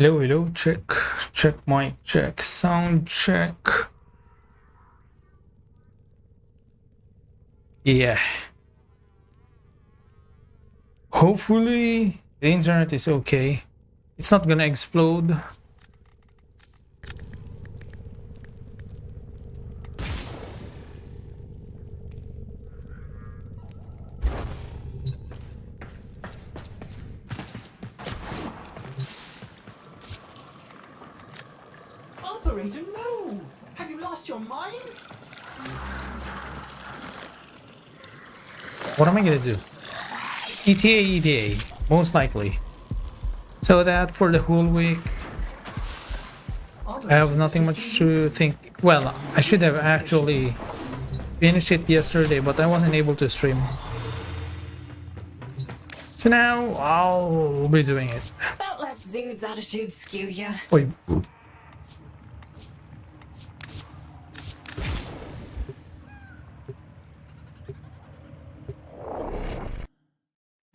Hello, hello, check. Check mic, check. Sound check. Yeah. Hopefully the internet is okay. It's not gonna explode. Operator, no! Have you lost your mind? What am I gonna do? ETA, most likely. So that for the whole week, I have nothing much to think. Well, I should have actually finished it yesterday, but I wasn't able to stream. So now I'll be doing it. Don't let Zood's attitude skew you. Wait.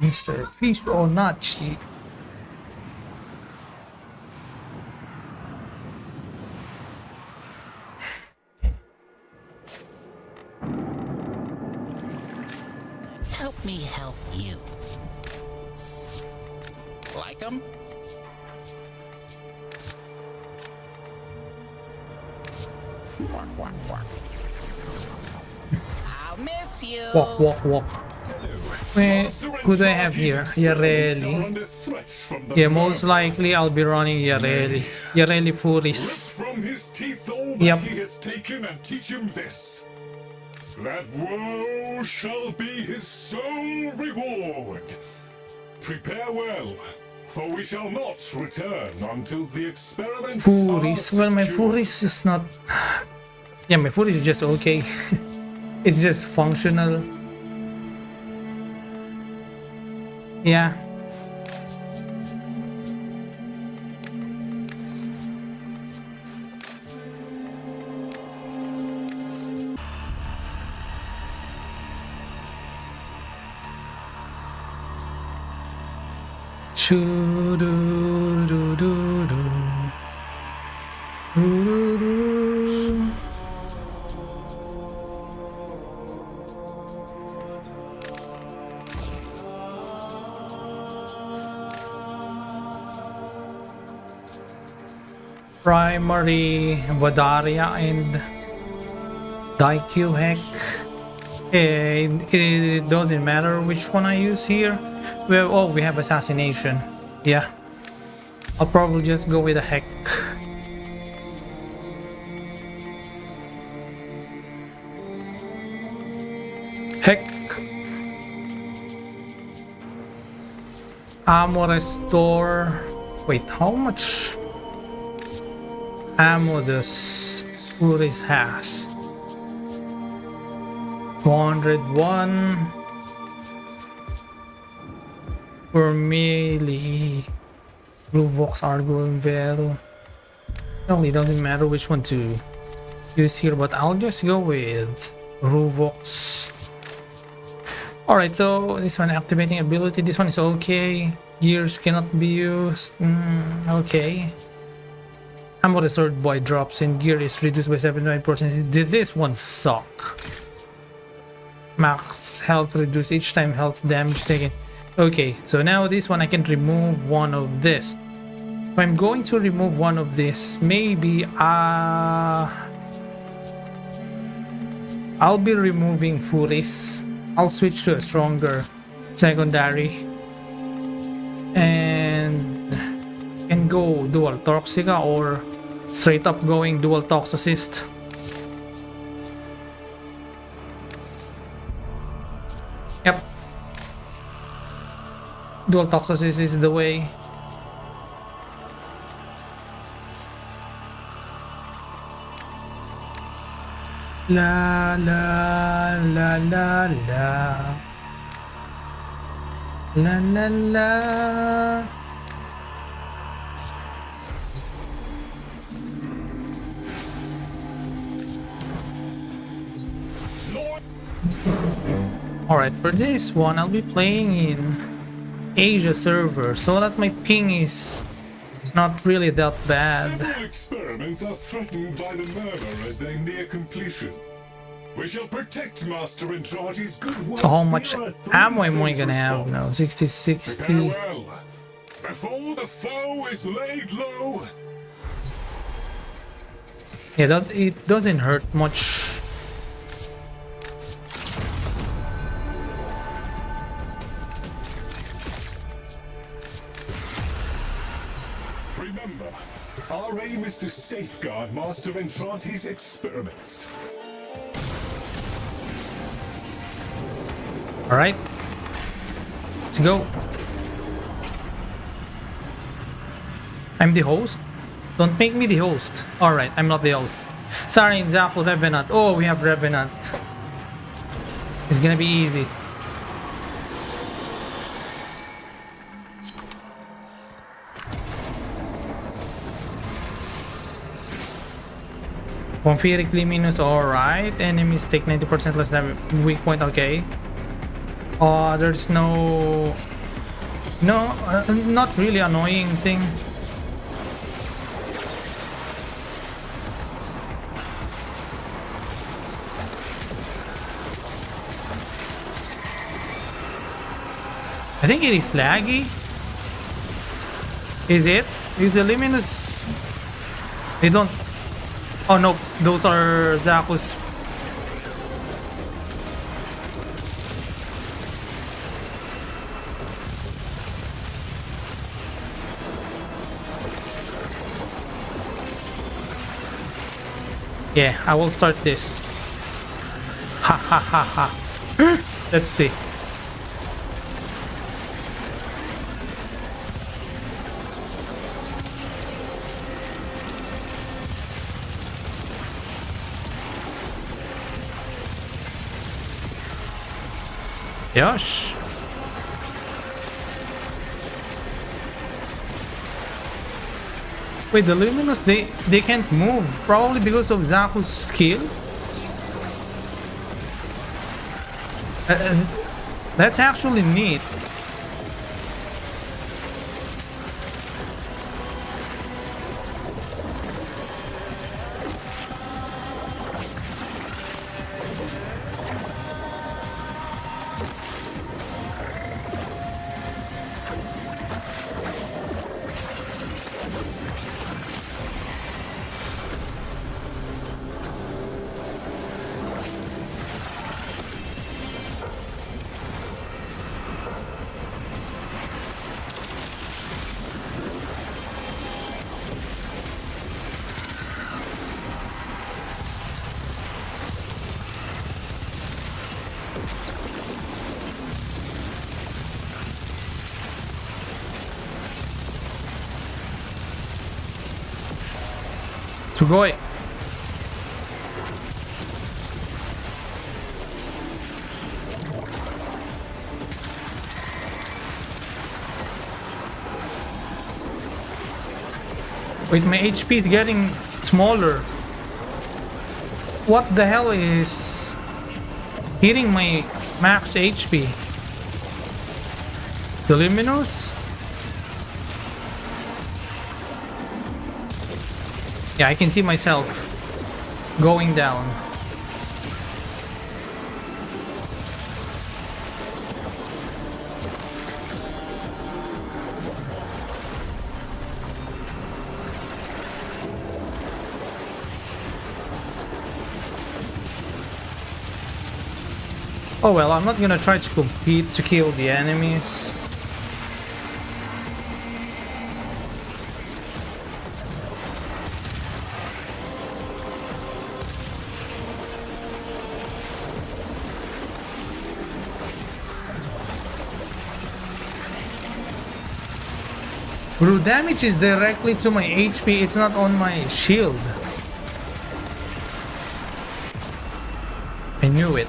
Mr. Fish or not cheat. Help me help you. Like 'em? Walk, walk, walk. I'll miss you. Walk, walk, walk. Wait, who do I have here? Yareli. Yeah, most likely I'll be running Yareli. Yareli Furis. From his teeth all Yep. that he has taken and teach him this. That woe shall be his sole reward. Prepare well, for we shall not return until the experiments Furis. are Well, my secure. Furis is not. Yeah, my Furis is just okay. It's just functional. Yeah. Shoo-doo-doo-doo-doo. Doo-doo-doo. Primary Vadaria and Daikyu Heck. It doesn't matter which one I use here. We have assassination. Yeah, I'll probably just go with a Heck. Heck. Ammo restore. Wait, how much ammo does Furis has? 201 for melee. Blue box are going well. Really doesn't matter which one to use here, but I'll just go with Ruvox. Alright, so this one activating ability, this one is okay. Gears cannot be used. Okay. Ammo restored by drops and gear is reduced by 79%. Did this one suck? Max health reduced each time health damage taken. Okay, so now this one I can remove one of this. If I'm going to remove one of this, maybe I'll be removing Furis. I'll switch to a stronger secondary and go dual Toxica or straight up going dual Tox assist. Yep. Dual Tox assist is the way. La la la la la la la la. Alright, for this one I'll be playing in Asia server so that my ping is not really that bad. Several experiments are threatened by the murmur as they near completion. We shall protect Master Entrati's good works. So how much near a ammo am I three-phase gonna have now? response. 60, 60. Prepare well. Before the foe is laid low. Yeah, that it doesn't hurt much. Remember, our aim is to safeguard Master Entrati's experiments. All right, let's go. I'm the host. Don't make me the host. All right, I'm not the host. Sorry, example Revenant. Oh, we have Revenant. It's gonna be easy. Vampiric Luminous, alright. Enemies take 90% less damage. Weak point, okay. There's no... not really annoying thing. I think it is laggy. Is it? Is the Luminous... They don't... Oh no, those are Zaku's. Yeah, I will start this. Ha ha ha ha. Let's see. Yosh. Wait, the Luminous, they can't move, probably because of Zaku's skill. That's actually neat. Sugoi. Wait, my HP is getting smaller. What the hell is hitting my max HP? The Luminous? Yeah, I can see myself going down. Oh well, I'm not gonna try to compete to kill the enemies. Bro, damage is directly to my HP, it's not on my shield. I knew it.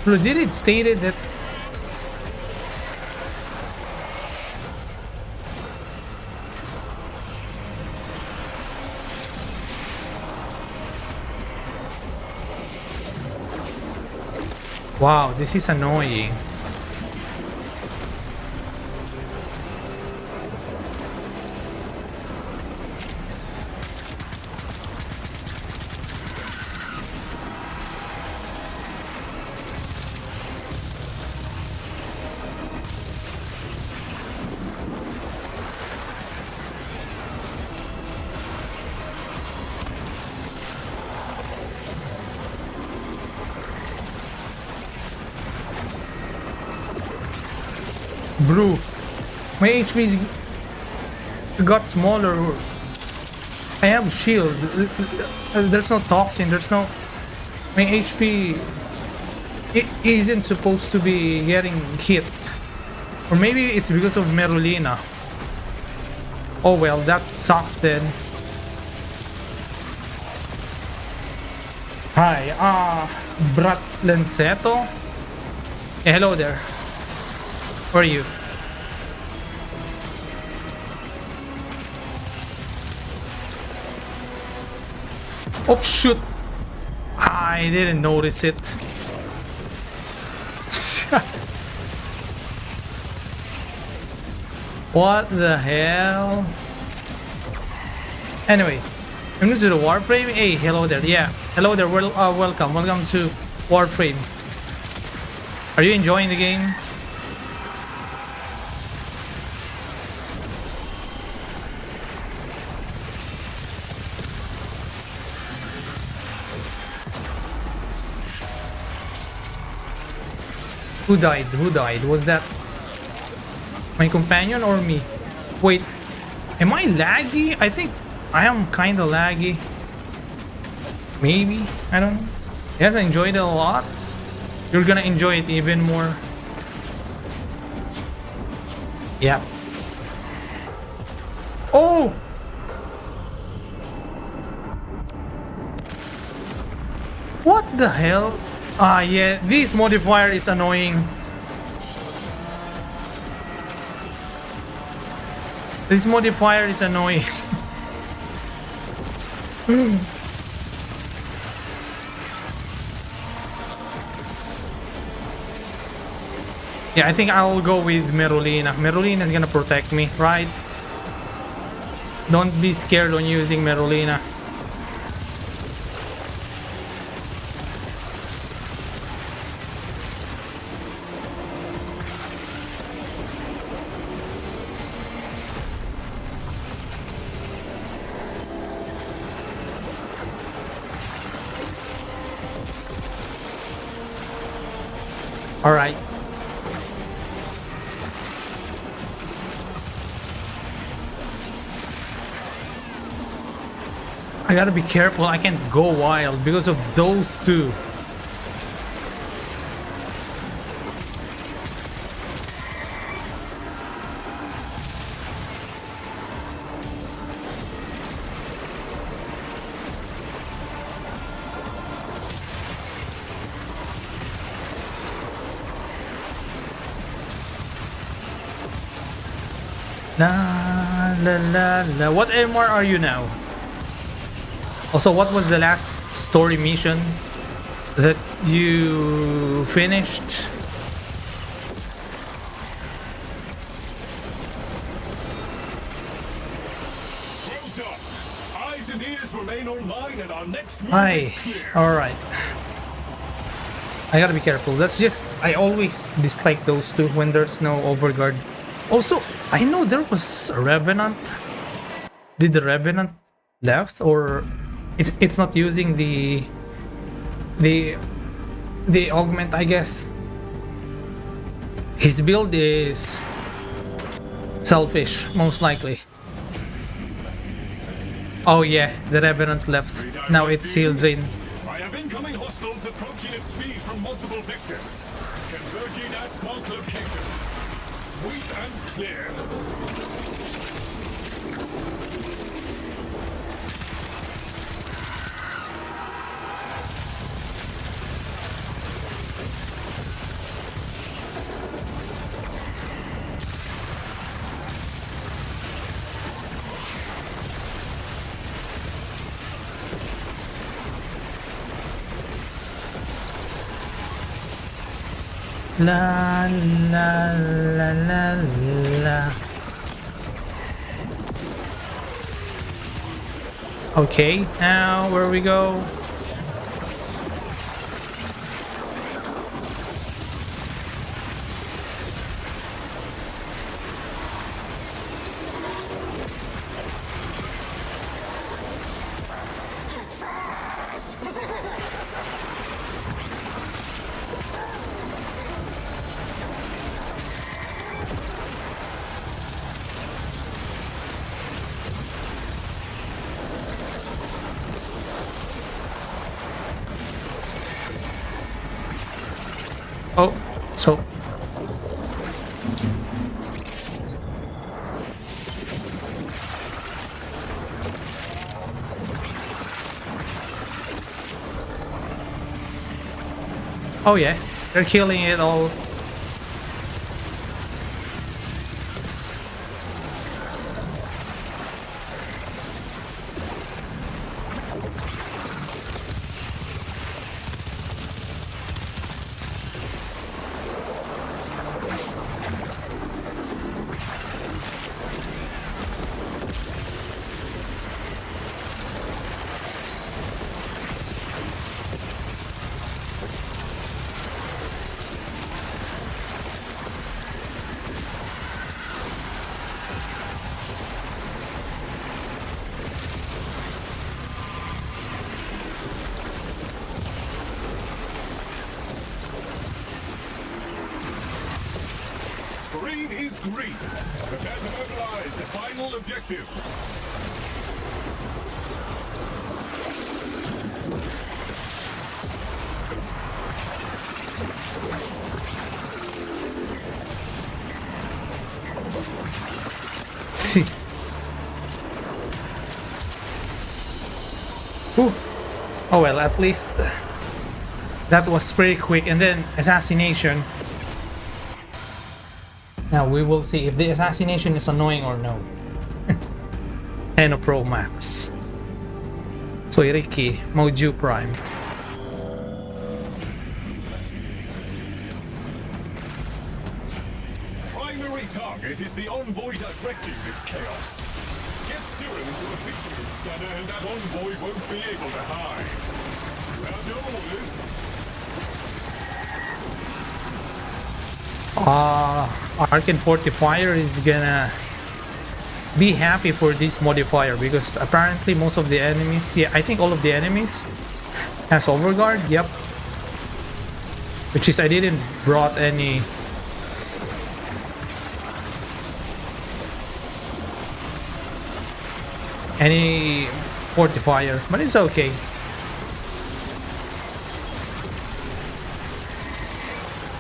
Bro, did it stated that wow, this is annoying. Bro, my HP got smaller. I have shield. There's no toxin. There's no. My HP it isn't supposed to be getting hit, or maybe it's because of Merulina. Oh well, that sucks then. Hi, Brat Lenceto. Hey, hello there. Where are you? Oh shoot! I didn't notice it. What the hell? Anyway, I'm new to the Warframe. Hey, hello there. Yeah, hello there. Welcome to Warframe. Are you enjoying the game? Who died? Who died? Was that my companion or me? Wait, am I laggy? I think I am kinda laggy. Maybe? I don't know. Yes, I enjoyed it a lot. You're gonna enjoy it even more. Yeah. Oh! What the hell? Yeah, this modifier is annoying. This modifier is annoying. Yeah, I think I'll go with Merulina. Merulina is gonna protect me, right? Don't be scared when using Merulina. All right. I gotta be careful. I can't go wild because of those two. La la la la. What MR are you now? Also, what was the last story mission that you finished? Well done. Eyes and ears remain online, and our next move Hi. is clear. All right. I gotta be careful. That's just I always dislike those two when there's no overguard. Also, I know there was a Revenant. Did the Revenant left, or it's not using the augment? I guess his build is selfish, most likely. Oh yeah, the Revenant left. Now it's Hildryn. I have incoming hostiles approaching at speed from multiple vectors. Converging at marked location. Sweep and clear. La la la la la. Okay, now where we go? Oh, so oh yeah, they're killing it all. Green is green. Prepare to mobilize to final objective. Ooh. Oh well, at least that was pretty quick. And then assassination. Now we will see if the assassination is annoying or no. Tenno Pro Max. So Iriki, Moju Prime. Primary target is the envoy directing this chaos. Get Citrine into a vision scanner and that envoy won't be able to hide. As always. Arcane Fortifier is gonna be happy for this modifier because apparently most of the enemies, yeah, I think all of the enemies has overguard. Yep, which is I didn't brought any fortifier, but it's okay.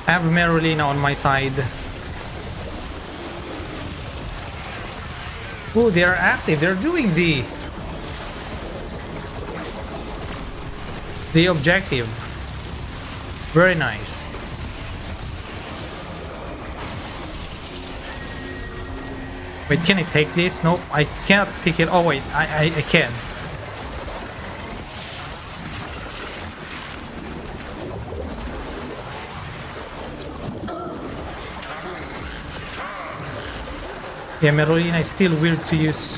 I have Merolina on my side. Oh, they are active. They're doing the objective. Very nice. Wait, can I take this? Nope, I can't pick it. Oh wait, I can. Yeah, Merolina is still weird to use.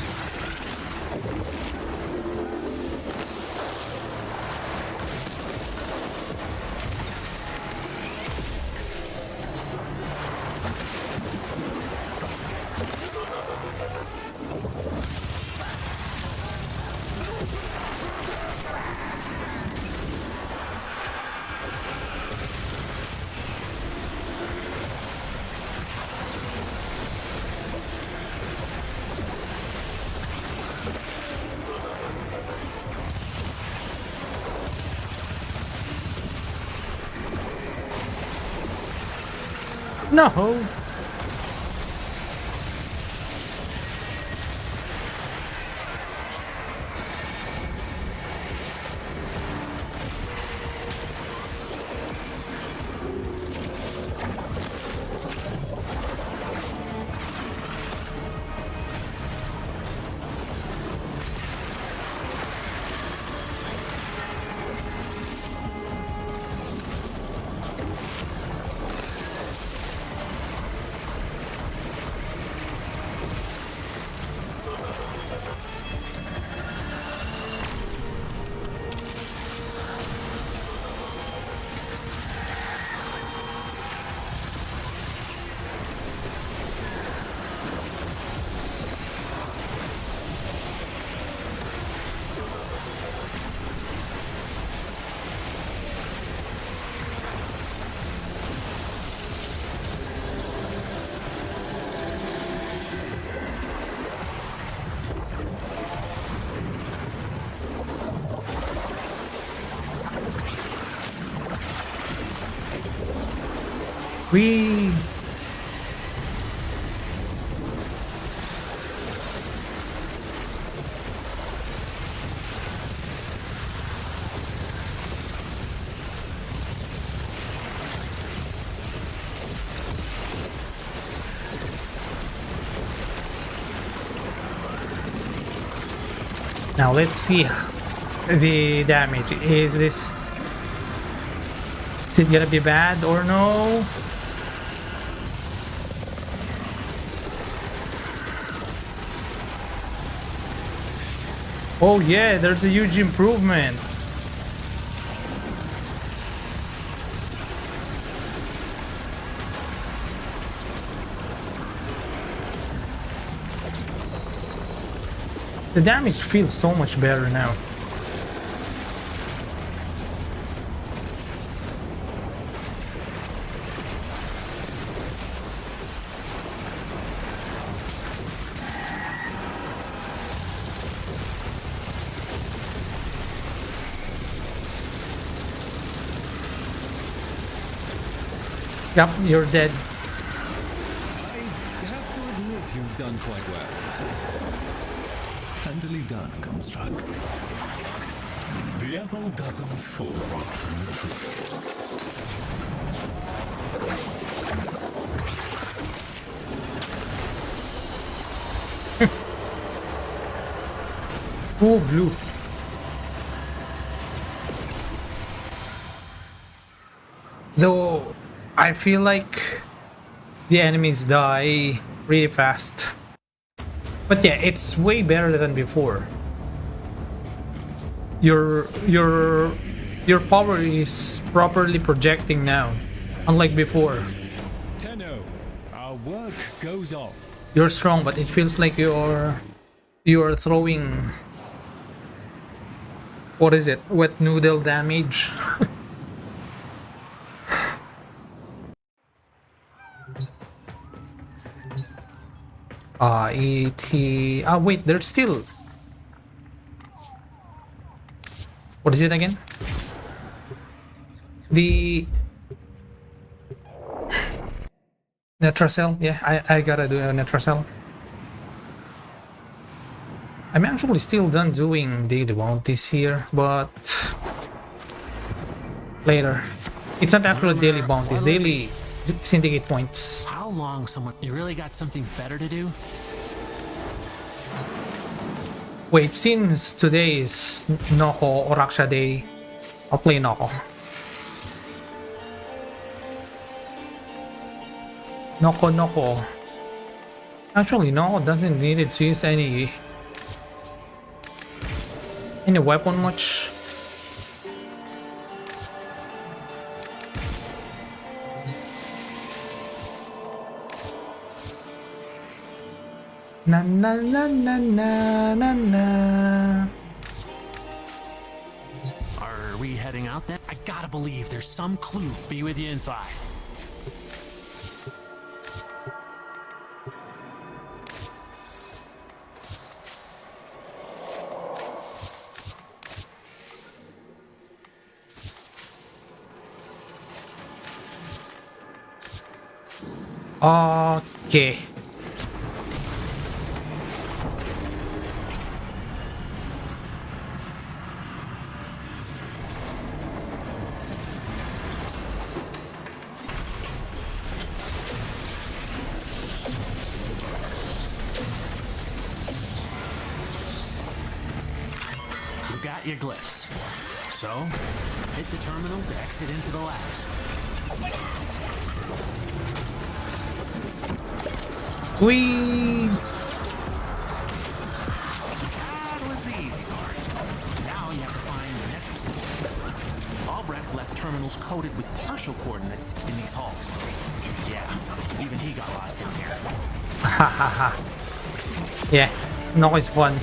No. We. Now let's see the damage. Is it gonna be bad or no? Oh yeah, there's a huge improvement. The damage feels so much better now. Yep, you're dead. I have to admit you've done quite well. Handily done, Construct. The apple doesn't fall far from the tree. Oh, blue. Though I feel like the enemies die really fast. But yeah, it's way better than before. Your power is properly projecting now, unlike before. Tenno, our work goes on. You're strong, but it feels like you're throwing, what is it? Wet noodle damage. Wait, there's still. What is it again? The Netracell? Yeah, I gotta do a Netracell. I'm actually still done doing daily bounties here, but later. It's not actually daily bounties, daily syndicate points. How long, someone? You really got something better to do? Wait, since today is Noko or Raksha Day, I'll play Noko. Noko. Actually, Noko doesn't need it to use any weapon much. Na na na na na na na. Are we heading out then? I gotta believe there's some clue. Be with you in 5. Okay. You got your glyphs. So, hit the terminal to exit into the labs. We. That was the easy part. Now you have to find the Netracell. Albrecht left terminals coded with partial coordinates in these halls. Yeah, even he got lost down here. Hahaha. Yeah, Noko is fun.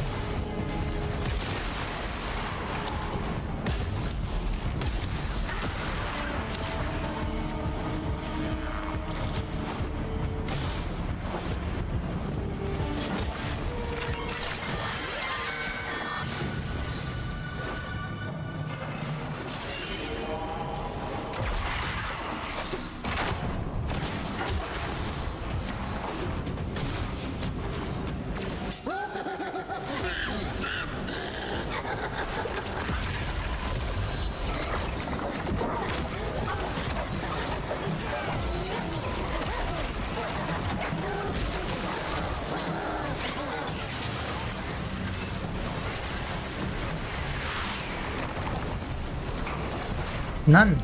None.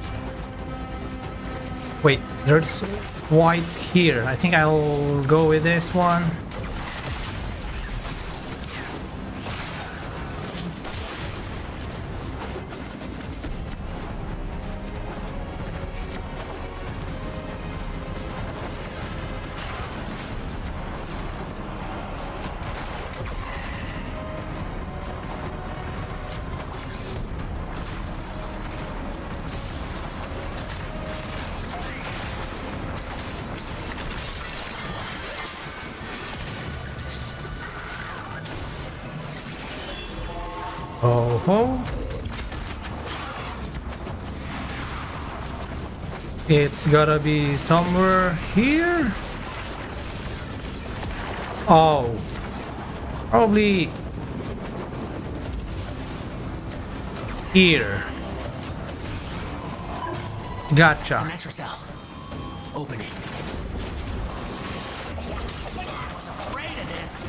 Wait, there's white here. I think I'll go with this one. Oh ho. It's gotta be somewhere here. Oh, probably here. Gotcha. Nitro cell. Open it. I was afraid of this.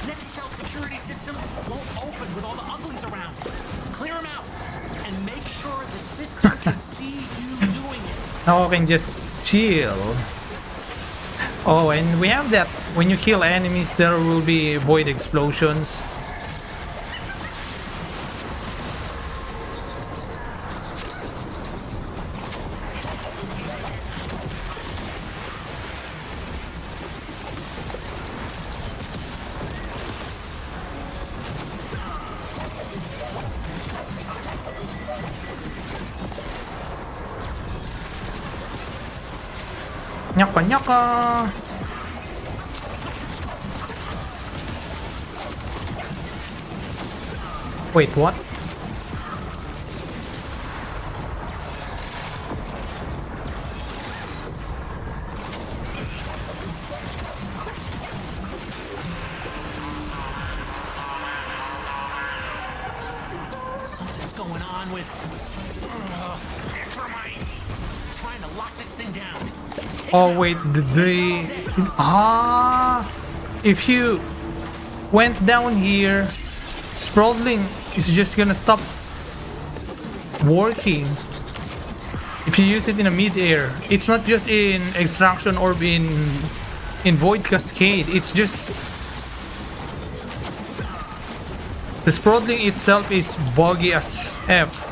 Nitro cell security system won't open with all the uglies around. Clear them out and make sure the system can see you doing it. Now I can just chill. Oh, and we have that when you kill enemies, there will be void explosions. Nyaka nyaka. Wait, what? Something's going on with termites. Trying to lock this thing down. Oh wait, if you went down here, Sprawling is just gonna stop working if you use it in a mid-air. It's not just in Extraction Orb in Void Cascade, it's just the Sprawling itself is buggy as F.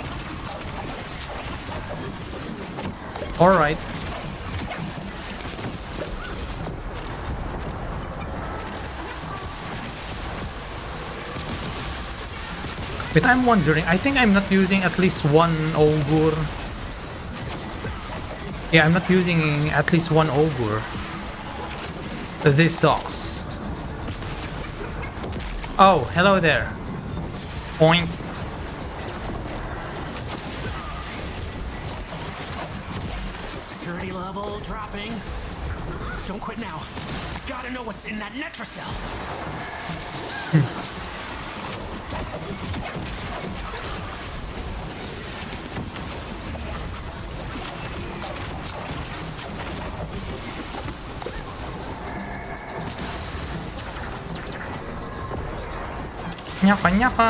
Alright. But I'm wondering, I think I'm not using at least one Ogre. Yeah, I'm not using at least one Ogre. This sucks. Oh, hello there. Point. Security level dropping. Don't quit now. I gotta know what's in that Netracell. Nyaka nyaka.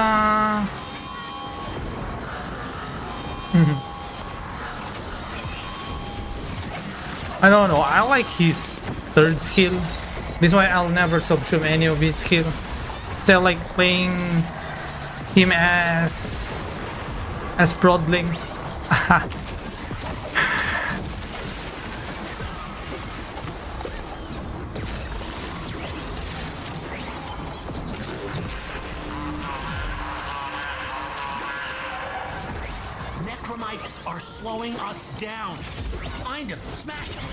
I don't know, I like his third skill. This is why I'll never subsume any of his skill. So I like playing him as Broadling. Necromites are slowing us down. Find him, smash him.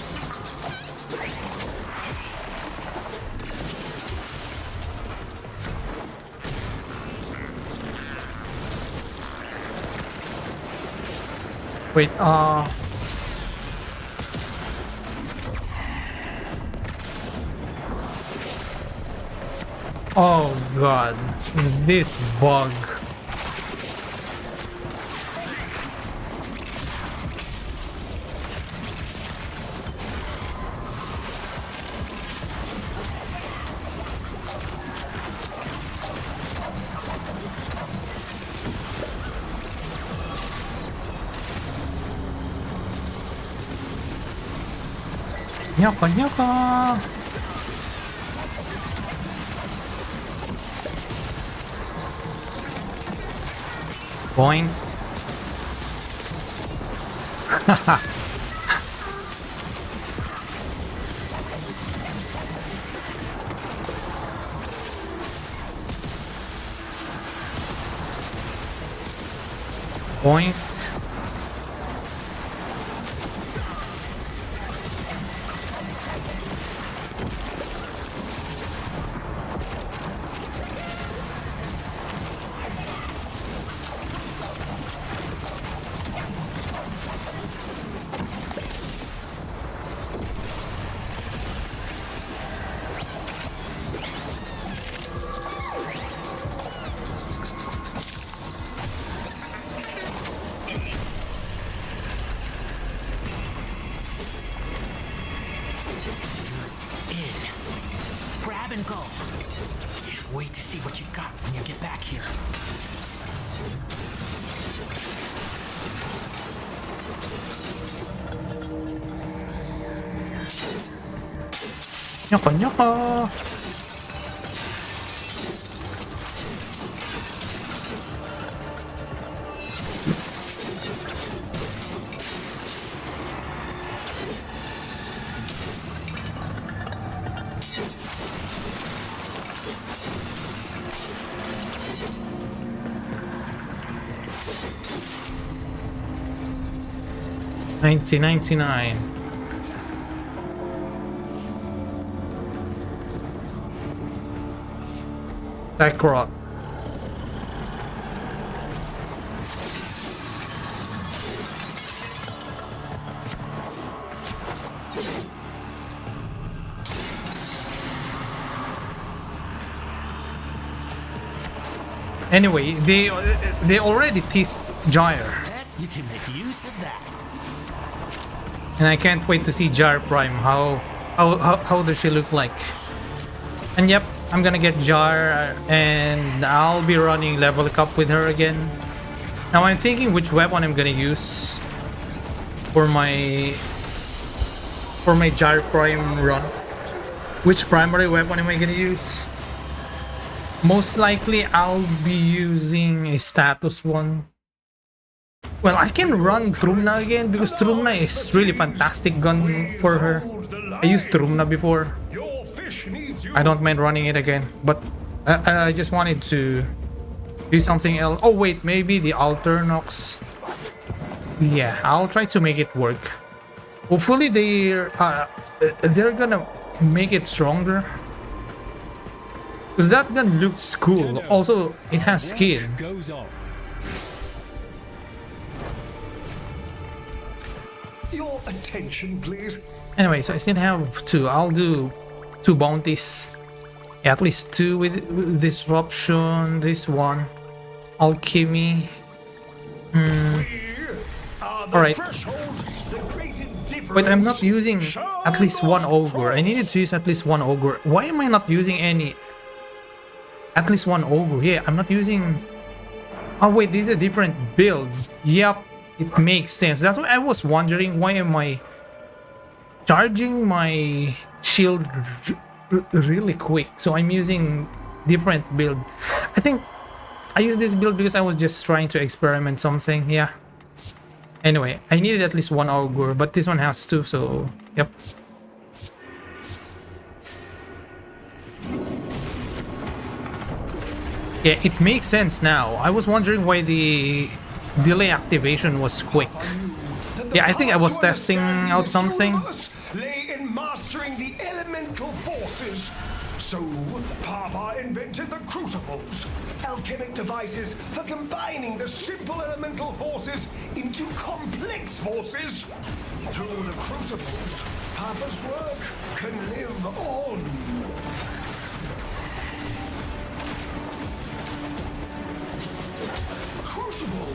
Wait, oh god, this bug. Nyoko, nyoko. Boing. Haha. Boing. Grab and go. Can't wait to see what you got when you get back here. Nyoko, nyoko. $19.99. Rock. Anyway, they already teased Gyre, You can make use of that. and I can't wait to see Gyre Prime. How does she look like? And yep, I'm gonna get Gyre, and I'll be running level cap with her again. Now I'm thinking which weapon I'm gonna use for my Gyre Prime run. Which primary weapon am I gonna use? Most likely I'll be using a status one. Well, I can run Trumna again because Trumna is really fantastic gun for her. I used Trumna before. I don't mind running it again, but I just wanted to do something else. Oh wait, maybe the Alternox. Yeah, I'll try to make it work. Hopefully they're gonna make it stronger. Because that gun looks cool. Also, it has skin. Goes on. Your attention, please. Anyway, so I still have two. I'll do 2 bounties. Yeah, at least 2 with disruption. This one. Alchemy. Alright. Wait, I'm not using at least 1 ogre. I needed to use at least 1 ogre. Why am I not using any? At least 1 ogre. Yeah, I'm not using... Oh wait, this is a different build. Yep, it makes sense. That's why I was wondering, why am I charging my shield really quick? So I'm using different build. I think I used this build because I was just trying to experiment something. Yeah. Anyway, I needed at least 1 ogre, but this one has 2, so yep. Yeah, it makes sense now. I was wondering why the delay activation was quick. Yeah, I think I was testing out something. Lay in mastering the elemental forces. So, Papa invented the crucibles, alchemic devices for combining the simple elemental forces into complex forces. Through the crucibles, Papa's work can live on. Crucible!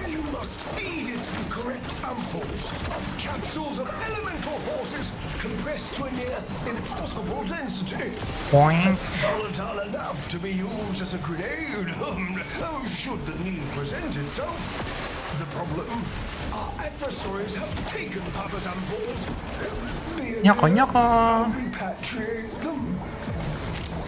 You must feed it the correct ampoules. Capsules of elemental forces compressed to a near impossible density. Boing. Volatile enough to be used as a grenade, should the need present itself. The problem? Our adversaries have taken Papa's ampoules, Nyoko nyoko. and repatriate them.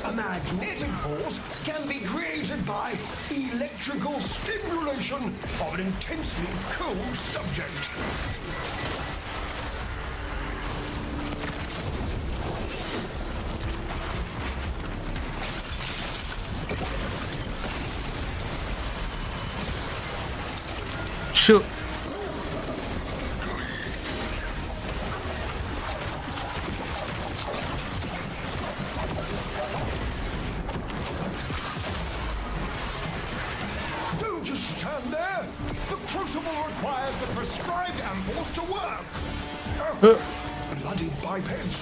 A magnetic force can be created by electrical stimulation of an intensely cold subject. Shoot. Don't just stand there. The crucible requires the prescribed ampoules to work. Bloody bipeds.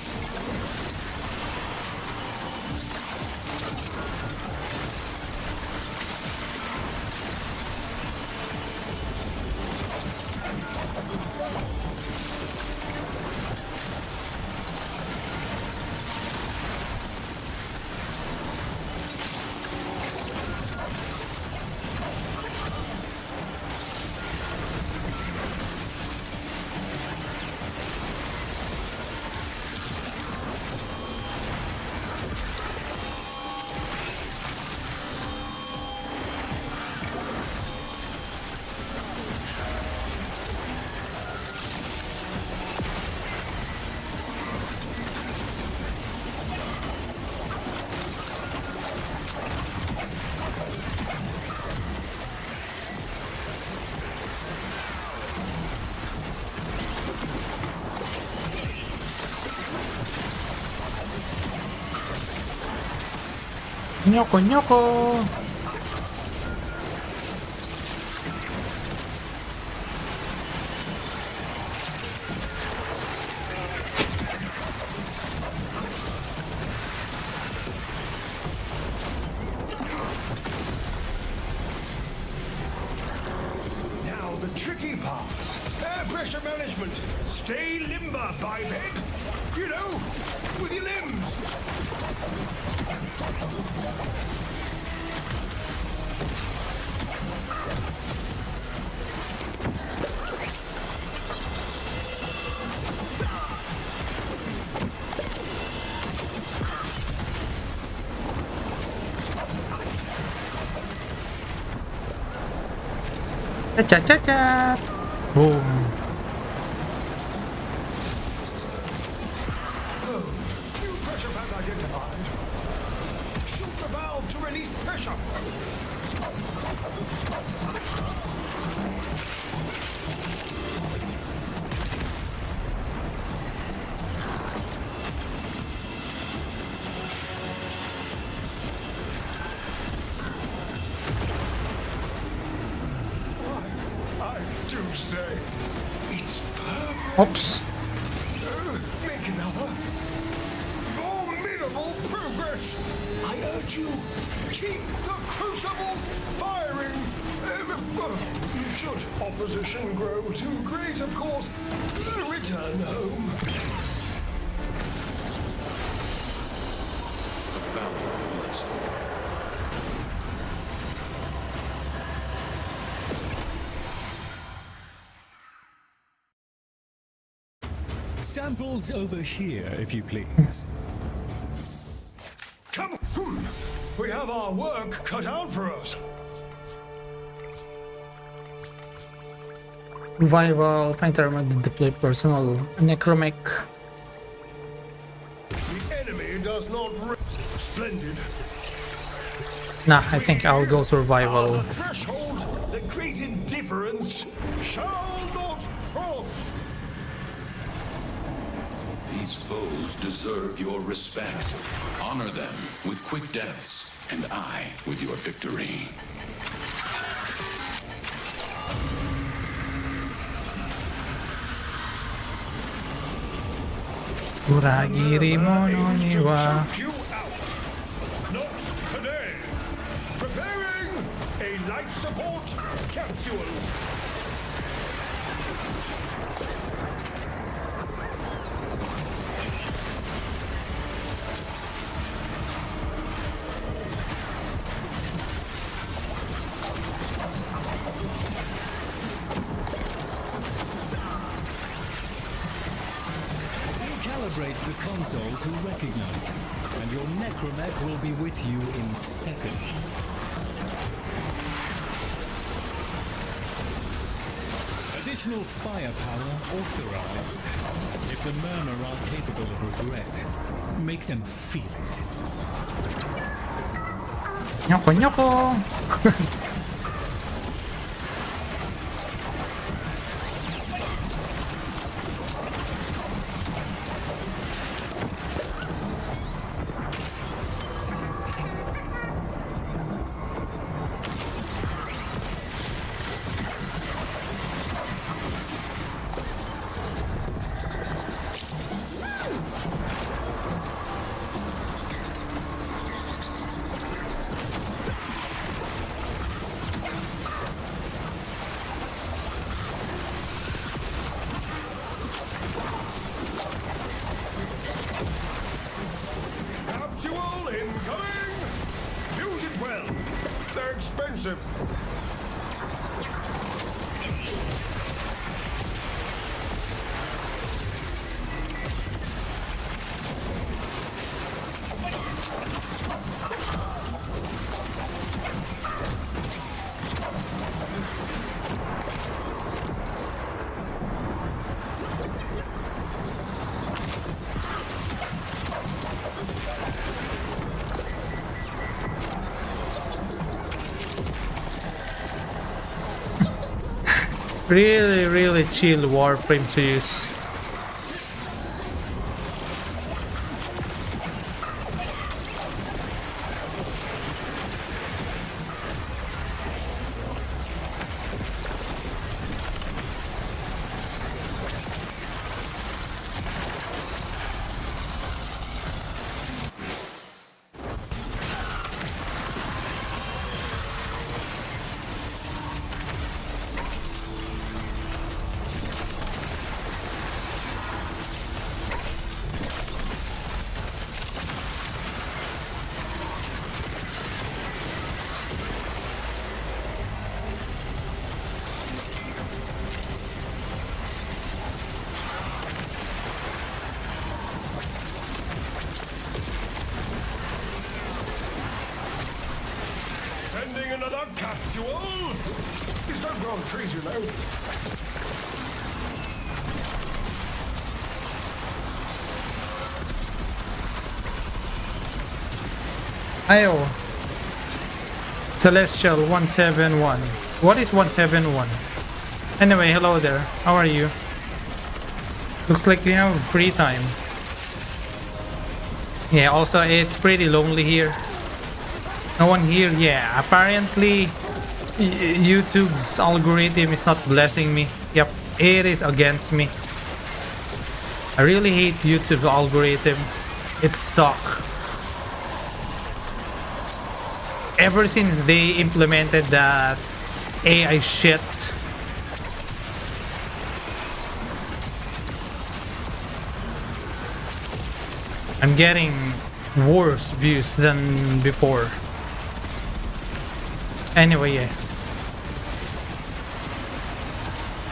Nyoko nyoko. Now the tricky part. Air pressure management. Stay limber, biped. You know, with your limbs. Cha cha cha. Boom. New pressure pad identified. Shoot the valve to release pressure. I do say, it's perfect. Oops. Make another. Formidable progress. I urge you, keep the crucibles firing. Should opposition grow too great, of course, return home. Samples over here, if you please. Come on. We have our work cut out for us. Revival. Find thermal deploy personal. Necromic. The enemy does not. Splendid. Nah, I think I'll go survival. The threshold, the great indifference, shall not cross. These foes deserve your respect. Honor them with quick deaths, and I with your victory. Uragiri mo no niwa. Shoot you out. Not today. Preparing a life support capsule. calibrate the console to recognize you, and your necromech will be with you in seconds. Additional firepower authorized. If the Murmur are capable of regret, make them feel it. Nyoko nyoko. Capsule incoming! Use it well. They're expensive. Really chill Warframe to use. Sending another capsule? These don't grow on trees, you know. Ayo. Celestial 171. What is 171? Anyway, hello there. How are you? Looks like you have free time. Yeah, also it's pretty lonely here. No one here. Yeah, apparently YouTube's algorithm is not blessing me. Yep, it is against me. I really hate YouTube's algorithm. It sucks. Ever since they implemented that AI shit, I'm getting worse views than before. Anyway, yeah.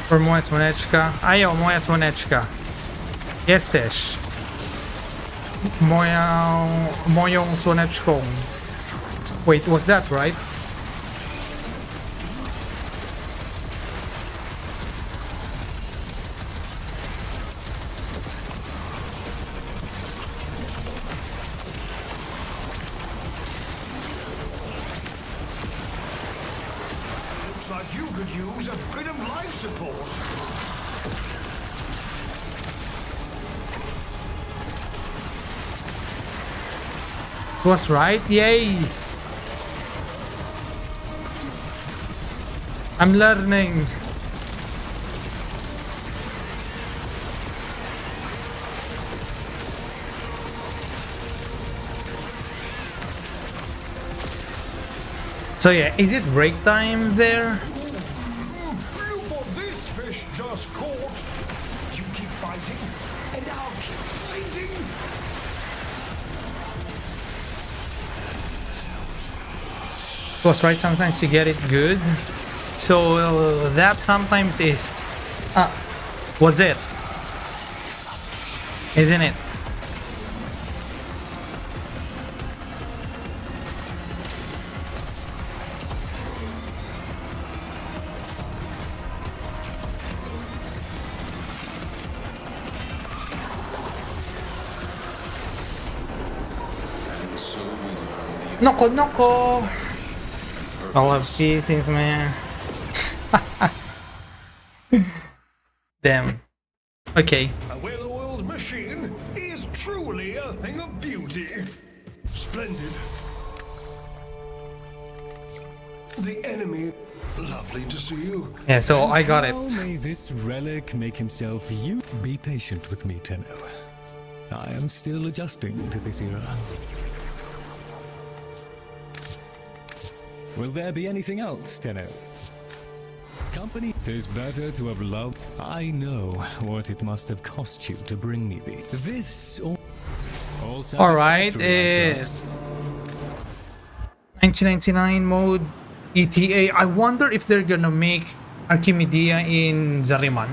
For moja słoneczka. Ajo, moja słoneczka. Jesteś. Moją słoneczką. Wait, was that right? Looks like you could use a bit of life support. Was right? Yay! I'm learning. So yeah, is it break time there? Look what this fish just caught. You keep fighting, and I'll keep fighting. Was right, sometimes you get it good. So that sometimes is was it, isn't it? Noko noko. All of pieces, man. Damn. Okay. A well-oiled machine is truly a thing of beauty. Splendid. The enemy. Lovely to see you. Yeah, so I got it. How may this relic make himself you? Be patient with me, Tenno. I am still adjusting to this era. Will there be anything else, Tenno? Company, it is better to have loved. I know what it must have cost you to bring me these. This all Alright, satisfactory, I trust. 1999 mode ETA. I wonder if they're gonna make Archimedia in Zariman.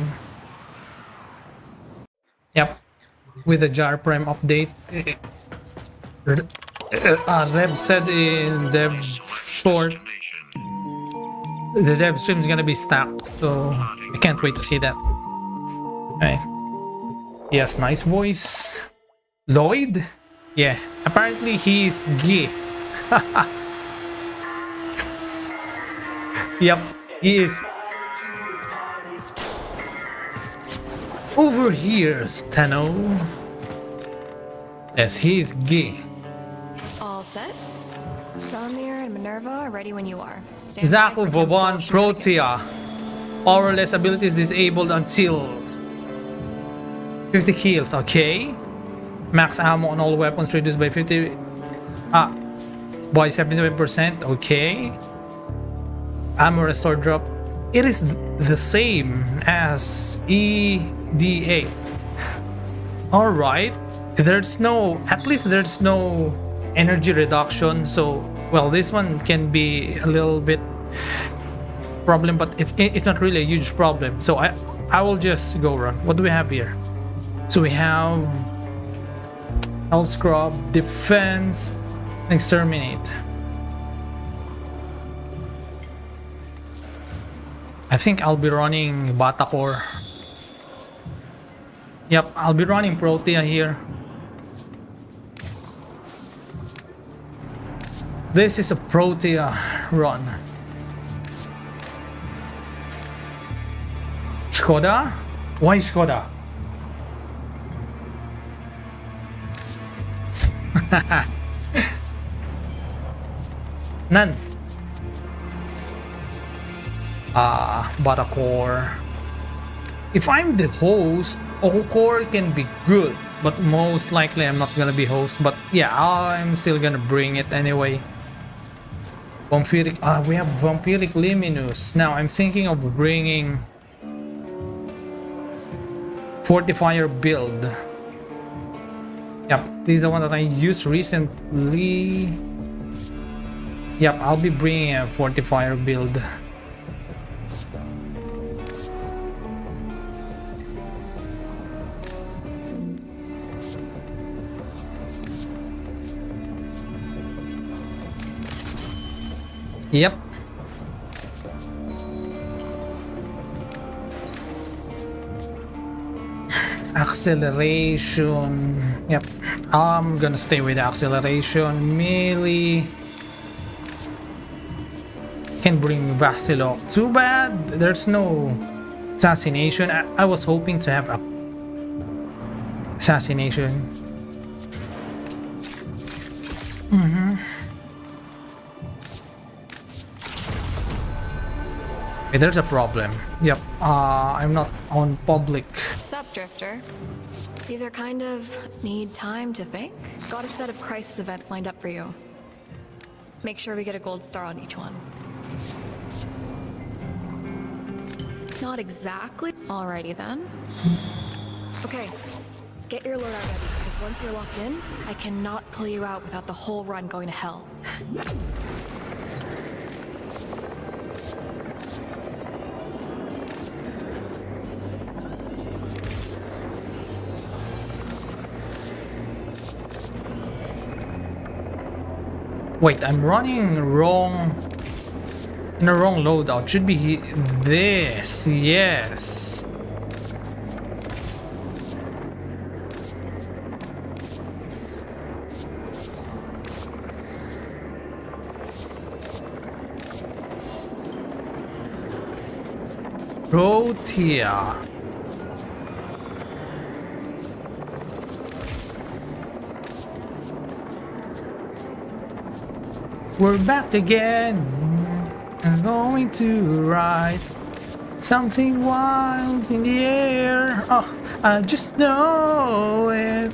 Yep, with the Warframe update. Rev said in dev short, the dev stream is gonna be stacked, so I can't wait to see that. Okay. Yes, nice voice. Lloyd? Yeah, apparently he's gay. Yep, he is. Over here, Tenno. Yes, he's gay. All set? Felmir and Minerva are ready when you are. Zaku Vauban Protea. Powerless abilities disabled until 50 kills. Okay. Max ammo on all weapons reduced by 50. By 77%. Okay. Ammo restore drop. It is the same as EDA. Alright. There's no, at least there's no energy reduction. So, well, this one can be a little bit problem, but it's not really a huge problem. So I will just go run. What do we have here? So we have Health Scrub, Defense, and Exterminate. I think I'll be running Batacor. Yep, I'll be running Protea here. This is a Protea run. Skoda? Why Skoda? None. Batacor. If I'm the host, Okor can be good, but most likely I'm not gonna be host. But yeah, I'm still gonna bring it anyway. Vampiric. We have Vampiric Luminous. Now I'm thinking of bringing Fortifier build. Yep, this is the one that I used recently. Yep, I'll be bringing a Fortifier build. Yep. Acceleration. Yep. I'm gonna stay with acceleration. Melee. Can bring Vasilok. Too bad there's no assassination. I was hoping to have a assassination. Okay, there's a problem. Yep. I'm not on public. Sup, Drifter. These are kind of need time to think. Got a set of crisis events lined up for you. Make sure we get a gold star on each one. Not exactly. Alrighty then. Okay, get your loadout ready, because once you're locked in, I cannot pull you out without the whole run going to hell. Wait, I'm running wrong. In a wrong loadout. Should be this. Yes. Protea. We're back again. I'm going to write something wild in the air. Oh, I just know it.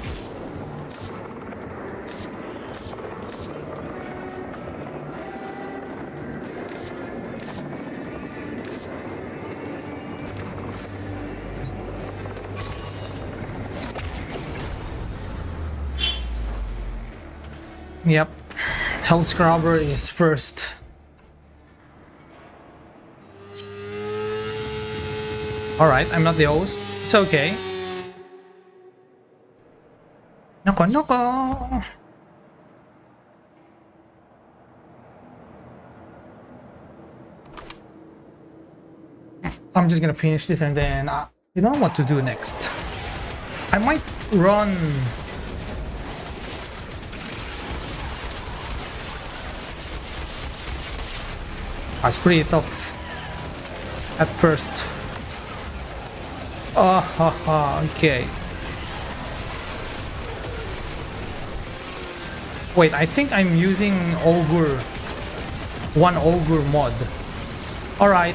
Yep, Hellscrubber is first. Alright, I'm not the host. It's okay. Noko noko! I'm just gonna finish this and then you know what to do next. I might run. It's pretty tough at first. Oh, okay. Wait, I think I'm using Ogre. One Ogre mod. Alright.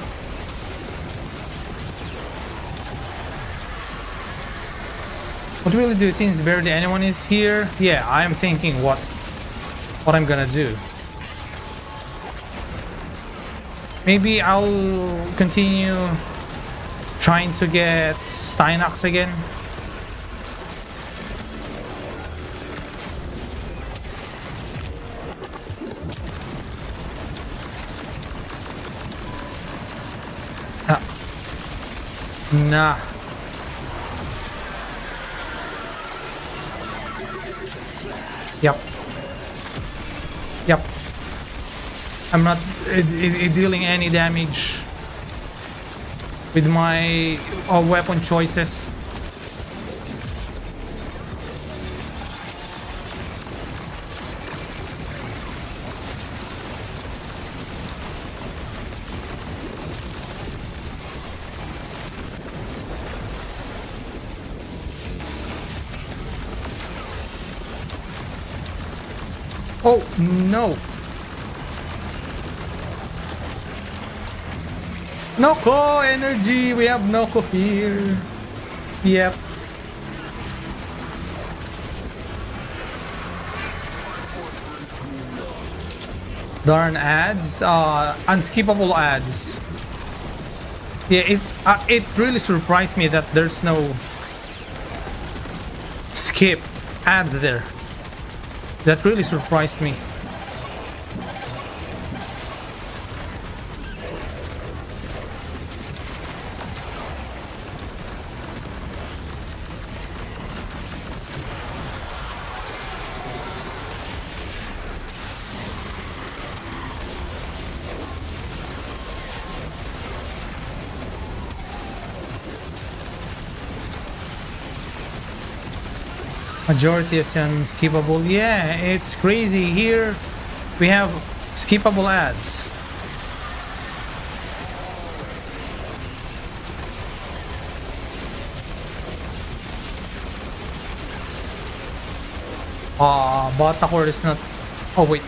What will we do since barely anyone is here? Yeah, I'm thinking what I'm gonna do. Maybe I'll continue trying to get Steinox again. Nah. Yep. I'm not dealing any damage with my weapon choices. Oh no! Noko energy! We have Noko here. Yep. Darn ads. Unskippable ads. Yeah, it really surprised me that there's no skip ads there. That really surprised me. Majority is unskippable. Yeah, it's crazy. Here we have skippable ads. Batakor is not. Oh wait.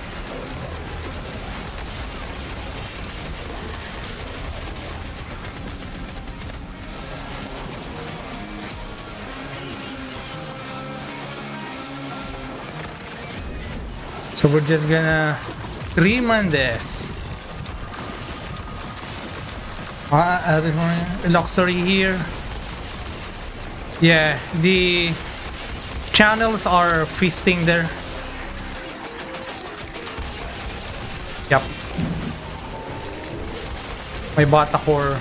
So we're just gonna remand this. Luxury here. Yeah, the channels are feasting there. Yep. My Batakor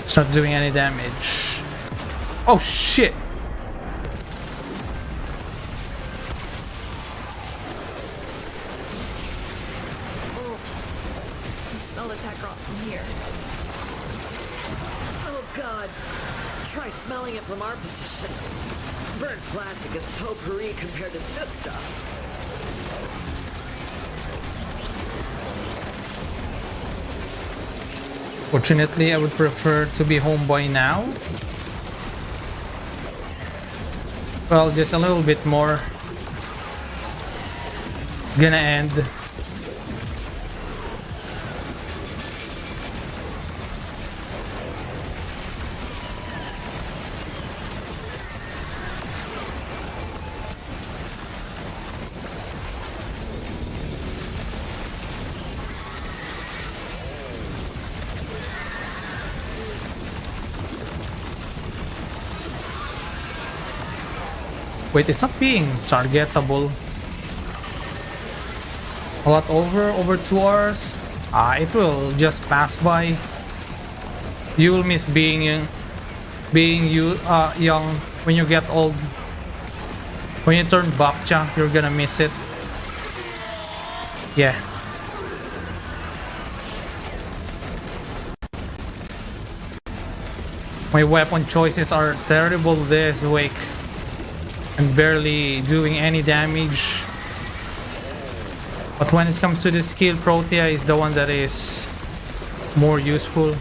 is not doing any damage. Oh shit! Smelling it from our position. Burnt plastic is potpourri compared to this stuff. Fortunately, I would prefer to be home by now. Well, just a little bit more. Gonna end. Wait, it's not being targetable. A lot over 2 hours. It will just pass by. You will miss being young when you get old. When you turn bakcha, you're gonna miss it. Yeah. My weapon choices are terrible this week. I'm barely doing any damage. But when it comes to the skill, Protea is the one that is more useful.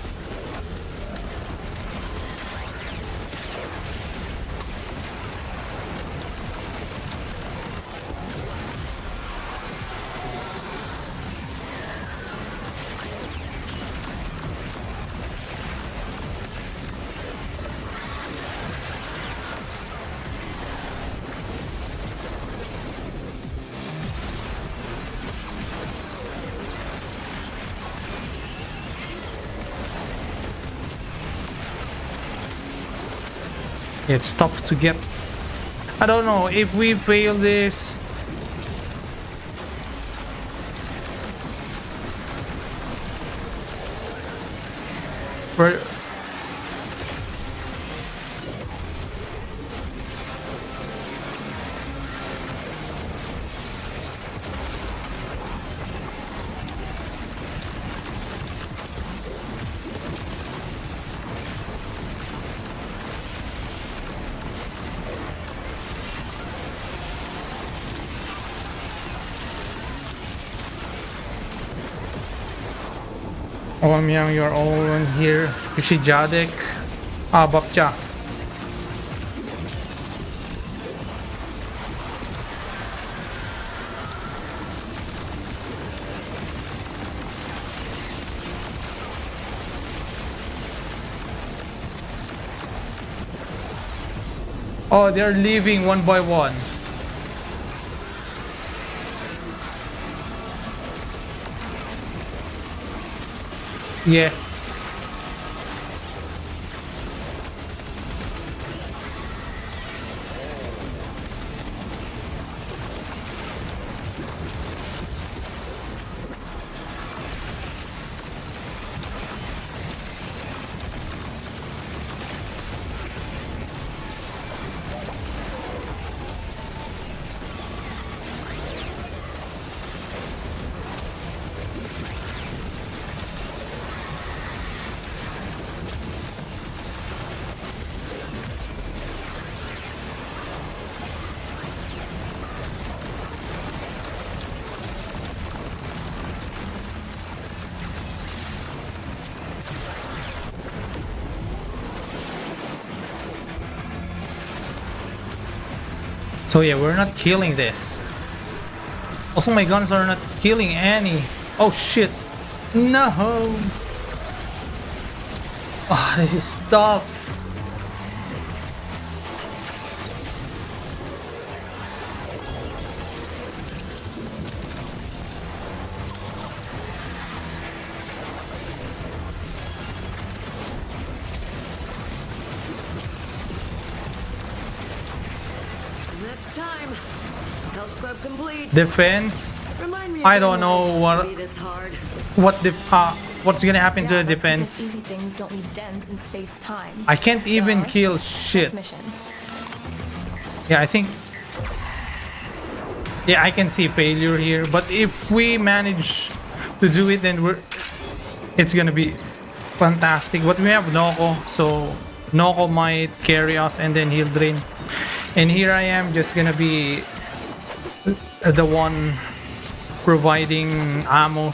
It's tough to get. I don't know if we fail this. We're Myang, you're all in here. Jadek. Bakcha. Oh, they're leaving one by one. Yeah. So yeah, we're not killing this. Also, my guns are not killing any. Oh shit. No. Oh, this is tough. Defense. I don't know what's gonna happen to the defense. Easy things don't need dents in space-time. I can't even kill shit. Yeah, I think. Yeah, I can see failure here. But if we manage to do it, then it's gonna be fantastic. But we have Noko, so Noko might carry us, and then Hildryn. And here I am, just gonna be the one providing ammo.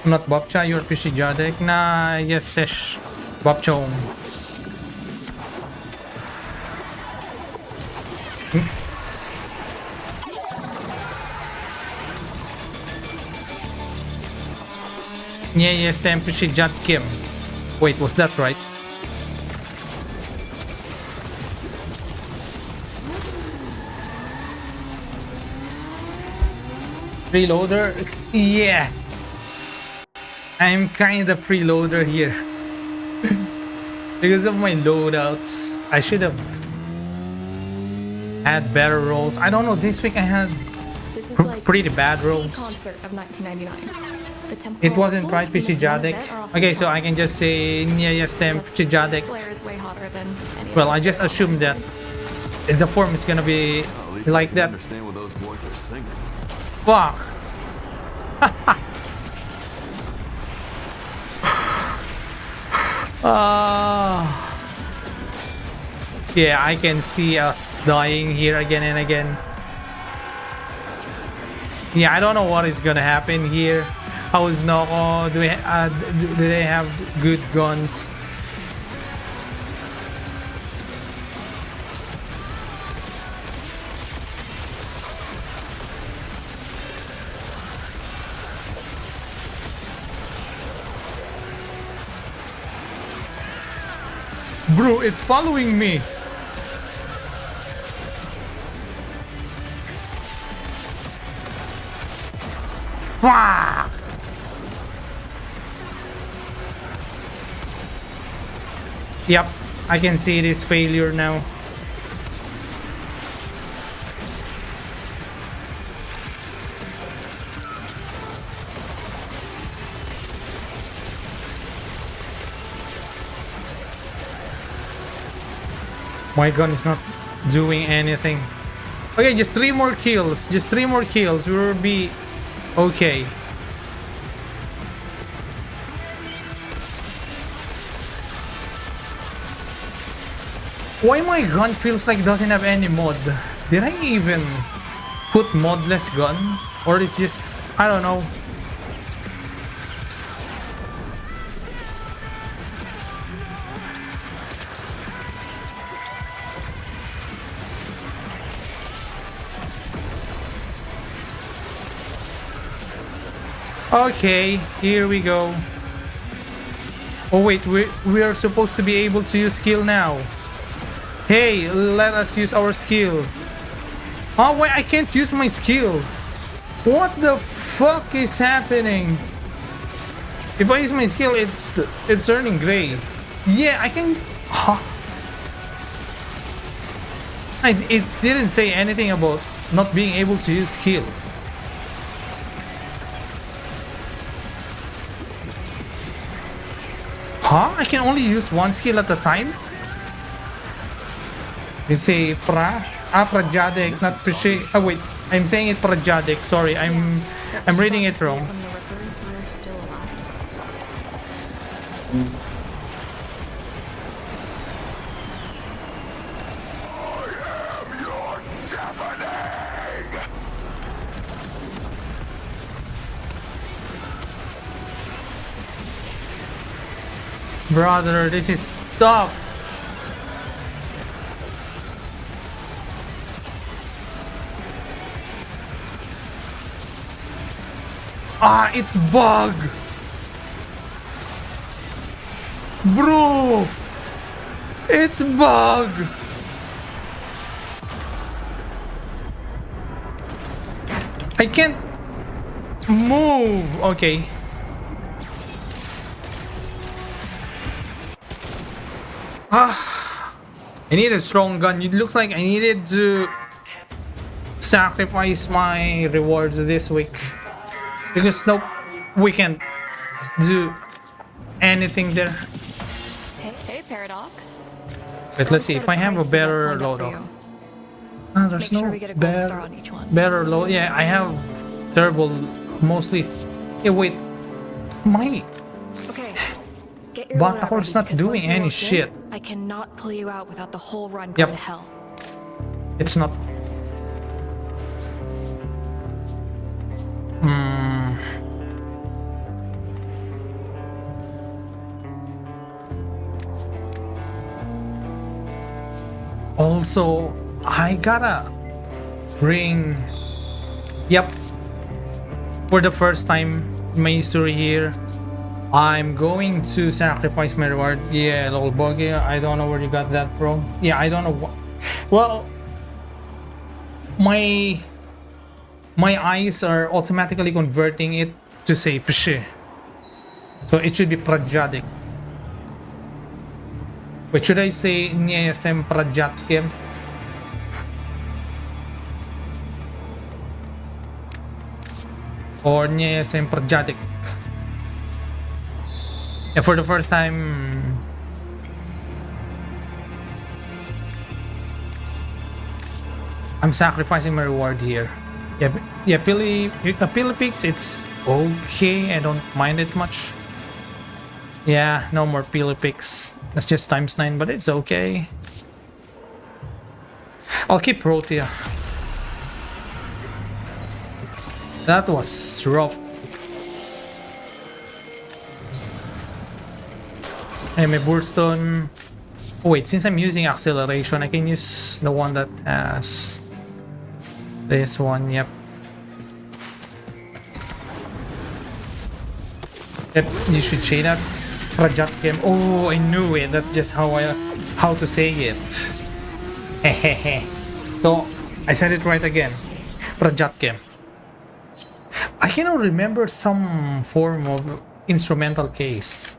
Not Bobcha, you're Fishy Jadek. Nah, yes, Fish. Bobchong. Yeah, yes, the Fishy Jad Kim. Wait, was that right? Freeloader? Yeah. I'm kind of freeloader here. Because of my loadouts. I should have had better rolls. I don't know, this week I had This is like pretty bad the rolls. concert of 1999. The It temporal wasn't ripples right, from Fishy this one Jadek. event are off the Okay, so I charts. can just say yeah, yes, them This Fishy Jadek. flare is way hotter than any of Well, the I just stereotypes. assumed that the form is gonna be like that. Understand what those boys are singing. Fuck. Yeah, I can see us dying here again and again. Yeah, I don't know what is gonna happen here. How is Noko? Do they have good guns? Bro, it's following me. Fuck! Yep, I can see this failure now. My gun is not doing anything. Okay, just 3 more kills. Just 3 more kills. We will be okay. Why my gun feels like doesn't have any mod? Did I even put modless gun? Or it's just, I don't know. Okay, here we go. Oh wait, we are supposed to be able to use skill now. Hey, let us use our skill. Oh wait, I can't use my skill. What the fuck is happening? If I use my skill, it's turning gray. Yeah, I can. Huh? It didn't say anything about not being able to use skill. Huh? I can only use one skill at a time? You say Prajadek, not Prishe. Oh wait, I'm saying it Prajadek. Sorry, I'm reading it wrong. From the Rippers, we're still alive. Brother, this is tough. Ah, it's bug. Bro, it's bug. I can't move. Okay. I need a strong gun. It looks like I needed to sacrifice my rewards this week. Because nope, we can't do anything there. Hey, Paradox. But let's see if I have a better load. loadout. There's Make no sure we get a gold star on each one. better load. Yeah, I have turbo mostly. Yeah, wait. My Okay. Get your loadout Batacor's ready, not because doing once you're any locked in, shit. I cannot pull you out without the whole run Yep. going to hell. It's not. Also, I gotta bring... Yep. For the first time in my history here, I'm going to sacrifice my reward. Yeah, little buggy. I don't know where you got that from. Yeah, I don't know what... Well, my eyes are automatically converting it to say psh. So it should be Prajadic. Wait, should I say nie jestem Prajatkiem? Or nie jestem Prajadic? Yeah, for the first time, I'm sacrificing my reward here. Yeah, Pilipix, it's okay. I don't mind it much. Yeah, no more Pilipix. That's just ×9, but it's okay. I'll keep Protea. That was rough. Hey, my Burston. Oh, wait, since I'm using acceleration, I can use the one that has this one. Yep. Yep, you should say that. Prajatkem. Oh, I knew it. That's just how to say it. Hehehe. So I said it right again. Prajatkem. I cannot remember some form of instrumental case.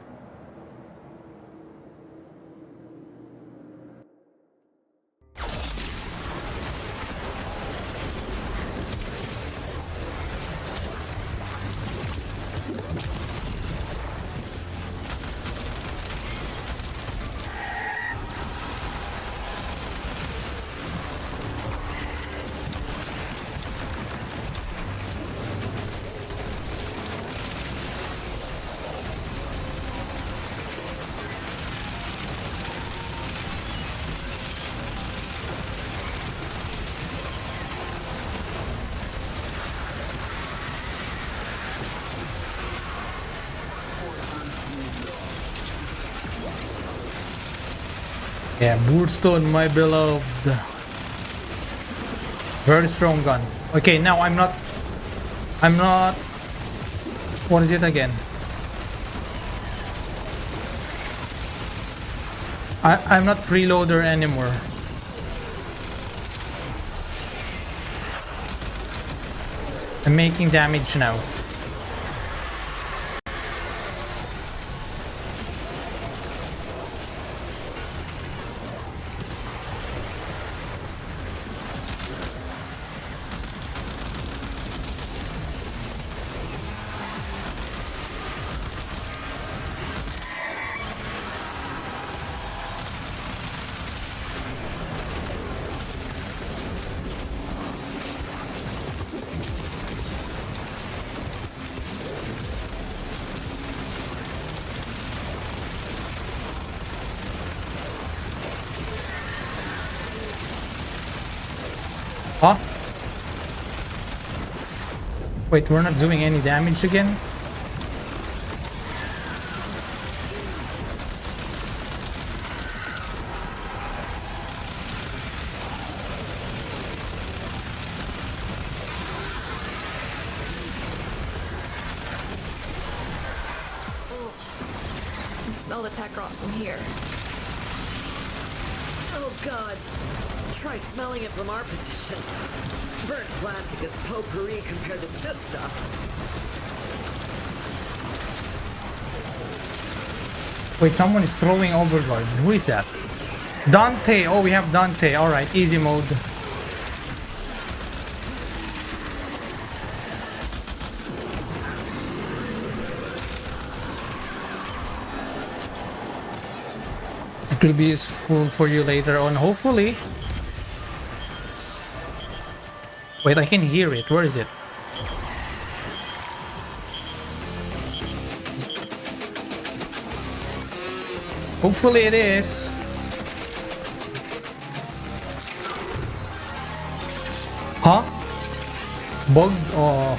Yeah, Moonstone, my beloved. Very strong gun. Okay, now I'm not... What is it again? I'm not freeloader anymore. I'm making damage now. Huh? Wait, we're not doing any damage again? Oh, I can smell the tech rot from here. Oh god. Try smelling it from our position. Burnt plastic is potpourri compared to this stuff. Wait, someone is throwing Overlord. Who is that? Dante! Oh, we have Dante. Alright, easy mode. It will be useful for you later on, hopefully. Wait, I can hear it. Where is it? Hopefully it is. Huh? Bug? Oh,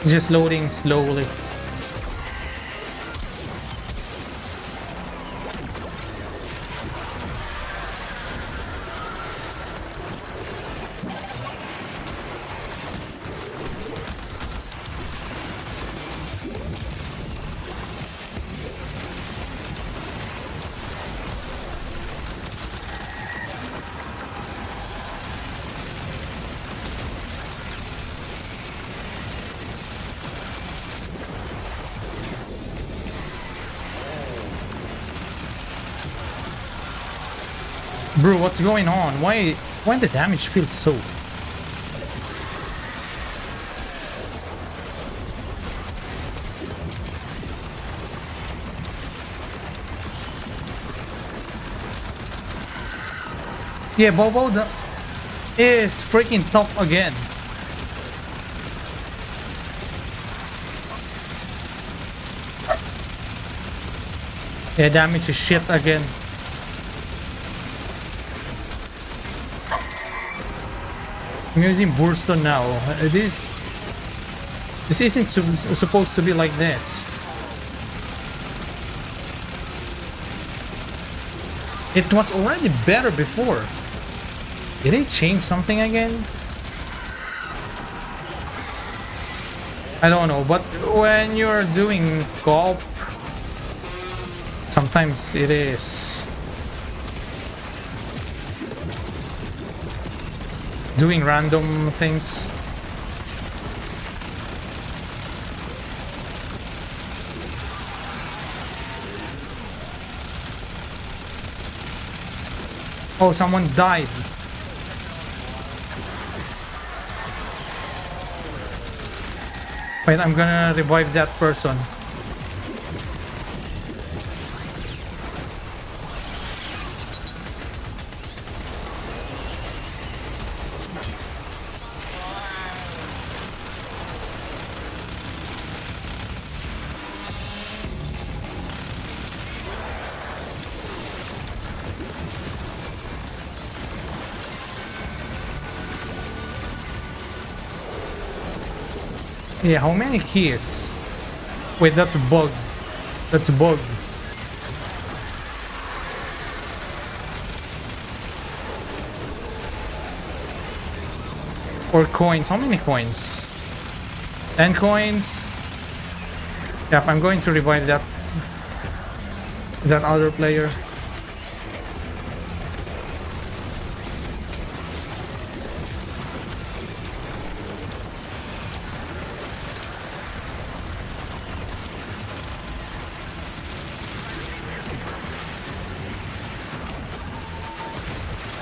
just loading slowly. Bro, what's going on? Why the damage feels so? Yeah, Bobo is freaking tough again. Yeah, damage is shit again. I'm using Burston now. This isn't supposed to be like this. It was already better before. Did they change something again? I don't know, but when you're doing co-op, sometimes it is doing random things. Oh, someone died. Wait, I'm gonna revive that person. Yeah, how many keys? Wait, that's a bug. That's a bug. Or coins. How many coins? 10 coins. Yep, I'm going to revive that other player.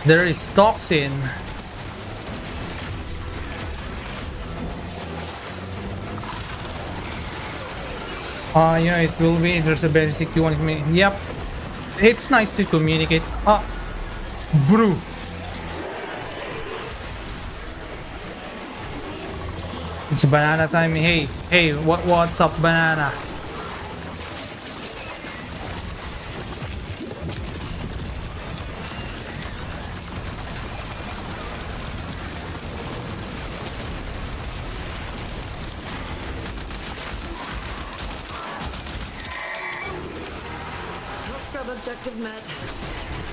There is toxin. Yeah, it will be. There's a basic you want me. Yep. It's nice to communicate. Brew. It's banana time. Hey, what's up, banana? Objective met.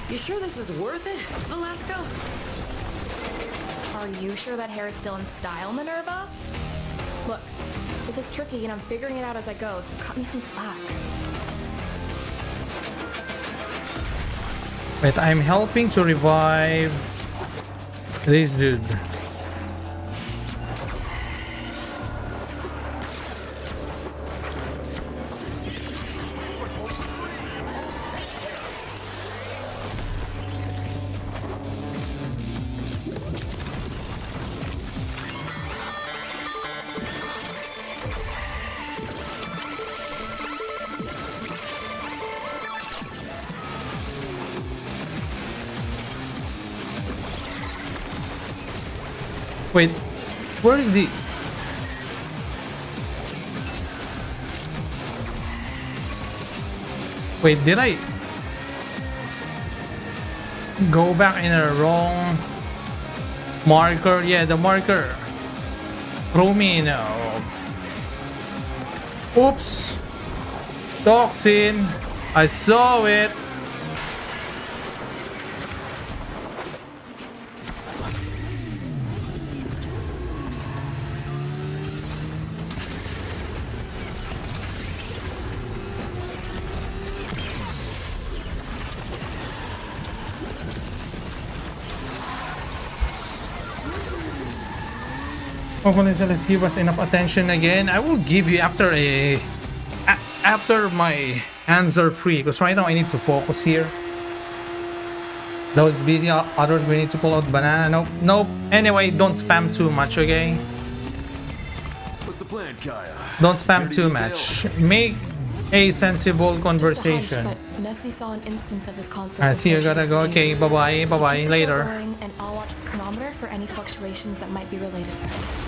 You sure this is worth it, Velasco? Are you sure that hair is still in style, Minerva? Look, this is tricky and I'm figuring it out as I go, so cut me some slack. Wait, I'm helping to revive this dude. Wait, where is the... Wait, did I go back in a wrong marker? Yeah, the marker. Romino. Oops. Toxin. I saw it. Hopefully, let's give us enough attention again. I will give you after after my hands are free, because right now I need to focus here. Those video others we need to pull out banana. Nope, nope. Anyway, don't spam too much, okay? What's the plan, Kaya? Don't spam too much. Make a sensible conversation. But Nessie saw an instance of this concept. I see you before she gotta go. disappeared. Okay, bye-bye, bye-bye, Keep the show later. going, and I'll watch the chronometer for any fluctuations that might be related to her.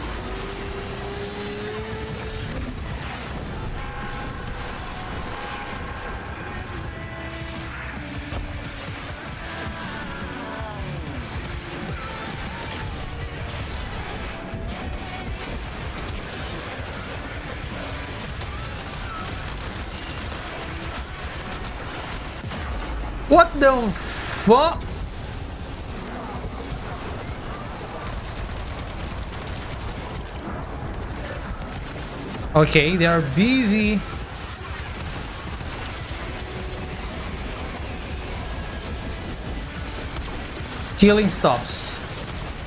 What the fuck? Okay, they are busy. Healing stops.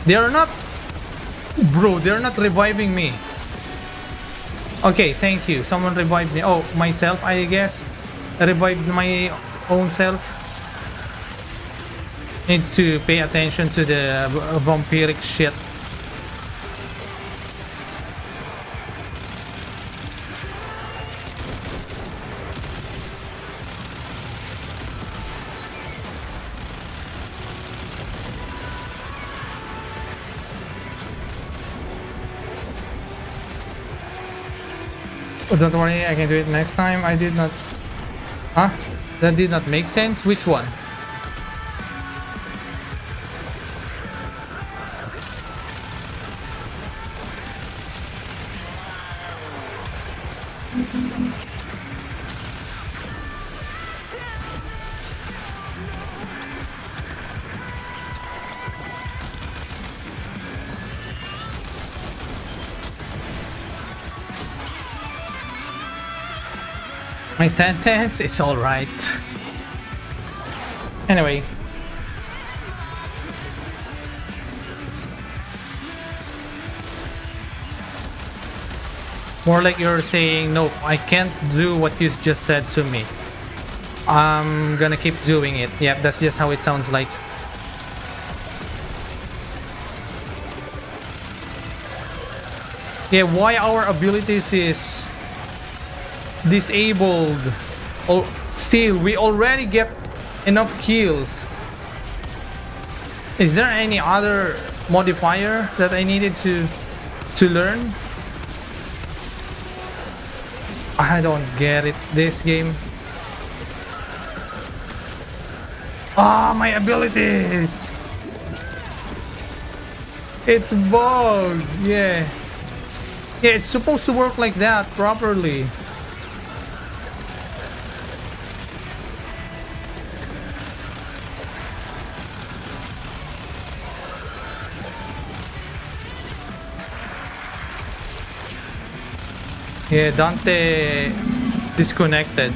They are not... Bro, they're not reviving me. Okay, thank you. Someone revived me. Oh, myself, I guess. I revived my own self. Need to pay attention to the vampiric shit. Oh, don't worry, I can do it next time. I did not... Huh? That did not make sense? Which one? My sentence? It's alright. Anyway. More like you're saying, no, I can't do what you just said to me. I'm gonna keep doing it. Yep, that's just how it sounds like. Yeah, why our abilities is disabled. Still, we already get enough kills. Is there any other modifier that I needed to learn? I don't get it, this game. Ah, my abilities! It's bugged, yeah. Yeah, it's supposed to work like that properly. Yeah, Dante disconnected.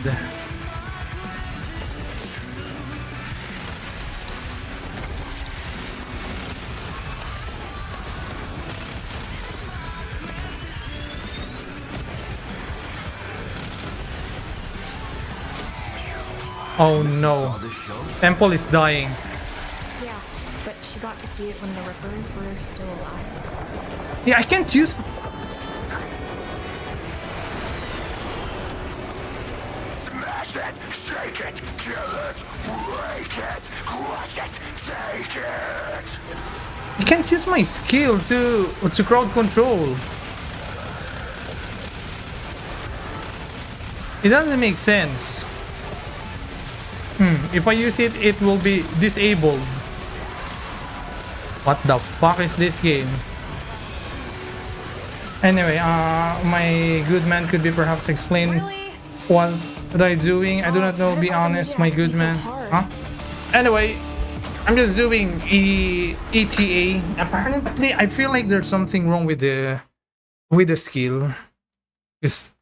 Oh no. Temple is dying. Yeah, but she got to see it when the Rippers were still alive. Yeah, I can't use... Smash it, shake it, kill it, break it, crush it, take it. I can't use my skill to crowd control. It doesn't make sense. If I use it, it will be disabled. What the fuck is this game? Anyway, my good man could be perhaps explain what I'm doing. I do not know, be honest, my good man. Huh? Anyway, I'm just doing ETA. Apparently, I feel like there's something wrong with the skill. Just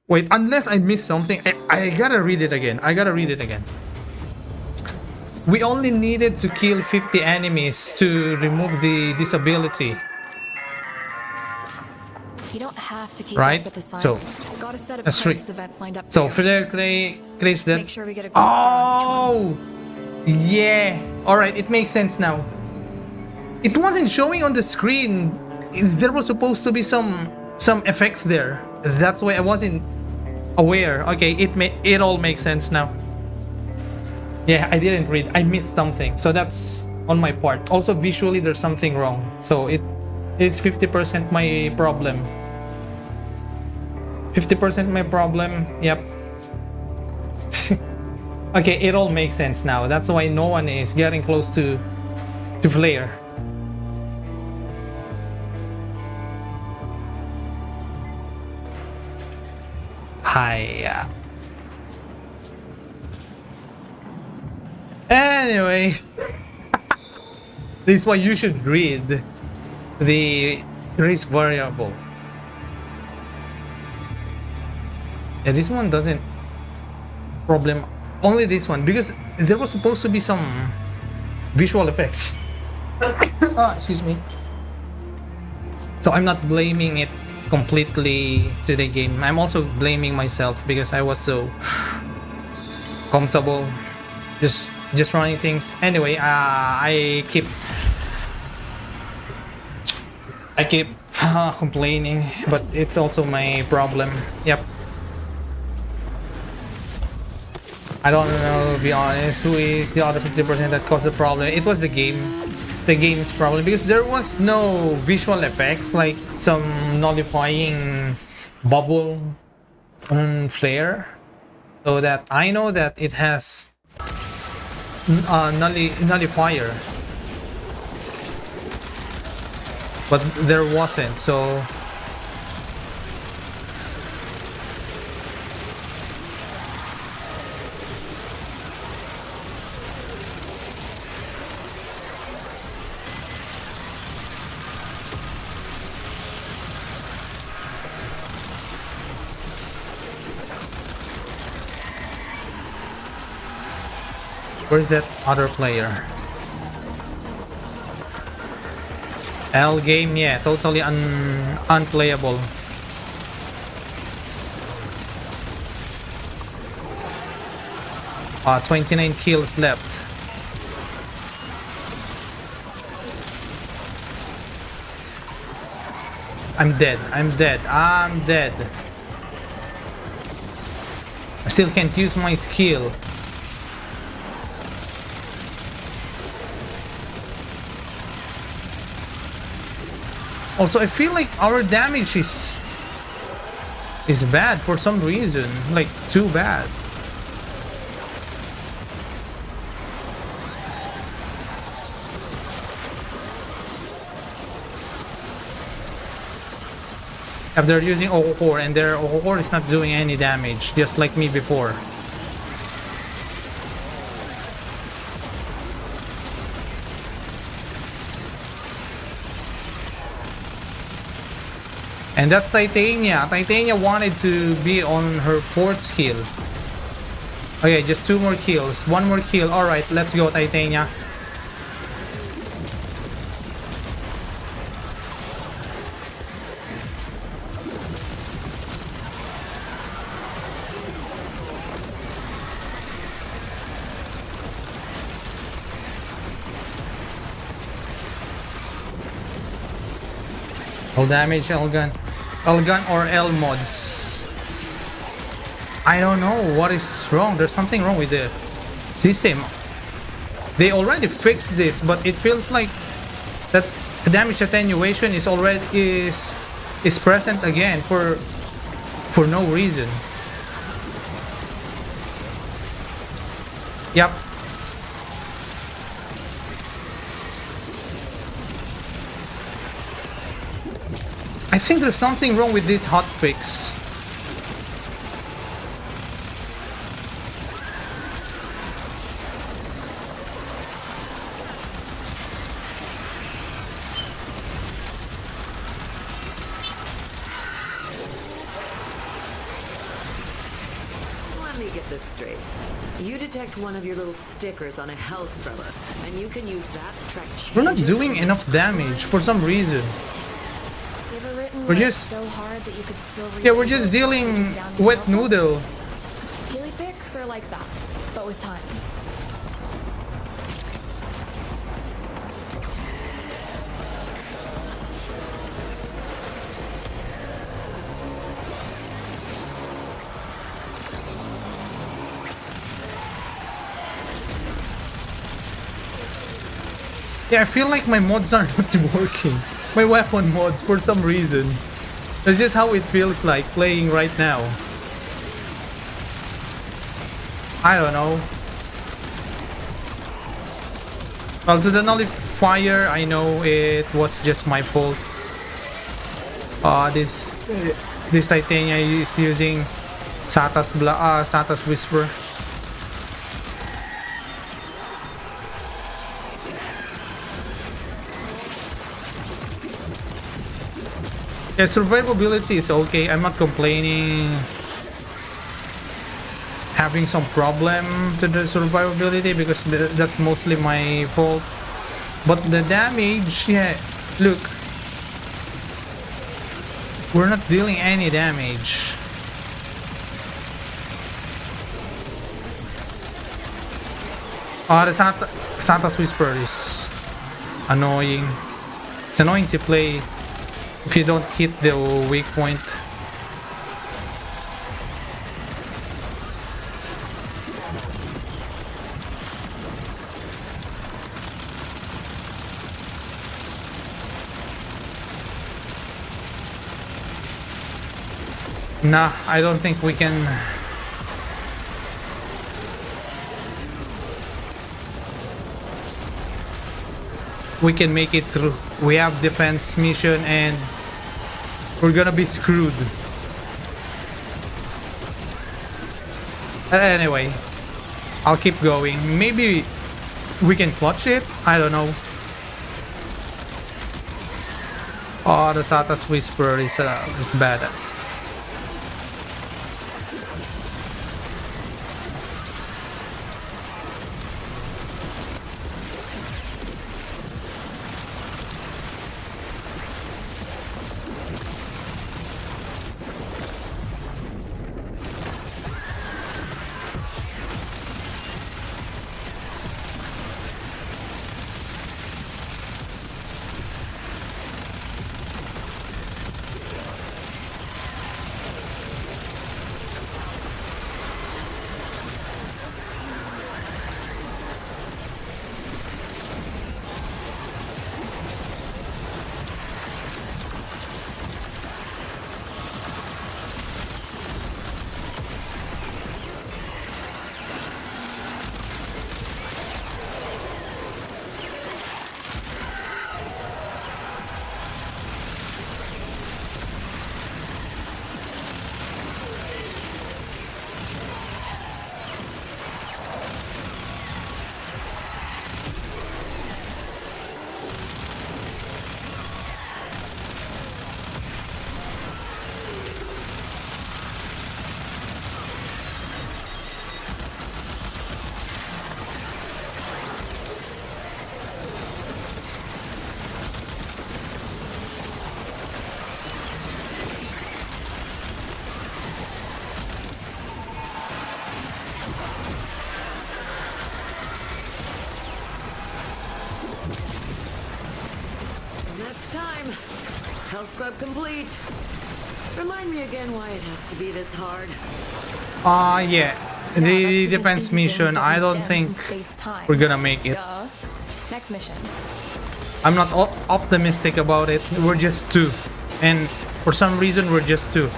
wait, unless I missed something. I gotta read it again. We only needed to kill 50 enemies to remove the disability. You don't have to keep Right? up with the sign. So, Got a set of that's crisis events lined up. So for you. Frederick creates that. Make sure we get a good start on each one. Oh, yeah. Alright, it makes sense now. It wasn't showing on the screen. There was supposed to be some effects there. That's why I wasn't aware. Okay, it all makes sense now. Yeah, I didn't read. I missed something. So that's on my part. Also, visually, there's something wrong. So it's 50% my problem. 50% my problem. Yep. Okay, it all makes sense now. That's why no one is getting close to flare. Hi. Anyway, this is why you should read the risk variable. Yeah, this one doesn't problem. Only this one, because there was supposed to be some visual effects. Excuse me. So I'm not blaming it completely to the game. I'm also blaming myself because I was so comfortable just running things. Anyway, I keep complaining, but it's also my problem. Yep. I don't know, to be honest, who is the other 50% that caused the problem. It was the game's problem, because there was no visual effects like some nullifying bubble on flare, so that I know that it has nullifier, but there wasn't. So where's that other player? L game, yeah, totally unplayable. Ah, 29 kills left. I'm dead. I'm dead. I'm dead. I still can't use my skill. Also, I feel like our damage is bad for some reason, like too bad. If they're using Oko and their Oko is not doing any damage, just like me before. And that's Titania. Titania wanted to be on her 4th skill. Okay, just 2 more kills. 1 more kill. Alright, let's go, Titania. All damage, L-gun or L mods. I don't know what is wrong. There's something wrong with the system. They already fixed this, but it feels like that the damage attenuation is already is present again for no reason. Yep. I think there's something wrong with this hotfix. Let me get this straight. You detect one of your little stickers on a Hellspeller, and you can use that to track changes. We're not doing enough damage for some reason. We're just so hard that you could still read. Yeah, we're just dealing wet noodle. Gilly picks are like that, but with time. Yeah, I feel like my mods are not working. My weapon mods for some reason. That's just how it feels like playing right now. I don't know. Well, to the nullifier, I know it was just my fault. This Titania is using Sata's Whisper. Yeah, survivability is okay. I'm not complaining. Having some problem to the survivability because that's mostly my fault. But the damage, yeah, look. We're not dealing any damage. The Sata's Whisper is annoying. It's annoying to play if you don't hit the weak point. Nah, I don't think we can. We can make it through. We have defense mission and we're gonna be screwed. Anyway, I'll keep going. Maybe we can clutch it? I don't know. Oh, the Sata's Whisper is bad. Hell Scrub complete. Remind me again why it has to be this hard. Yeah. The defense mission, I don't think we're gonna make it. Next mission. I'm not optimistic about it. We're just two. And for some reason, we're just two.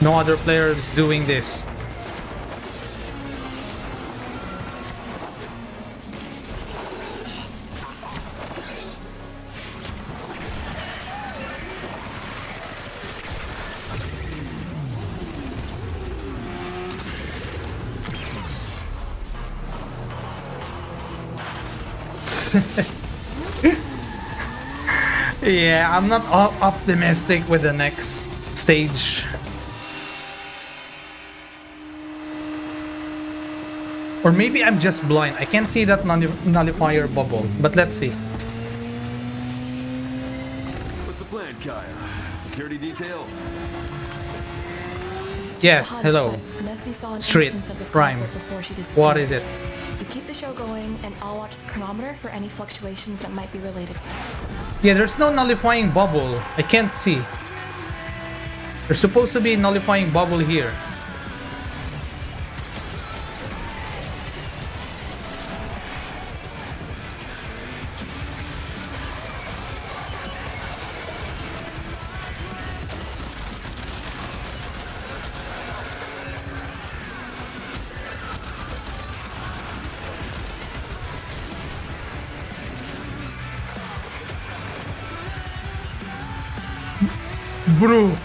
No other player is doing this. Yeah, I'm not optimistic with the next stage. Or maybe I'm just blind. I can't see that nullifier bubble, but let's see. What's the plan, Kaya? Security detail? Yes, hello. Street, Prime. What is it? You keep the show going, and I'll watch the chronometer for any fluctuations that might be related to it. Yeah, there's no nullifying bubble. I can't see. There's supposed to be a nullifying bubble here. bro.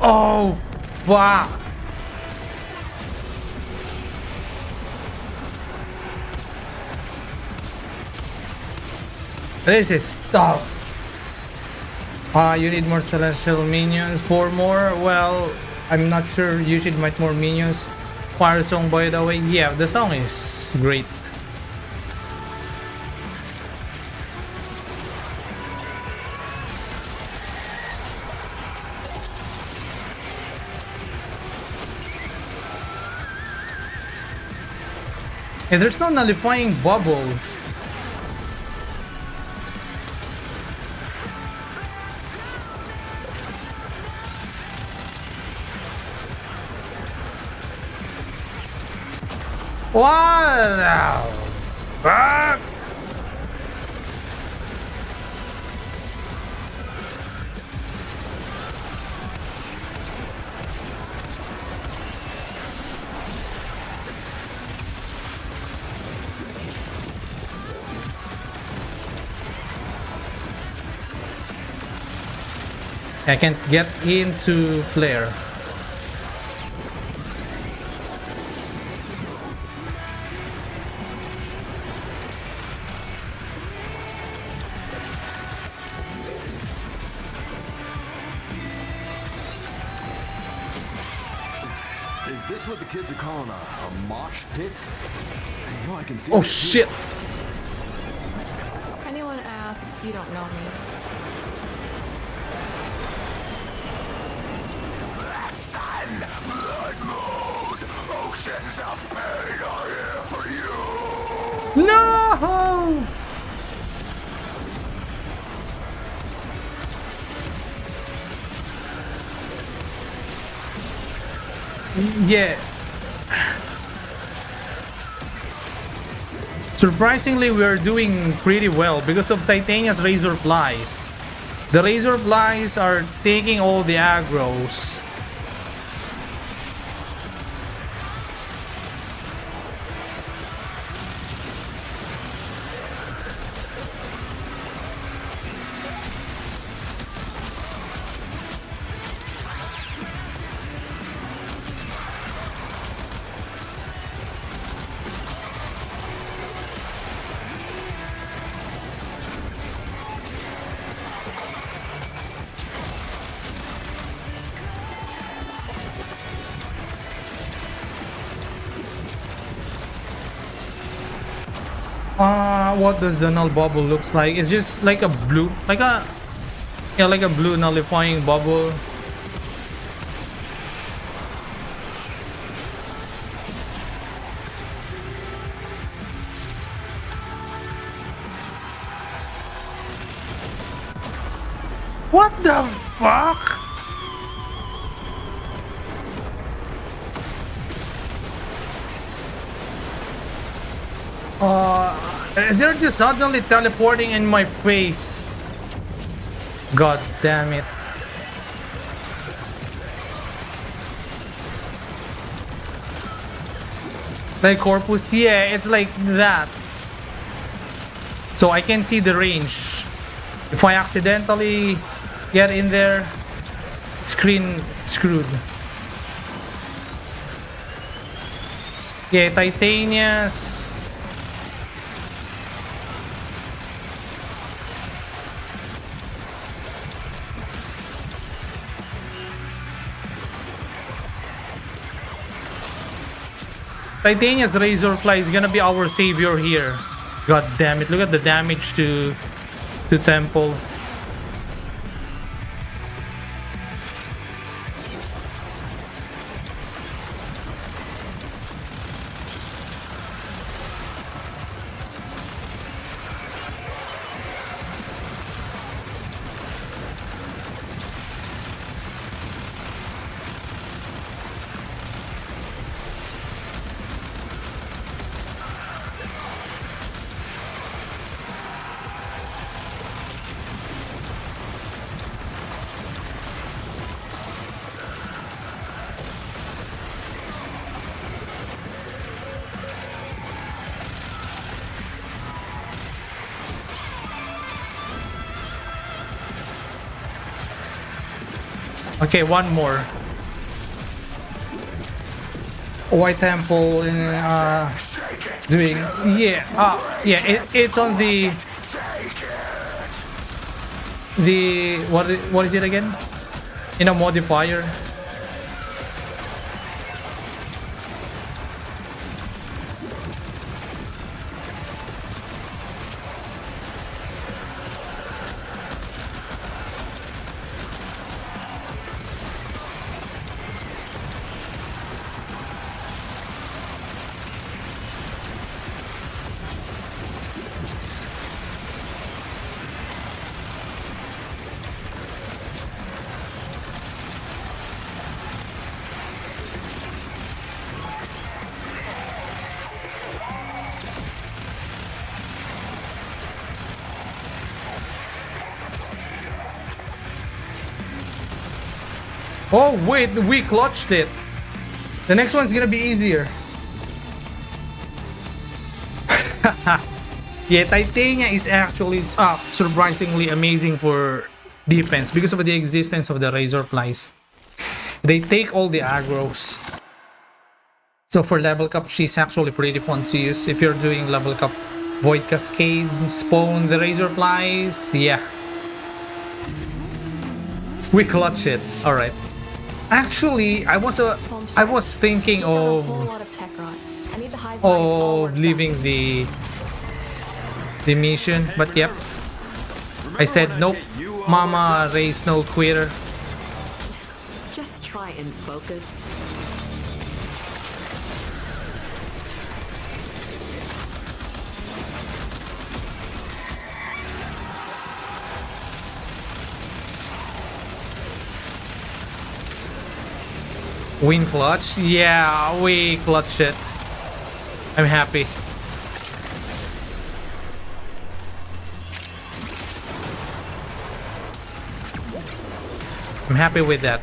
Oh, wow. This is tough. You need more celestial minions. 4 more? Well, I'm not sure. You should might more minions. Fire song, by the way. Yeah, the song is great. Hey, there's no nullifying bubble. What the fuck? I can't get into flare. Is this what the kids are calling a mosh pit? You know, I can see. Oh shit! If anyone asks, you don't know me. Black sun, blood moon, oceans of pain are here for you. No! Yeah. Surprisingly, we're doing pretty well because of Titania's Razor Flies. The Razor Flies are taking all the aggros. What does the null bubble looks like? It's just like a blue, like a blue nullifying bubble. What the fuck? They're just suddenly teleporting in my face. God damn it. Like Corpus, yeah, it's like that. So I can see the range. If I accidentally get in there, screen screwed. Yeah, Titania's. Titania's Razorfly is gonna be our savior here. God damn it, look at the damage to Temple. Okay, one more. White Temple doing it's on the what is it again? In a modifier. Oh wait, we clutched it. The next one's gonna be easier. Yeah, Titania is actually surprisingly amazing for defense because of the existence of the Razor Flies. They take all the aggros. So for level cap, she's actually pretty fun to use. If you're doing level cap Void Cascade, spawn the Razor Flies, yeah. We clutch it. Alright. Actually, I was thinking of leaving the mission, but yep. I said nope. Mama raised no quitter. Just try and focus. Win clutch? Yeah, we clutched it. I'm happy. I'm happy with that.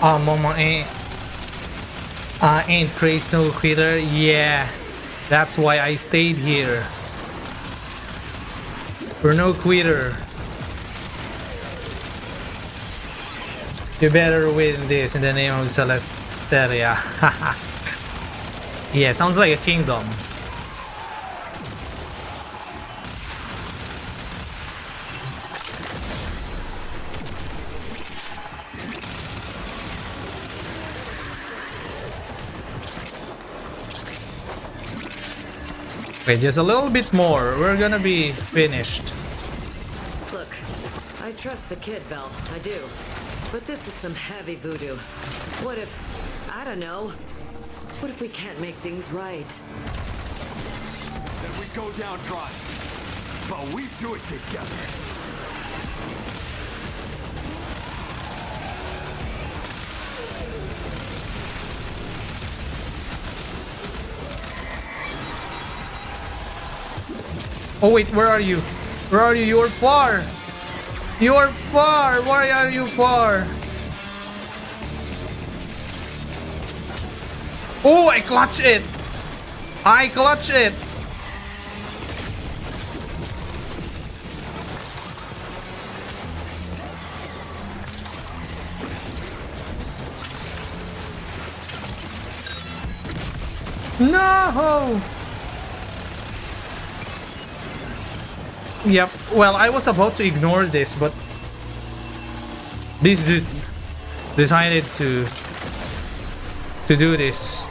Mama ain't crazy no quitter. Yeah, that's why I stayed here. For no quitter. You better win this in the name of Celesteria. Yeah, sounds like a kingdom. Wait, just a little bit more. We're gonna be finished. Look, I trust the kid, Vel. I do. But this is some heavy voodoo. What if... I don't know. What if we can't make things right? Then we go down trying. But we do it together. Oh wait, where are you? Where are you? You're far! You're far! Why are you far? Oh, I clutch it! I clutch it! No! Yep, well, I was about to ignore this, but this dude decided to do this.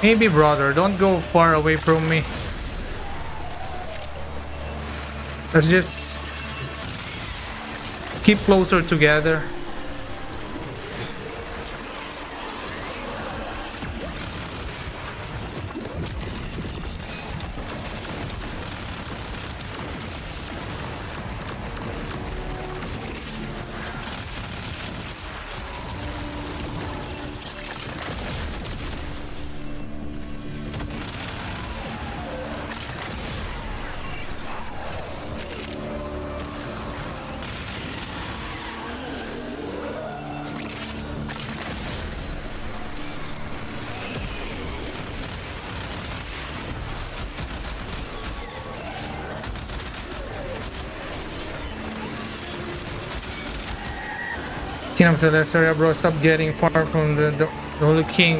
Maybe, brother, don't go far away from me. Let's just keep closer together. King of Celestia, bro, stop getting far from the Holy King.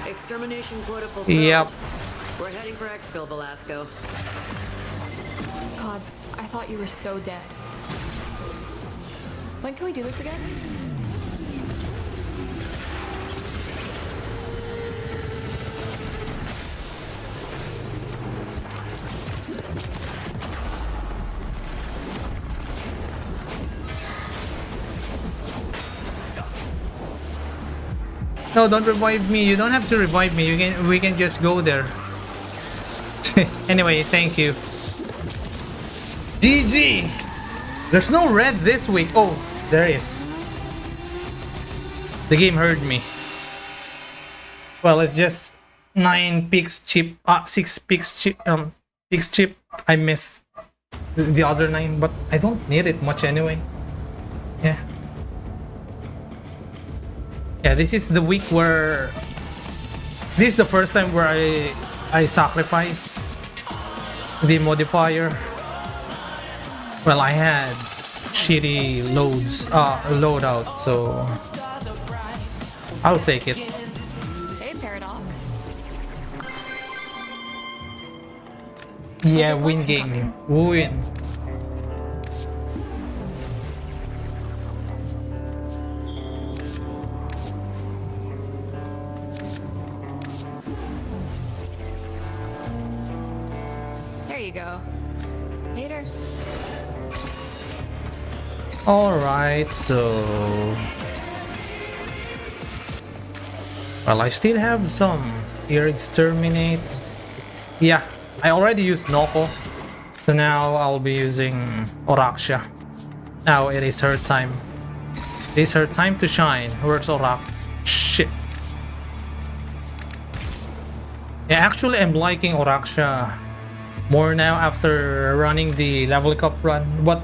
Extermination quota fulfilled. Yep. We're heading for Exfil, Velasco. Gods, I thought you were so dead. When can we do this again? No, don't revive me. You don't have to revive me. We can just go there. Anyway, thank you. GG. There's no red this week. Oh, there is. The game heard me. Well, it's just 9 picks chip. 6 picks chip. Picks chip. I missed the other 9, but I don't need it much anyway. Yeah. Yeah, this is the week where this is the first time where I sacrifice the modifier. Well, I had shitty loadout, so I'll take it. Hey, Paradox. Yeah, win game. Win. Go. Hater. Alright, so well, I still have some here. Exterminate. Yeah, I already used Noko, so now I'll be using Oraxia. Now it is her time. It is her time to shine. Where's Orax? Shit. Yeah, actually I'm liking Oraxia more now after running the level up run, but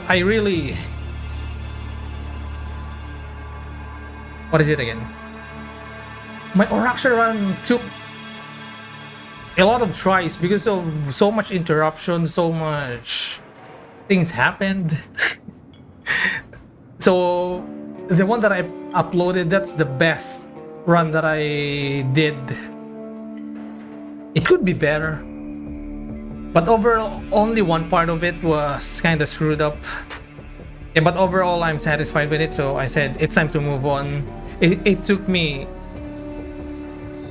I really, what is it again? My Oraxia run took a lot of tries because of so much interruption, so much things happened. So the one that I uploaded, that's the best run that I did. It could be better, but overall only one part of it was kind of screwed up. Yeah, but overall I'm satisfied with it, so I said it's time to move on. It took me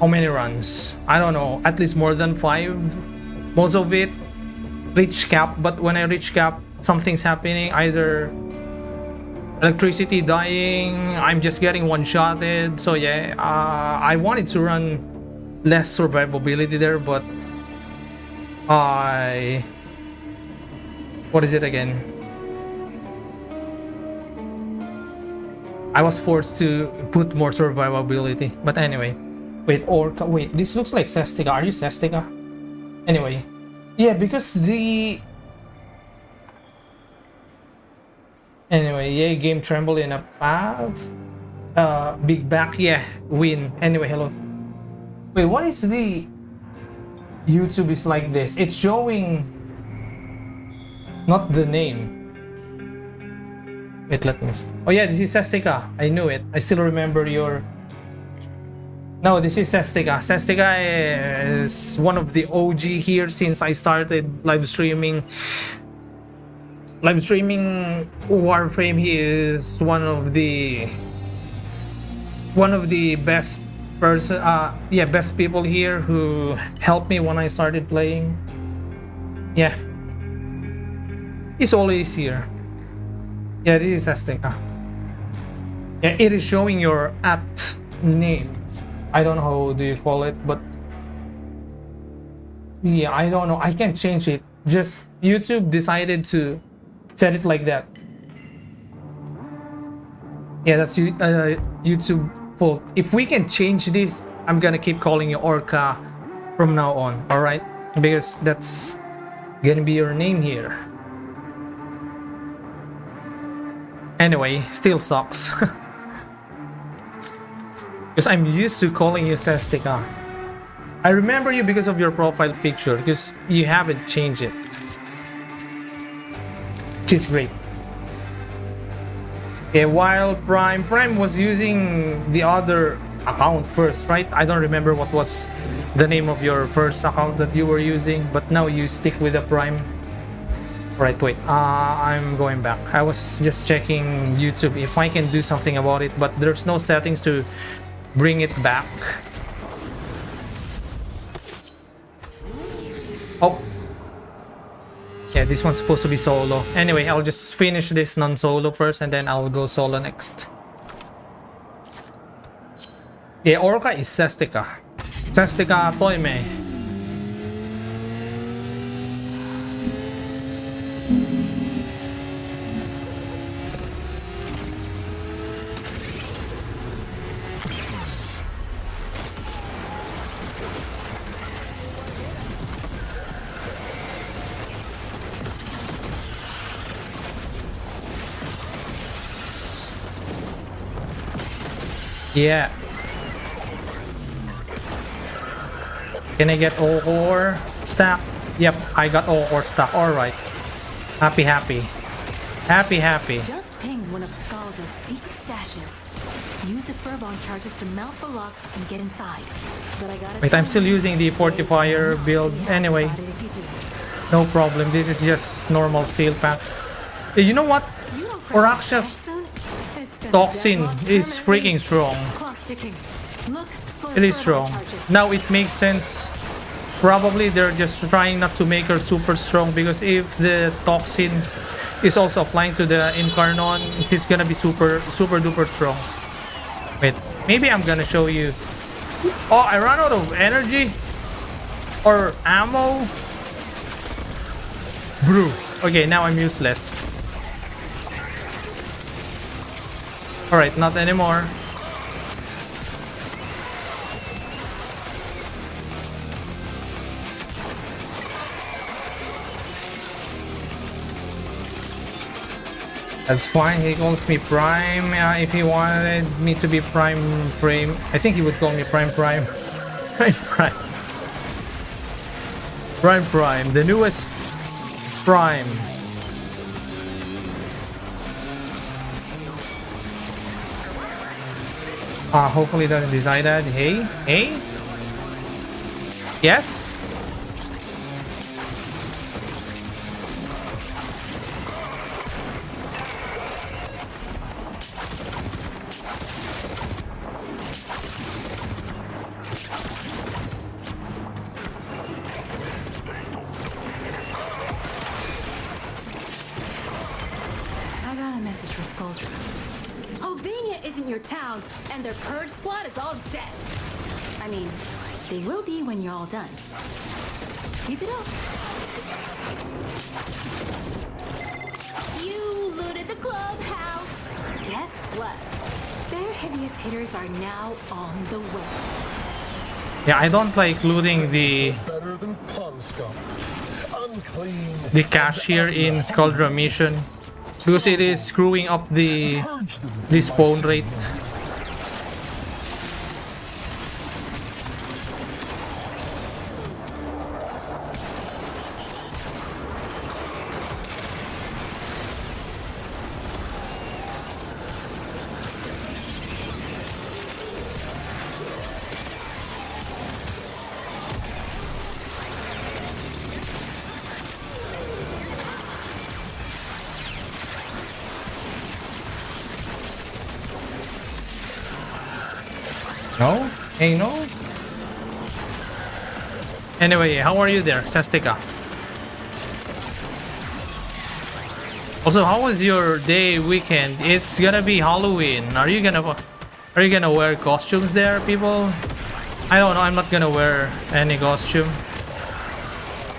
how many runs? I don't know, at least more than 5. Most of it reached cap, but when I reach cap, something's happening. Either electricity dying, I'm just getting one-shotted. So yeah, I wanted to run less survivability there, but what is it again? I was forced to put more survivability. But anyway, wait, this looks like Sestica. Are you Sestica? Anyway, yeah, because the yeah, game tremble in a path. Big back, yeah, win. Anyway, hello. Wait, what is the YouTube is like this? It's showing not the name. Wait, let me see. Oh yeah, this is Sestica. I knew it. I still remember your... No, this is Sestica. Sestica is one of the OG here since I started live streaming. Warframe. He is one of the one of the best best people here who helped me when I started playing. Yeah, he's always here. Yeah, this is Azteca. Yeah, it is showing your app name. I don't know how do you call it, but yeah, I don't know. I can't change it. Just YouTube decided to set it like that. Yeah, that's YouTube fault. If we can change this, I'm gonna keep calling you Orca from now on, alright? Because that's gonna be your name here. Anyway, still sucks. Because I'm used to calling you Sestica. I remember you because of your profile picture, because you haven't changed it. Which is great. Okay, while Prime was using the other account first, right? I don't remember what was the name of your first account that you were using, but now you stick with the Prime. Right, wait, I'm going back. I was just checking YouTube if I can do something about it, but there's no settings to bring it back. Oh. Yeah, this one's supposed to be solo. Anyway, I'll just finish this non-solo first and then I'll go solo next. Yeah, Orca is Sestica. Sestica Koumei. Yeah. Can I get all ore stack? Yep, I got all ore stack. Alright. Happy. Just ping one of Scalda's secret stashes. Use the furbomb charges to melt the locks and get inside. But I gotta wait, I'm still using the fortifier build anyway. No problem. This is just normal steel pack. You know what? Oraxia's toxin is freaking strong. It is strong. Now it makes sense. Probably they're just trying not to make her super strong, because if the toxin is also applying to the Incarnon, he's gonna be super duper strong. Wait, maybe I'm gonna show you. Oh, I ran out of energy or ammo. Brew. Okay, now I'm useless. Alright, not anymore. That's fine, he calls me Prime. If he wanted me to be Prime, I think he would call me Prime. Prime, the newest Prime. Hopefully it doesn't decide that. Hey? Yes? I got a message for Skuldra. Hovenia isn't your town, and their purge squad is all dead. I mean, they will be when you're all done. Keep it up. You looted the clubhouse. Guess what? Their heaviest hitters are now on the way. Yeah, I don't like looting the cashier in Skuldra mission, because it is screwing up the spawn rate. No? Hey, no? Anyway, how are you there, Sastika? Also, how was your day weekend? It's gonna be Halloween. Are you gonna wear costumes there, people? I don't know. I'm not gonna wear any costume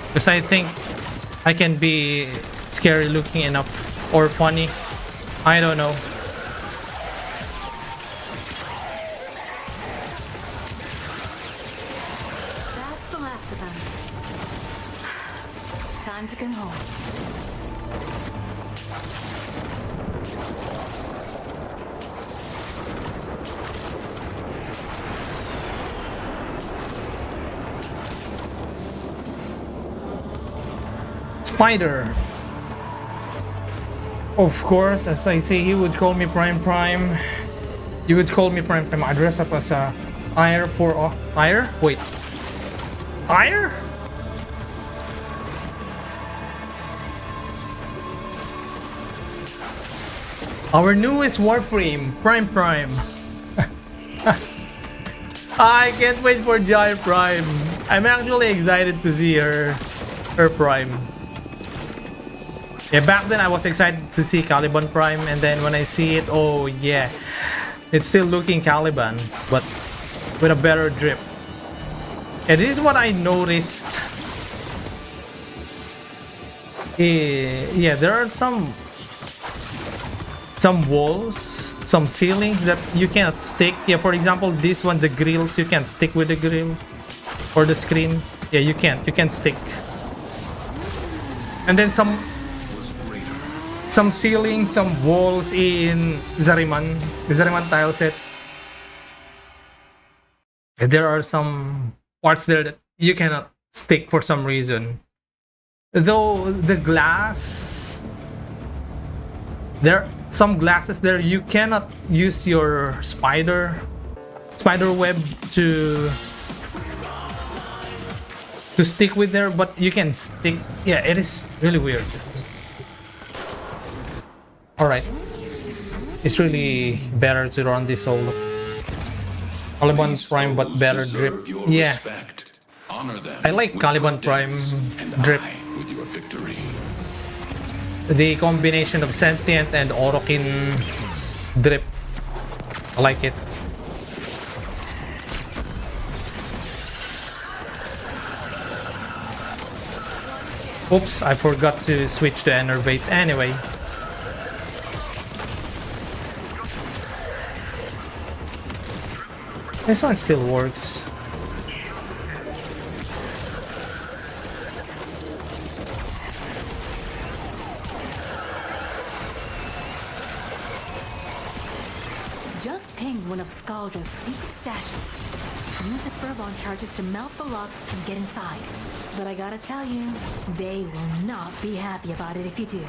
because I think I can be scary looking enough or funny. I don't know. That's the last of them. Time to come home. Spider. Of course, as I say, he would call me Prime. You would call me Prime. I dress up as a Ire for Ire? Wait. Ire? Our newest Warframe, Prime. I can't wait for Gyre Prime. I'm actually excited to see her Prime. Yeah, back then I was excited to see Caliban Prime, and then when I see it, oh yeah, it's still looking Caliban, but with a better drip. And this is what I noticed. Yeah, there are some walls, some ceilings that you can't stick. Yeah, for example, this one, the grills, you can't stick with the grill or the screen. Yeah, you can't stick. And then some ceilings, some walls in Zariman, the Zariman tile set. There are some parts there that you cannot stick for some reason. Though the glass, there are some glasses there you cannot use your spider web to stick with there, but you can stick. Yeah, it is really weird. Alright, it's really better to run this solo. Caliban Prime, but better drip. Yeah, I like Caliban Prime drip. The combination of Sentient and Orokin drip. I like it. Oops, I forgot to switch to Enervate anyway. This one still works. Just ping one of Scaldra's secret stashes. Use the Fervon charges to melt the locks and get inside. But I gotta tell you, they will not be happy about it if you do.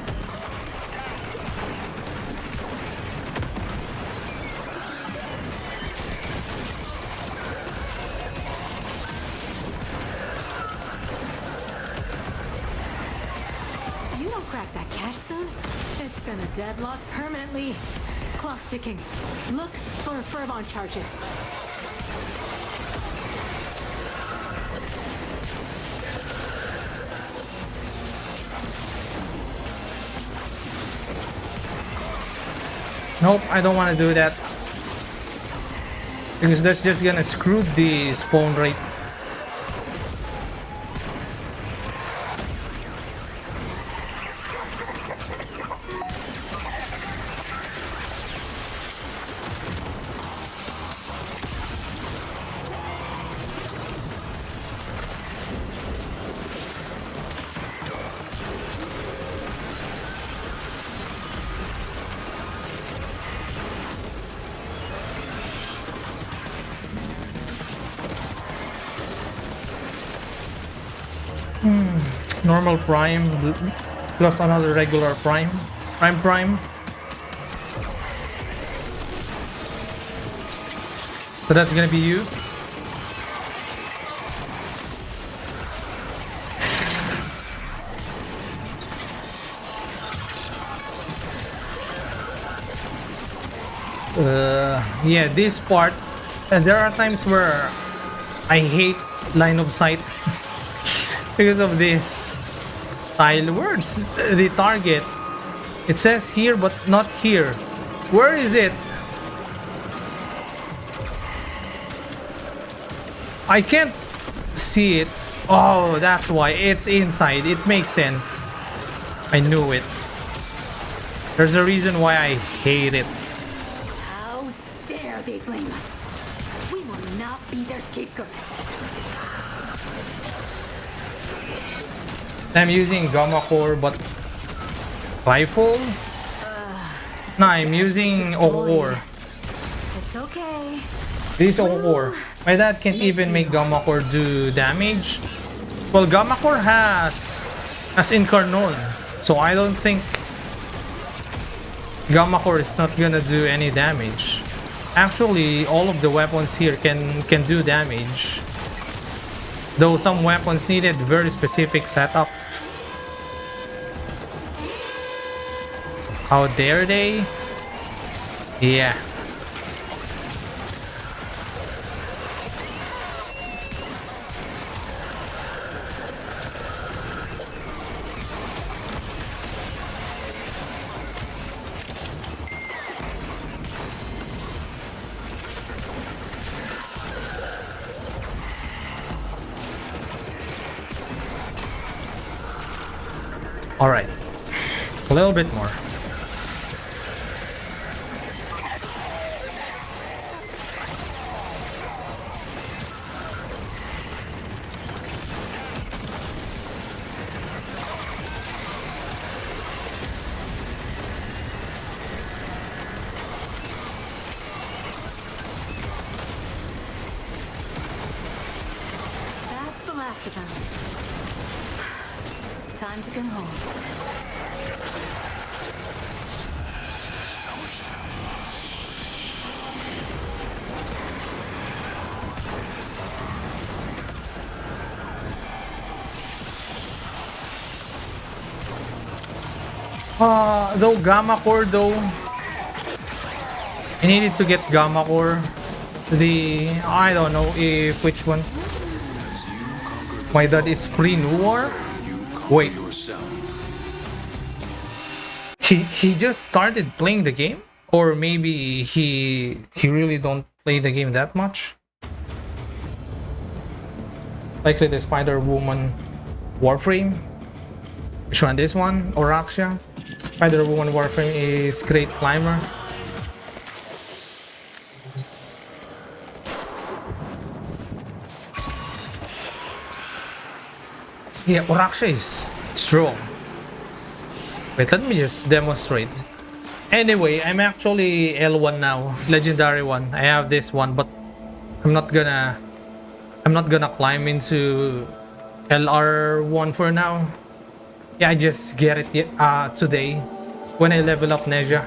You don't crack that cache soon, it's gonna deadlock permanently. Clock's ticking. Look for Fervon charges. Nope, I don't want to do that. Because that's just gonna screw the spawn rate. Normal Prime plus another regular Prime. Prime. So that's gonna be you. Yeah, this part And there are times where I hate line of sight because of this tile. Where's the target? It says here but not here. Where is it? I can't see it. Oh, that's why it's inside. It makes sense. I knew it. There's a reason why I hate it. How dare they blame us? We will not be their scapegoats. I'm using Gamma Core, but rifle? No, I'm using Ore. It's okay. This Ore. My dad can't even make Gamma Core do damage. Well, Gamma Core has Incarnon, so I don't think Gamma Core is not gonna do any damage. Actually, all of the weapons here can do damage, though some weapons needed very specific setup. How dare they? Yeah. All right, a little bit more. That's the last of them. Time to come home. Though Gamma Core though, I needed to get Gamma Core. I don't know if which one. My dad is pre-New War. Wait. He just started playing the game, or maybe he really don't play the game that much. Likely the Spider-Woman Warframe. Which one? This one? Oraxia? Spider-Woman Warframe is Great Climber. Yeah, Oraxia is strong. Wait, let me just demonstrate. Anyway, I'm actually L1 now, Legendary 1. I have this one, but I'm not gonna climb into LR1 for now. Yeah, I just get it today when I level up Neja.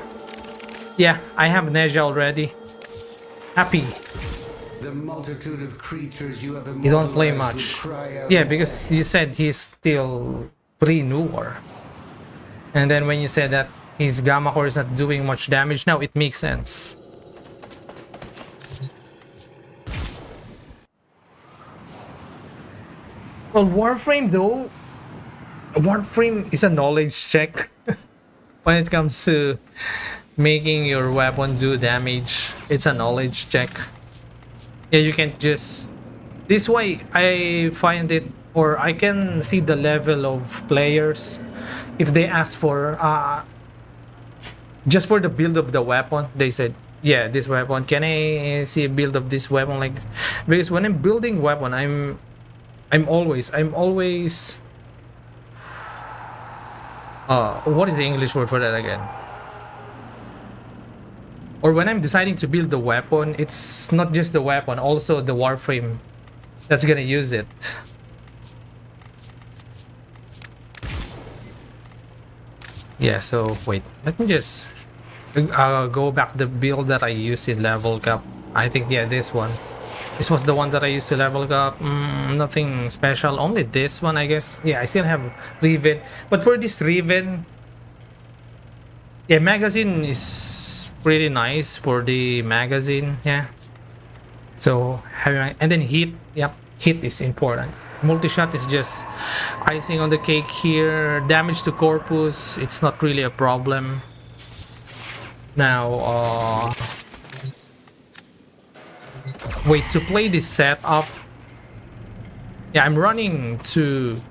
Yeah, I have Neja already. Happy. The multitude of creatures you have You don't play much. Yeah, because you said he's still pre-New War. And then when you said that his Gamma Core is not doing much damage now, it makes sense. Well, Warframe though, Warframe is a knowledge check when it comes to making your weapon do damage. It's a knowledge check. Yeah, you can't just... This way, I find it, or I can see the level of players. If they ask for, just for the build of the weapon, they said, yeah, this weapon, can I see a build of this weapon? Like, because when I'm building weapon, I'm always, what is the English word for that again? Or when I'm deciding to build the weapon, it's not just the weapon, also the Warframe that's gonna use it. Yeah, so wait, let me just go back the build that I used in level cap. I think, yeah, this one. This was the one that I used to level up. Nothing special, only this one, I guess. Yeah, I still have Riven, but for this Riven, yeah, magazine is pretty nice for the magazine. Yeah, So having, and then hit, yep, hit is important. Multi-shot is just icing on the cake here. Damage to corpus, it's not really a problem. Now, wait, to play this setup, yeah, I'm running 2,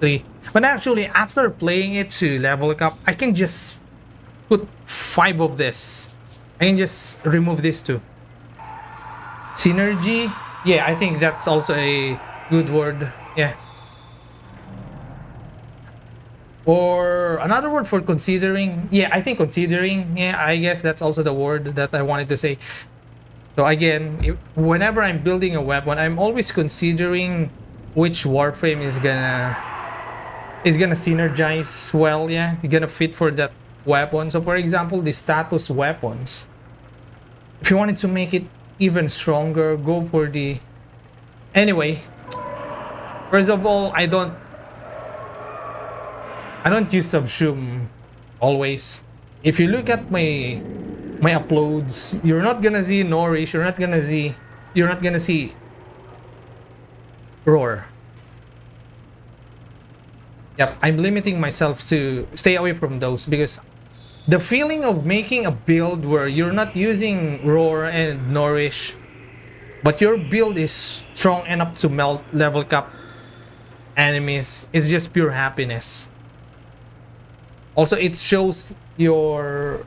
3. But actually, after playing it to level it up, I can just put 5 of this. I can just remove this too. Synergy, yeah, I think that's also a good word, yeah. Or another word for considering, yeah, I think considering, yeah, I guess that's also the word that I wanted to say. So again, whenever I'm building a weapon, I'm always considering which Warframe is gonna synergize well, yeah, gonna fit for that weapon. So for example, the status weapons, if you wanted to make it even stronger, go for the, anyway, first of all, I don't use subsume always. If you look at my uploads, you're not gonna see Nourish, you're not gonna see Roar. Yep, I'm limiting myself to stay away from those because the feeling of making a build where you're not using Roar and Nourish, but your build is strong enough to melt level cap enemies, is just pure happiness. Also, it shows your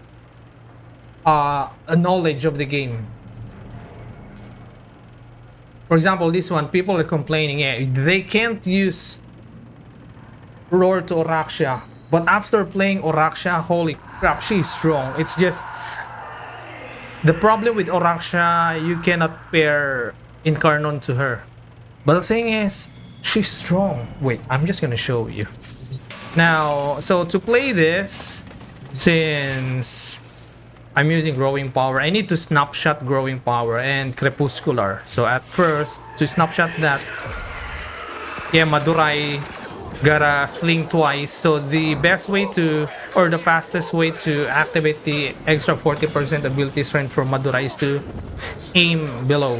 knowledge of the game. For example, this one, people are complaining, yeah, they can't use Roar to Oraxia, but after playing Oraxia, holy crap, she's strong. It's just the problem with Oraxia, you cannot pair Incarnon to her. But the thing is, she's strong. Wait, I'm just gonna show you. Now, so to play this, since I'm using growing power, I need to snapshot growing power and crepuscular. So at first, to snapshot that, yeah, Madurai gotta sling twice. So the best way to, or the fastest way to activate the extra 40% ability strength from Madurai is to aim below.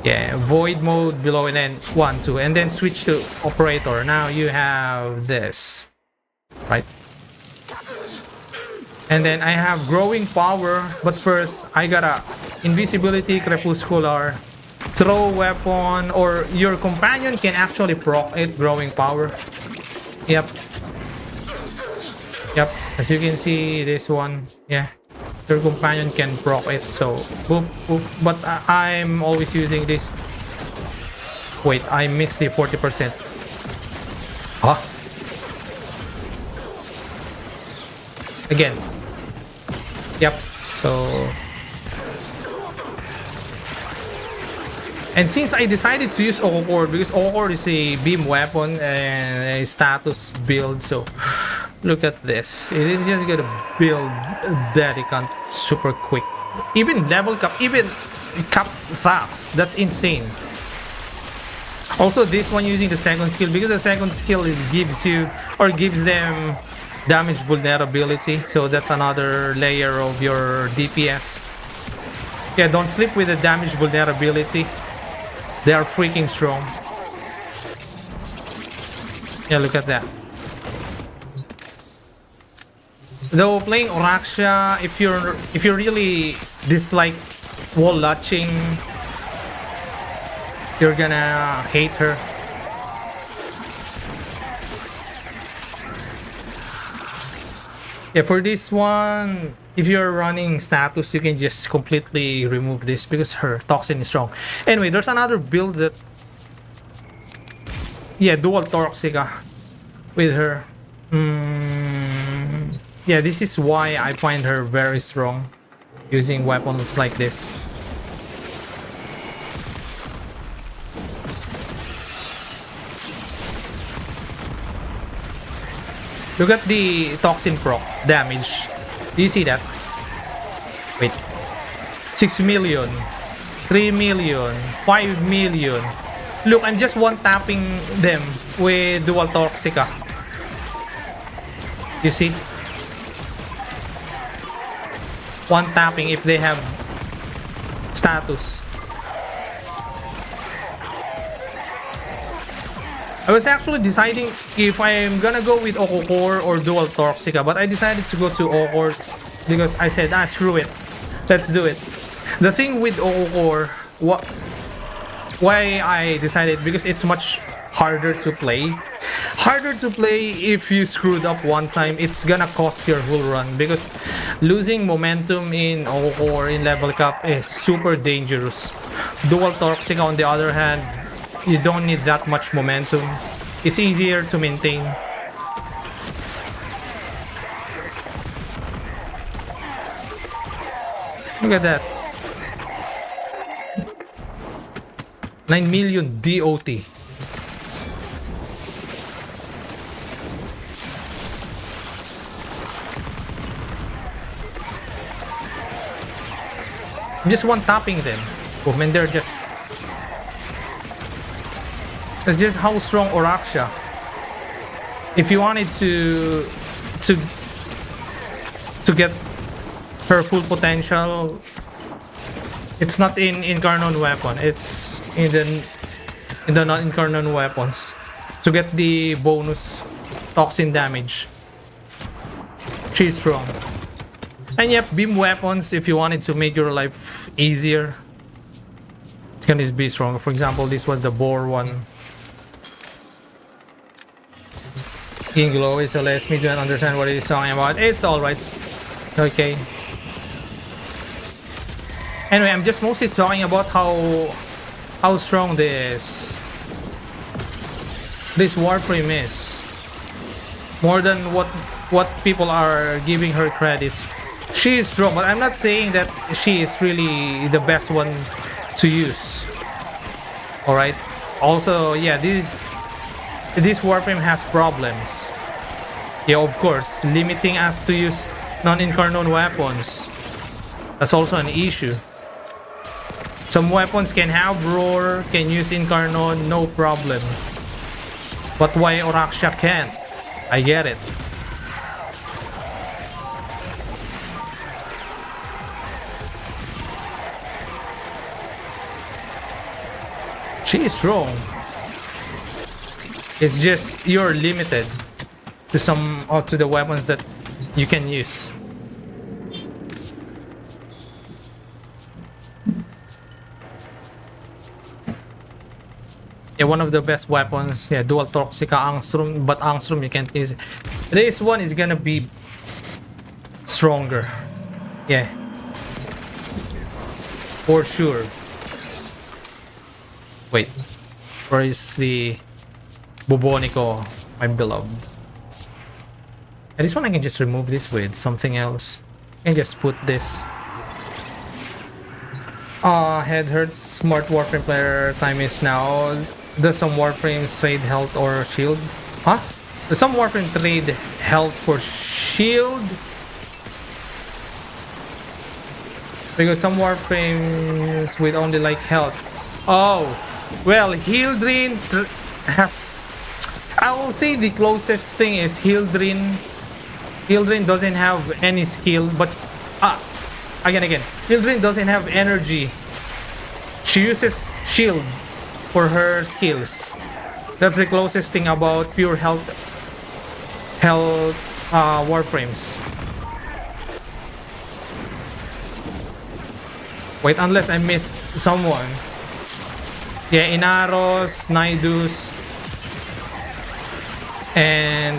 Yeah, void mode below, and then 1, 2, and then switch to operator. Now you have this, right? And then I have growing power, but first I gotta invisibility, crepuscular, throw weapon, or your companion can actually proc it, growing power. Yep. Yep, as you can see, this one, yeah, your companion can proc it, so boop, boop. But I'm always using this. Wait, I missed the 40%. Huh? Again. Yep, so, and since I decided to use Okor, because Okor is a beam weapon and a status build, so look at this. It is just gonna build Dedicant super quick. Even level cap, even cap Thax, that's insane. Also, this one using the second skill, because the second skill it gives you, or gives them, damage vulnerability, so that's another layer of your DPS. Yeah, don't sleep with the damage vulnerability. They are freaking strong. Yeah, look at that. Though playing Oraxia, if you really dislike wall latching, you're gonna hate her. Yeah, for this one, if you're running status, you can just completely remove this because her toxin is strong. Anyway, there's another build that, yeah, dual Toxica with her. Yeah, this is why I find her very strong using weapons like this. Look at the toxin proc damage. Do you see that? Wait. 6 million, 3 million, 5 million. Look, I'm just one tapping them with dual Toxica. You see? One tapping if they have status. I was actually deciding if I'm gonna go with Okokor or Dual Toxica, but I decided to go to Okokor because I said, screw it. Let's do it. The thing with Okokor, why I decided, because it's much harder to play. Harder to play if you screwed up one time, it's gonna cost your whole run, because losing momentum in Okokor in level cap is super dangerous. Dual Toxica on the other hand, you don't need that much momentum. It's easier to maintain. Look at that. 9 million DOT. Just one tapping them. Boom, and they're just... That's just how strong Oraxia. If you wanted to get her full potential, it's not in Incarnon weapon. It's in the non-Incarnon weapons to get the bonus toxin damage. She's strong. And yep, beam weapons if you wanted to make your life easier. It can be stronger. For example, this was the boar one. King Glow is so less me to understand what he's talking about. It's alright. Okay. Anyway, I'm just mostly talking about how strong this Warframe is. More than what people are giving her credits. She is strong, but I'm not saying that she is really the best one to use. Alright. Also, yeah, this Warframe has problems. Yeah, of course, limiting us to use non-Incarnon weapons. That's also an issue. Some weapons can have roar, can use Incarnon, no problem. But why Oraxia can't? I get it. She is strong. It's just you're limited to to the weapons that you can use. Yeah, one of the best weapons. Yeah, Dual Toxica, Angstrom, but Angstrom you can't use it. This one is gonna be stronger. Yeah, for sure. Wait, where is the Bubonico, my beloved? And this one I can just remove this with something else. I can just put this. Head hurts. Smart Warframe player time is now. Does some Warframes trade health or shield? Huh? Does some Warframe trade health for shield? Because some Warframes with only like health. Oh, well, Hildryn has... I will say the closest thing is Hildryn. Hildryn doesn't have any skill, but... Again. Hildryn doesn't have energy. She uses shield for her skills. That's the closest thing about pure health Warframes. Wait, unless I missed someone. Yeah, Inaros, Nidus, and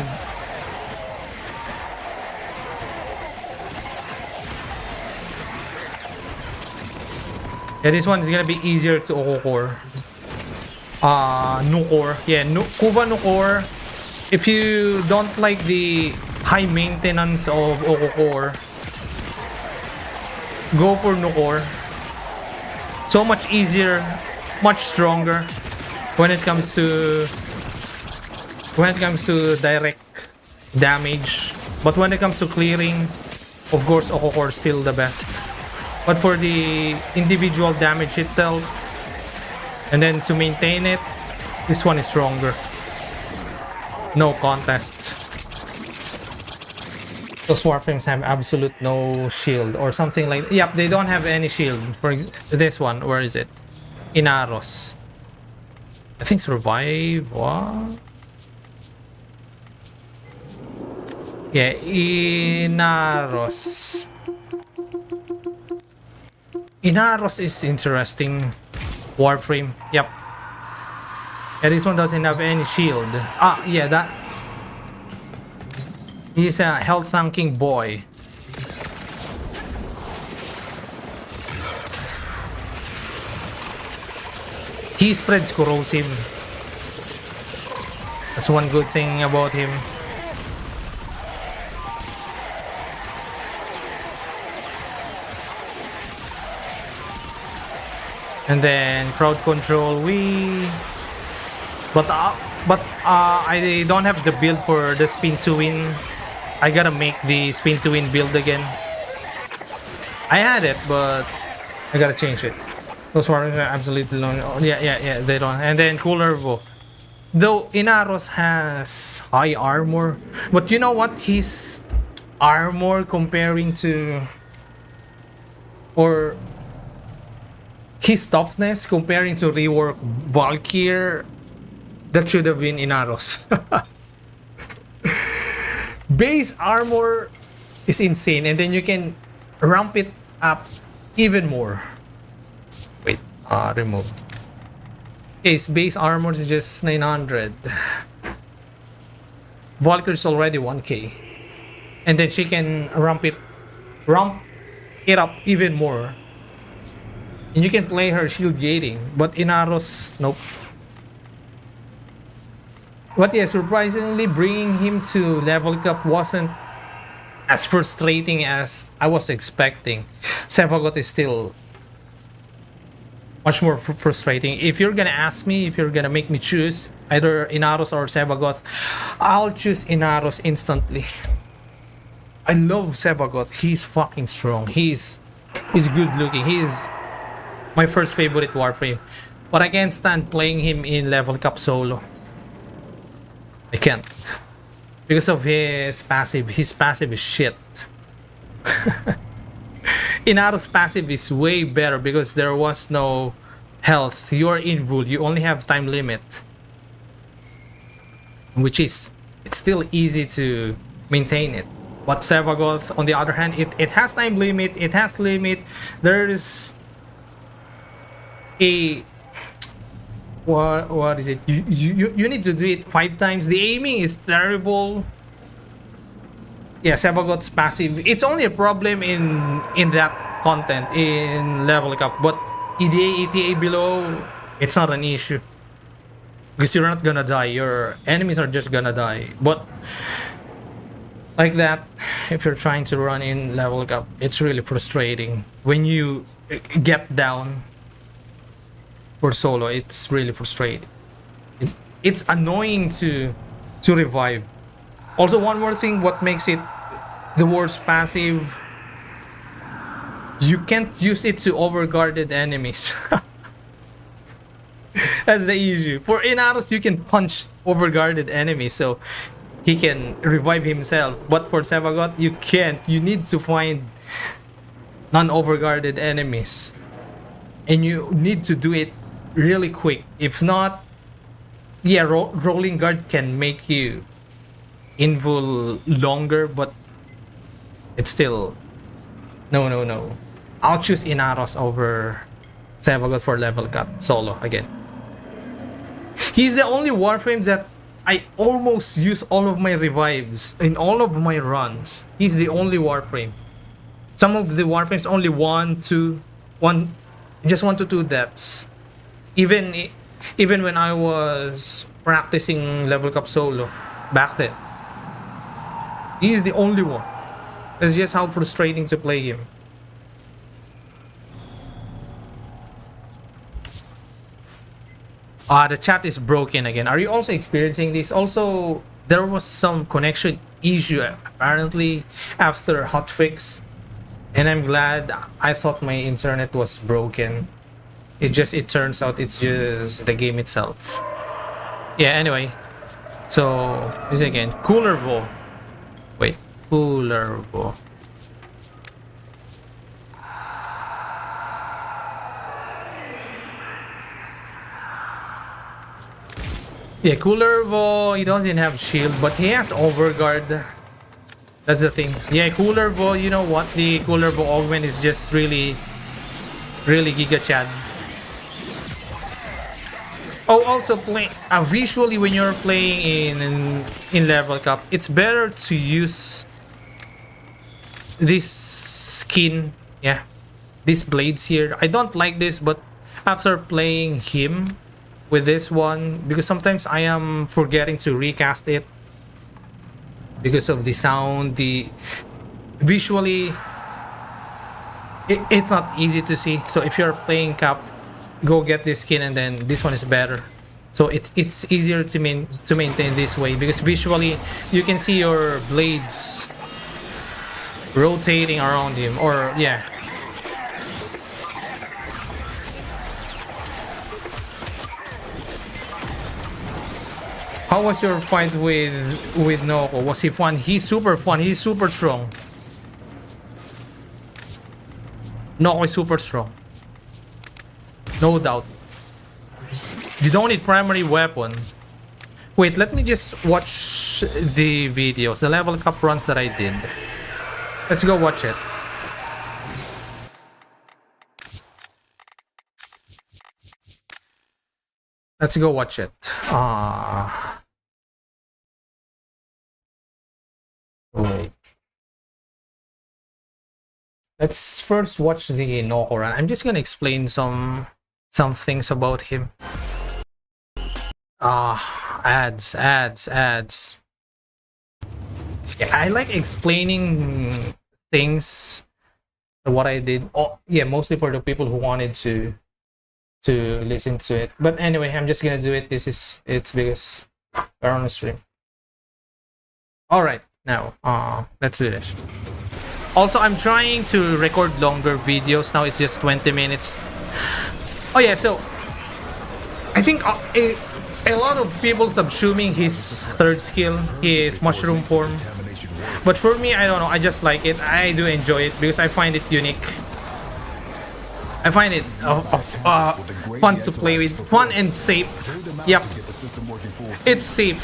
yeah, this one is gonna be easier to Okokor. Nukor. Yeah, Kuva Nukor. If you don't like the high maintenance of Okokor, go for Nukor. So much easier, much stronger when it comes to direct damage. But when it comes to clearing, of course Okokor is still the best. But for the individual damage itself, and then to maintain it, this one is stronger. No contest. Those Warframes have absolute no shield or something like... Yep, they don't have any shield. For this one, where is it? Inaros. I think survive. What? Yeah, Inaros. Inaros is interesting. Warframe. Yep. Yeah, this one doesn't have any shield. Ah, yeah, that. He's a health tanking boy. He spreads corrosive. That's one good thing about him. And then crowd control, but I don't have the build for the spin to win. I gotta make the spin to win build again. I had it, but I gotta change it. Those are absolutely long. Yeah, they don't. And then Kullervo. Though Inaros has high armor, but you know what? His armor comparing to, or his toughness comparing to rework Valkyr, that should have been Inaros. Base armor is insane, and then you can ramp it up even more. Wait, remove. His base armor is just 900. Valkyr's already 1k, and then she can ramp it up even more. And you can play her shield gating, but Inaros, nope. But yeah, surprisingly, bringing him to level cap wasn't as frustrating as I was expecting. Sevagoth is still much more frustrating. If you're gonna ask me, if you're gonna make me choose either Inaros or Sevagoth, I'll choose Inaros instantly. I love Sevagoth. He's fucking strong. He's good looking. He's my first favorite Warframe. But I can't stand playing him in level cap solo. I can't. Because of his passive. His passive is shit. Inaros' passive is way better because there was no health. You're invul. You only have time limit. Which is, it's still easy to maintain it. But Sevagoth, on the other hand, it has time limit. It has limit. There's a... What is it? You need to do it 5 times. The aiming is terrible. Yeah, Sevagoth's passive. It's only a problem in that content in level cap, but EDA, ETA below, it's not an issue because you're not gonna die. Your enemies are just gonna die. But like that, if you're trying to run in level cap, it's really frustrating when you get down. For solo, it's really frustrating. It's annoying to revive. Also, one more thing, what makes it the worst passive, you can't use it to overguarded enemies. That's the issue. For Inaros, you can punch overguarded enemies, so he can revive himself. But for Sevagoth, you can't. You need to find non-overguarded enemies, and you need to do it really quick. If not, yeah, rolling guard can make you invul longer, but it's still no. I'll choose Inaros over Sevagoth for level cap solo again. He's the only Warframe that I almost use all of my revives in all of my runs. He's the only Warframe. Some of the Warframes only 1 to 2 deaths. Even when I was practicing level cap solo back then, he's the only one. That's just how frustrating to play him. The chat is broken again. Are you also experiencing this? Also, there was some connection issue apparently after hotfix, and I'm glad. I thought my internet was broken. It turns out it's just the game itself. Yeah, anyway. So, this again. Kullervo. Wait. Kullervo. Yeah, Kullervo, he doesn't have shield, but he has overguard. That's the thing. Yeah, Kullervo, you know what? The Kullervo augment is just really Giga Chad. Oh, also play visually when you're playing in level cap, it's better to use this skin. Yeah, these blades here. I don't like this, but after playing him with this one, because sometimes I am forgetting to recast it because of the sound, the visually it's not easy to see. So if you're playing cap, go get this skin, and then this one is better. So it's easier to maintain this way, because visually you can see your blades rotating around him, or yeah. How was your fight with Noko? Was he fun? He's super fun. He's super strong. Noko is super strong. No doubt. You don't need primary weapon. Wait, let me just watch the videos, the level cap runs that I did. Let's go watch it. Let's go watch it. Wait. Let's first watch the Noko run. I'm just gonna explain some things about him. Ads. Yeah, I like explaining things, what I did. Oh, yeah, mostly for the people who wanted to listen to it. But anyway, I'm just gonna do it. It's because we're on the stream. All right, now let's do this. Also, I'm trying to record longer videos. Now it's just 20 minutes. Oh yeah, so I think a lot of people subsuming his third skill, his mushroom form. But for me, I don't know. I just like it. I do enjoy it because I find it unique. I find it fun to play with, fun and safe. Yep, it's safe.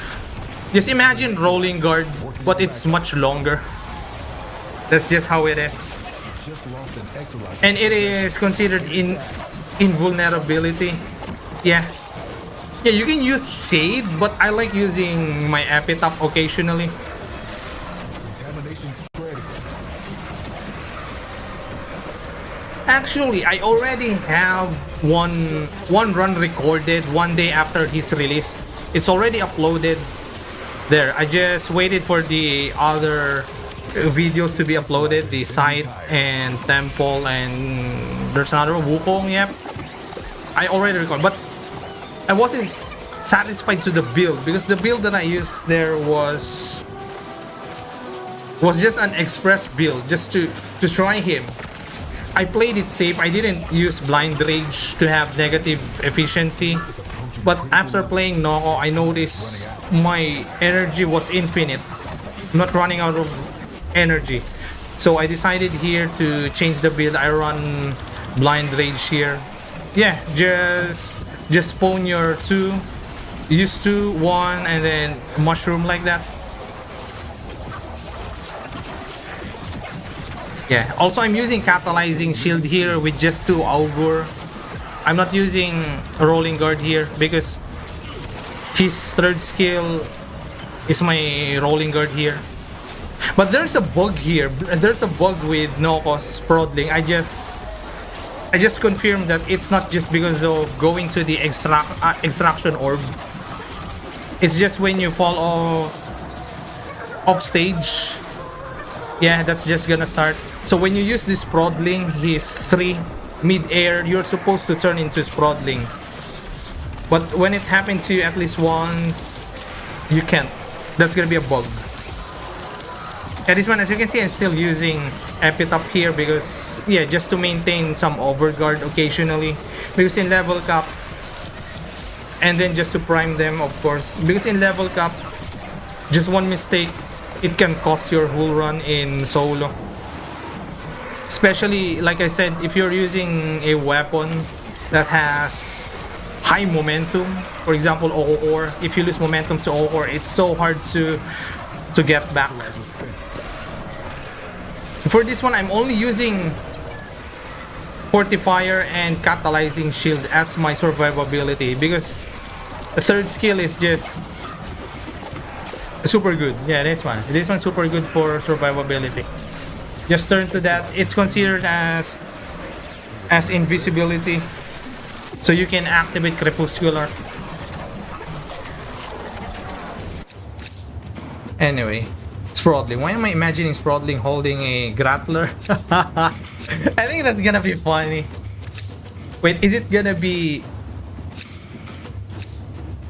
Just imagine rolling guard, but it's much longer. That's just how it is. And it is considered invulnerability. Yeah, you can use Jade, but I like using my epitaph occasionally. Actually, I already have one run recorded 1 day after his release. It's already uploaded there. I just waited for the other videos to be uploaded, the site and temple, and there's another Wukong. Yep, I already recorded, but I wasn't satisfied to the build because the build that I used there was just an express build, just to try him. I played it safe. I didn't use blind rage to have negative efficiency, but after playing Noko, I noticed my energy was infinite. I'm not running out of energy, so I decided here to change the build. I run blind rage here. Yeah, just spawn your 2, use 2, 1, and then mushroom like that. Yeah, also I'm using catalyzing shield here with just 2 augur. I'm not using a rolling guard here because his third skill is my rolling guard here. But there's a bug here. There's a bug with Noko's Prodling. I just confirmed that it's not just because of going to the extraction orb. It's just when you fall off stage. Yeah, that's just gonna start. So when you use this Prodling, he's 3 mid-air, you're supposed to turn into Prodling. But when it happens to you at least once, you can't. That's gonna be a bug. And this one, as you can see, I'm still using epitaph here because, yeah, just to maintain some overguard occasionally. Because in level cap, and then just to prime them, of course. Because in level cap, just one mistake, it can cost your whole run in solo. Especially, like I said, if you're using a weapon that has high momentum. For example, Or. If you lose momentum to Or, it's so hard to get back. For this one, I'm only using Fortifier and Catalyzing Shield as my survivability because the third skill is just super good. Yeah, this one's super good for survivability. Just turn to that. It's considered as invisibility, so you can activate Crepuscular. Anyway, Sprawling. Why am I imagining Sprawling holding a grappler? I think that's gonna be funny. Wait, is it gonna be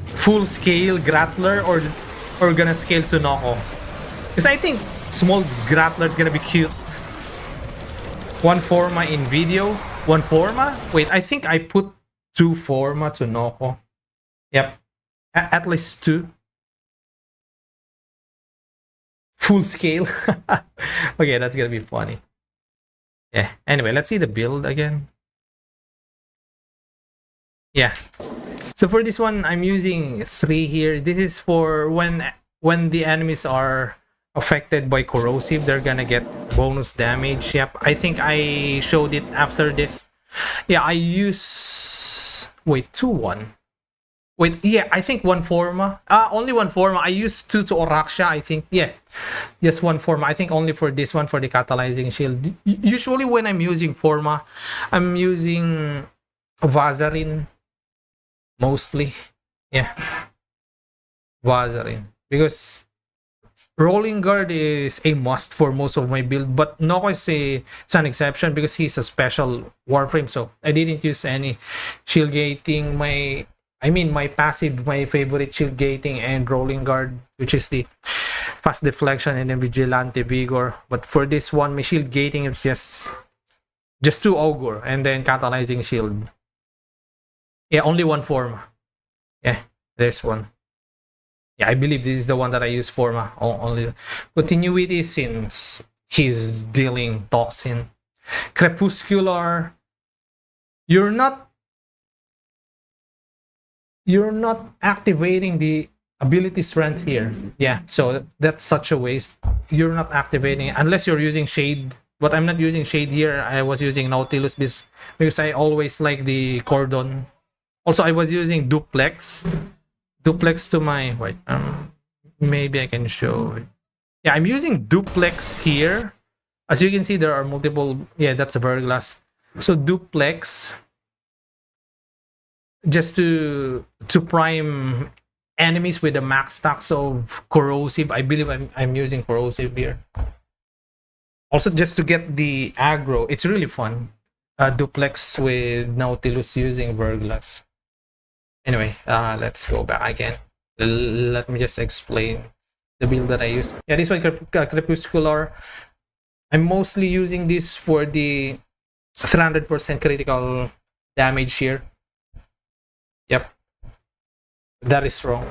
full scale grappler or gonna scale to Noko? Because I think small grappler is gonna be cute. One Forma in video. One Forma? Wait, I think I put 2 Forma to Noko. Yep. At least 2. Full scale. Okay, that's gonna be funny. Yeah. Anyway, let's see the build again. Yeah. So for this one, I'm using 3 here. This is for when the enemies are affected by corrosive, they're gonna get bonus damage. Yep, I think I showed it after this. Yeah, I use... Wait, 2-1. Wait, yeah, I think 1 Forma. Only 1 Forma. I used 2 to Oraxia, I think. Yeah, just 1 Forma. I think only for this one, for the Catalyzing Shield. Usually when I'm using Forma, I'm using Vazarin. Mostly. Yeah. Vazarin. Because Rolling Guard is a must for most of my build, but Noko is it's an exception because he's a special Warframe, so I didn't use any shield gating. My passive, my favorite shield gating and Rolling Guard, which is the fast deflection and then Vigilante Vigor. But for this one, my shield gating is just 2 Ogre and then Catalyzing Shield. Yeah, only 1 Forma. Yeah, there's one. Yeah, I believe this is the one that I use Forma. Only continuity since he's dealing toxin. Crepuscular. You're not activating the ability strength here. Yeah, so that's such a waste. You're not activating it unless you're using Shade. But I'm not using Shade here. I was using Nautilus because I always like the Cordon. Also, I was using Duplex to my... Wait, maybe I can show it. Yeah, I'm using Duplex here. As you can see, there are multiple... Yeah, that's a Verglass. So Duplex, just to prime enemies with the max stacks of Corrosive. I believe I'm using Corrosive here. Also, just to get the aggro. It's really fun. Duplex with Nautilus using Verglass. Anyway, let's go back again. Let me just explain the build that I use. Yeah, this one, Crepuscular. I'm mostly using this for the 300% critical damage here. Yep. That is strong.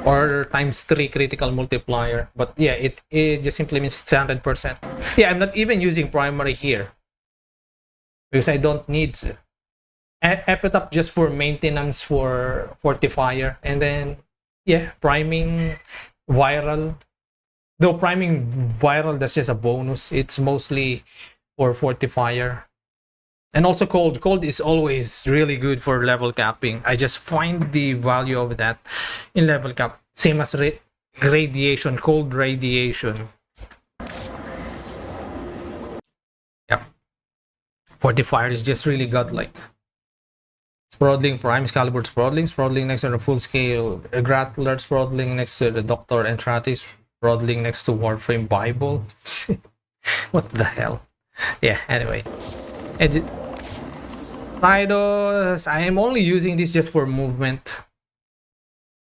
Or ×3 critical multiplier. But yeah, it just simply means 300%. Yeah, I'm not even using primary here, because I don't need to. Epitaph just for maintenance for Fortifier. And then, yeah, priming Viral. Though priming Viral, that's just a bonus. It's mostly for Fortifier. And also Cold. Cold is always really good for level capping. I just find the value of that in level cap. Same as Radiation, Cold Radiation. Yep. Fortifier is just really godlike. Sprawling Prime, Excalibur Sprawling next to the full scale Grappler, Sprawling next to the Doctor Entratis, Sprawling next to Warframe Bible. What the hell? Yeah, anyway. Tydos, I am only using this just for movement.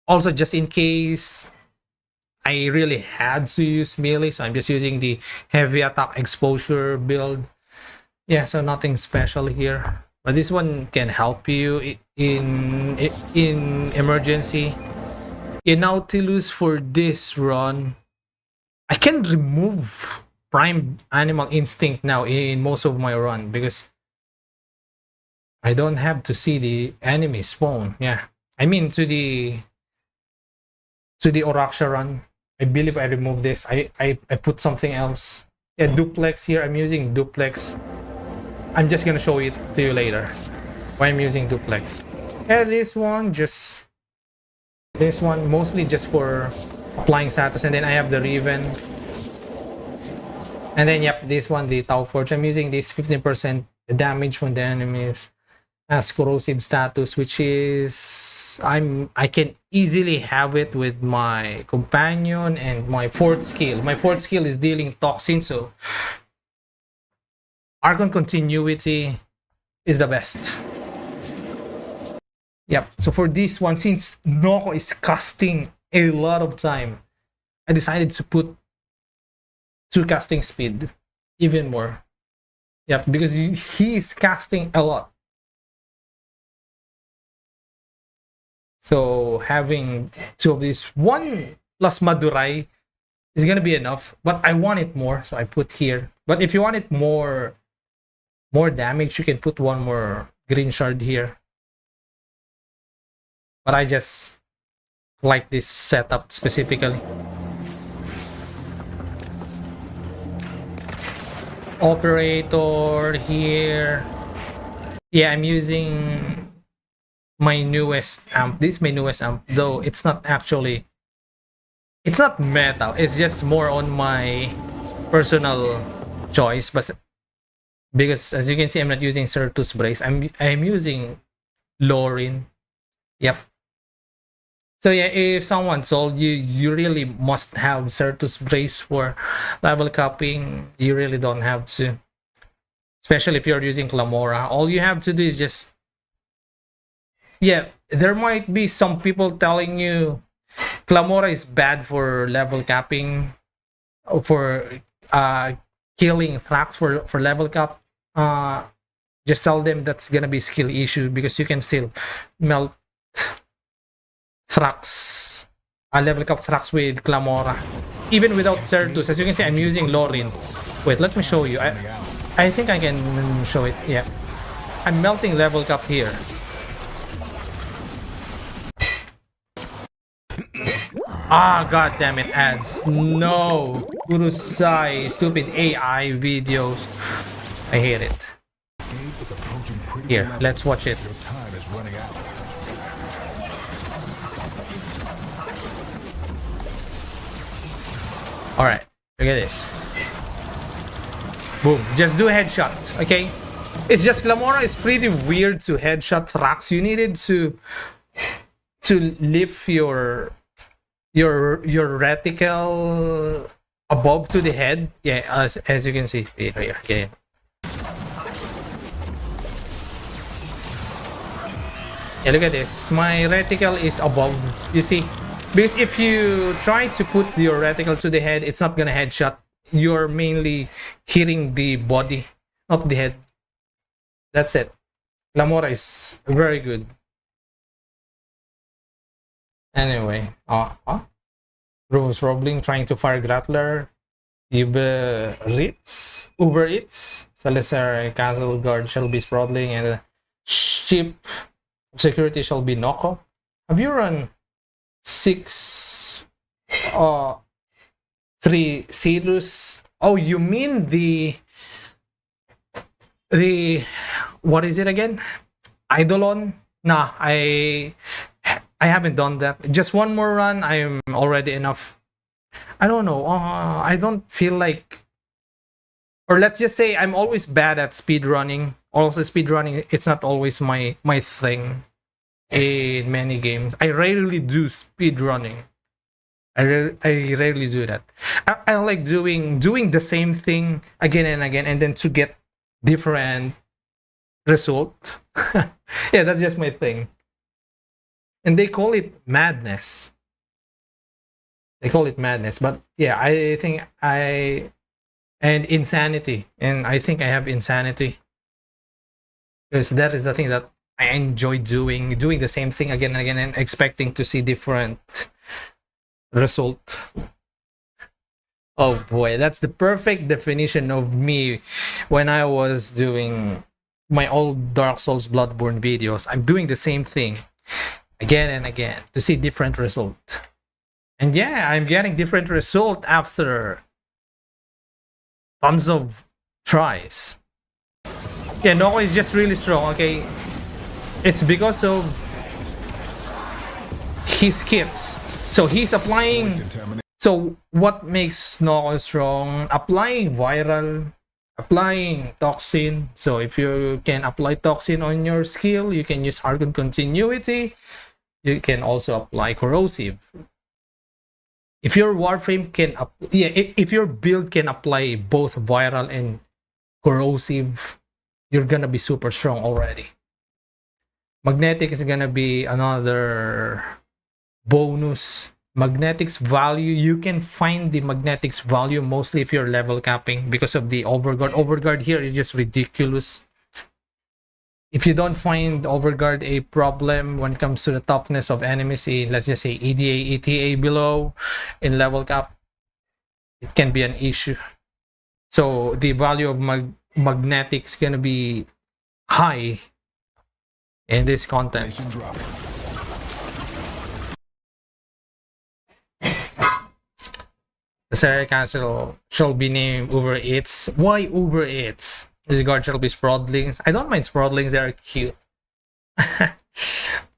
Also, just in case I really had to use melee, so I'm just using the heavy attack exposure build. Yeah, so nothing special here. But this one can help you in emergency. In Nautilus for this run, I can remove Prime Animal Instinct now in most of my run because I don't have to see the enemy spawn. Yeah, I mean to the Oraksha run. I believe I removed this. I put something else. Yeah, duplex here. I'm using duplex. I'm just gonna show it to you later why I'm using duplex. And this one mostly just for applying status, and then I have the Riven. And then yep, this one, the Tau Forge. I'm using this 15% damage when the enemies has corrosive status, which is I can easily have it with my companion and my fourth skill. My fourth skill is dealing toxin, so Archon continuity is the best. Yep, so for this one, since Noko is casting a lot of time, I decided to put 2 casting speed, even more. Yep, because he is casting a lot. So having 2 of these, 1 plus Madurai is gonna be enough, but I want it more, so I put here. But if you want it more damage, you can put 1 more green shard here. But I just like this setup specifically. Operator here. Yeah, I'm using my newest amp. This is my newest amp, though it's not metal. It's just more on my personal choice. But because as you can see, I'm not using Certus Brace. I'm using Lorin. Yep. So yeah, if someone told you you really must have Certus Brace for level capping, you really don't have to. Especially if you're using Clamora. All you have to do is just... Yeah, there might be some people telling you Clamora is bad for level capping, or for killing Thrax for level cap. Just tell them that's gonna be skill issue, because you can still melt Thrax, level cap Thrax with Clamora, even without Certus. As you can see, I'm using Lorin. Wait, let me show you. I think I can show it. Yeah, I'm melting level cap here. Ah, god damn it, ads. No, Urusai, stupid AI videos. I hate it. Here, let's watch it. Alright, look at this. Boom, just do a headshot, okay? It's just Clamora is pretty weird to headshot Thrax. You needed to lift your reticle above to the head. Yeah, as you can see here. Okay. Yeah, look at this. My reticle is above. You see? Because if you try to put your reticle to the head, it's not gonna headshot. You're mainly hitting the body, not the head. That's it. Clamora is very good. Anyway, Rose Roebling trying to fire Grattler. Uber Eats, Salazar Castle Guard shall be Sprawling, and the ship of security shall be Noko. Have you run 3 Sirius? Oh, you mean the what is it again? Eidolon? Nah, I haven't done that. Just 1 more run, I am already enough. I don't know. I don't feel like, or let's just say I'm always bad at speed running. Also, speed running, it's not always my thing in many games. I rarely do speed running. I rarely do that. I like doing the same thing again and again, and then to get different result. Yeah, that's just my thing. And they call it madness. But yeah, I think and insanity. And I think I have insanity. Because that is the thing that I enjoy doing the same thing again and again, and expecting to see different result. Oh boy, that's the perfect definition of me when I was doing my old Dark Souls Bloodborne videos, I'm doing the same thing again and again to see different result. And yeah, I'm getting different result after tons of tries. Yeah, Noko is just really strong, okay? It's because of his kits. So he's applying... So what makes Noko strong? Applying viral, applying toxin. So if you can apply toxin on your skill, you can use Argon Continuity. You can also apply corrosive. If your Warframe can, if your build can apply both viral and corrosive, you're gonna be super strong already. Magnetic is gonna be another bonus. Magnetics value, you can find the magnetics value mostly if you're level capping because of the overguard. Overguard here is just ridiculous. If you don't find overguard a problem when it comes to the toughness of enemies in, let's just say, EDA, ETA below in level cap, it can be an issue. So the value of magnetics gonna be high in this content. The Sarah Castle shall be named Uber Eats. Why Uber Eats? This guard shall be Sprawdlings. I don't mind Sprawdlings, they are cute.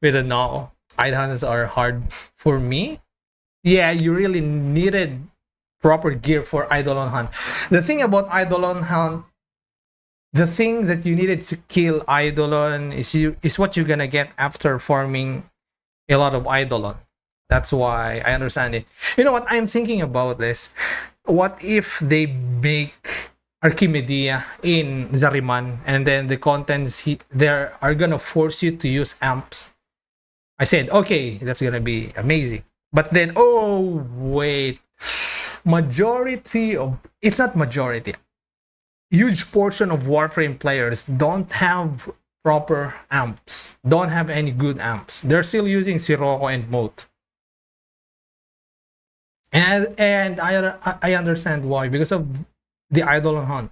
With a no. Idhunters are hard for me. Yeah, you really needed proper gear for Eidolon Hunt. The thing about Eidolon Hunt, the thing that you needed to kill Eidolon is what you're gonna get after farming a lot of Eidolon. That's why I understand it. You know what? I'm thinking about this. What if they make Archimedia in Zariman and then the contents there are gonna force you to use amps? I said, okay, that's gonna be amazing. But then, oh, wait. Majority of... It's not majority. Huge portion of Warframe players don't have proper amps. Don't have any good amps. They're still using Sirocco and Moat. And I understand why, because of the Eidolon Hunt.